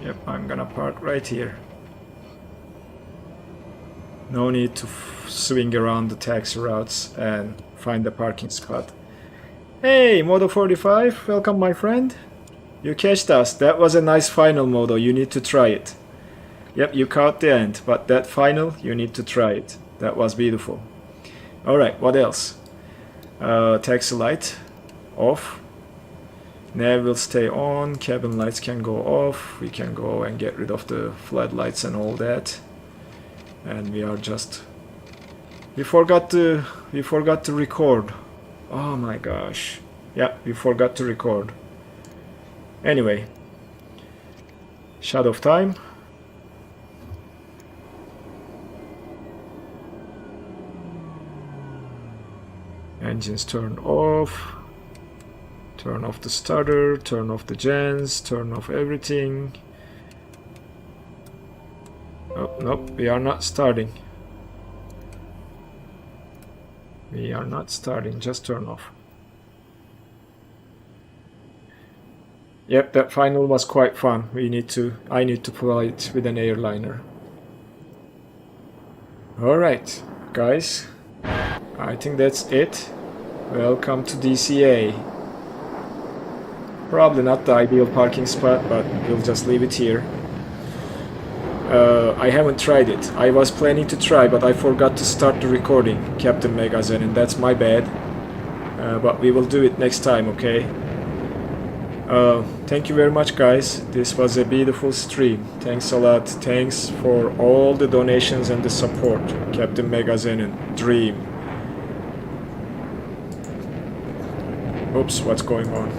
Yep, I'm gonna park right here. No need to swing around the taxi routes and find a parking spot. Hey, Modo 45, welcome my friend. You catched us. That was a nice final, Modo. You need to try it. Yep, you caught the end, but that final, you need to try it. That was beautiful. Alright, what else? Taxi light off. Nav will stay on. Cabin lights can go off. We can go and get rid of the floodlights and all that. And we are just... We forgot to record. Oh my gosh. Yeah, we forgot to record. Anyway. Shut off time. Engines turned off. Turn off the starter, turn off the gens, turn off everything. Oh, nope, we are not starting. We are not starting, just turn off. Yep, that final was quite fun. I need to fly it with an airliner. Alright, guys. I think that's it. Welcome to DCA. Probably not the ideal parking spot, but we'll just leave it here. I haven't tried it. I was planning to try, but I forgot to start the recording, Captain Megazen, and that's my bad. But we will do it next time, okay? Thank you very much, guys. This was a beautiful stream. Thanks a lot. Thanks for all the donations and the support, Captain Megazen and Dream. Oops, what's going on?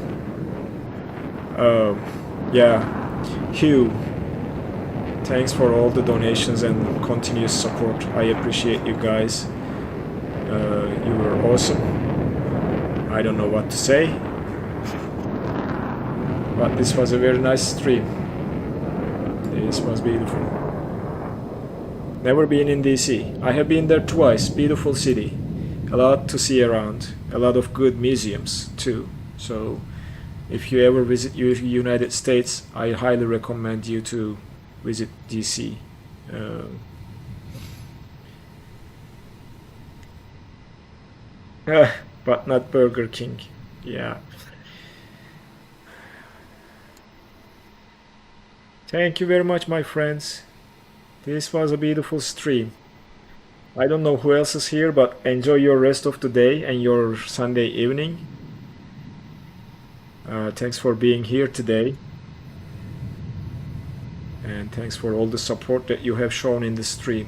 Yeah, Hugh. Thanks for all the donations and continuous support. I appreciate you guys. You were awesome. I don't know what to say. But this was a very nice stream. This was beautiful. Never been in DC. I have been there twice. Beautiful city. A lot to see around. A lot of good museums too. So if you ever visit United States, I highly recommend you to visit DC. But not Burger King. Yeah. Thank you very much, my friends. This was a beautiful stream. I don't know who else is here, but enjoy your rest of the day and your Sunday evening. Thanks for being here today. And thanks for all the support that you have shown in the stream.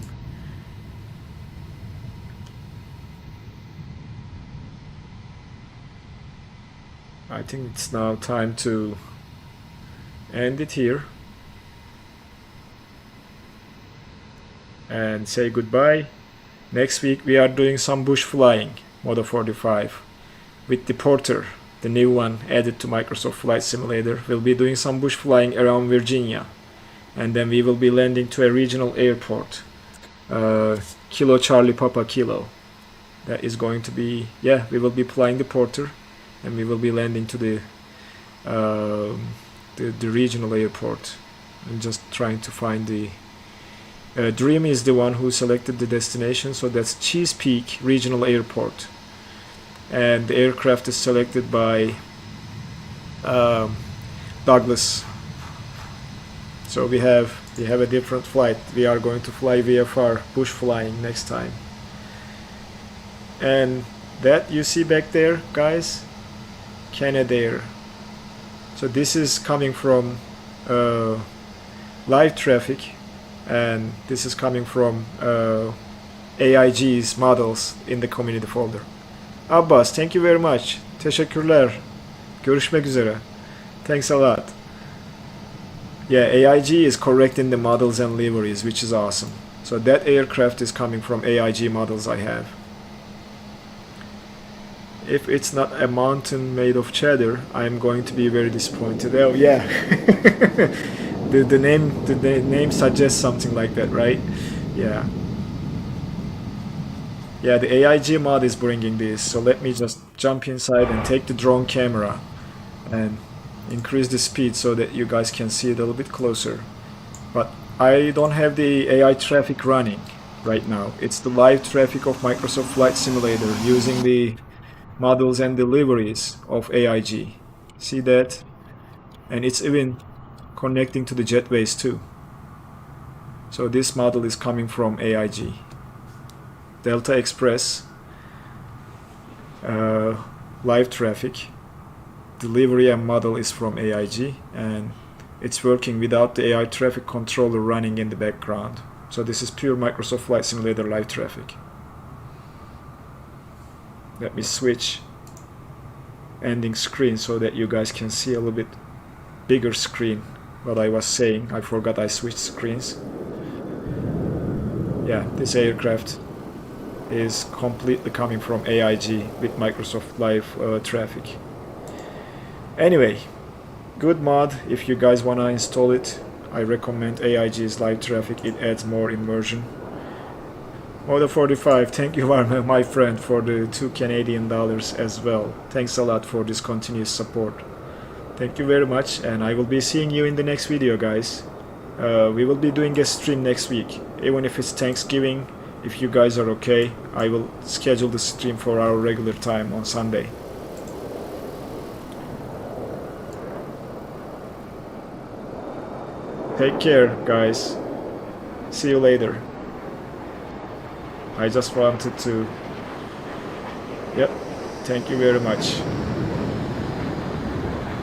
I think it's now time to end it here and say goodbye. Next week we are doing some bush flying, Modo 45. with the Porter, the new one added to Microsoft Flight Simulator. We'll be doing some bush flying around Virginia, and then we will be landing to a regional airport, Kilo Charlie Papa Kilo. That is going to be, yeah, we will be flying the Porter, and we will be landing to the regional airport. I'm just trying to find the Dream is the one who selected the destination, so that's Chesapeake Regional Airport, and the aircraft is selected by Douglas. So we have a different flight. We are going to fly VFR bush flying next time. And that you see back there, guys, Canadair. So this is coming from live traffic, and this is coming from AIG's models in the community folder. Abbas, thank you very much. Teşekkürler. Görüşmek üzere. Thanks a lot. Yeah, AIG is correcting the models and liveries, which is awesome. So that aircraft is coming from AIG models I have. If it's not a mountain made of cheddar, I'm going to be very disappointed. Oh yeah. the name suggests something like that, right? Yeah. Yeah, the AIG mod is bringing this, so let me just jump inside and take the drone camera and increase the speed so that you guys can see it a little bit closer. But I don't have the AI traffic running right now. It's the live traffic of Microsoft Flight Simulator using the models and deliveries of AIG. See that? And it's even connecting to the jetways too. So this model is coming from AIG. Delta Express, live traffic, delivery and model is from AIG, and it's working without the AI traffic controller running in the background. So this is pure Microsoft Flight Simulator live traffic. Let me switch ending screen so that you guys can see a little bit bigger screen what I was saying. I forgot I switched screens. Yeah, this aircraft is completely coming from AIG with Microsoft live traffic. Anyway, good mod. If you guys wanna install it, I recommend AIG's live traffic. It adds more immersion. Moda45, thank you my friend for the $2 Canadian as well. Thanks a lot for this continuous support. Thank you very much, and I will be seeing you in the next video, guys. We will be doing a stream next week, even if it's Thanksgiving. If you guys are okay, I will schedule the stream for our regular time on Sunday. Take care, guys. See you later. I just wanted to... Yep, thank you very much.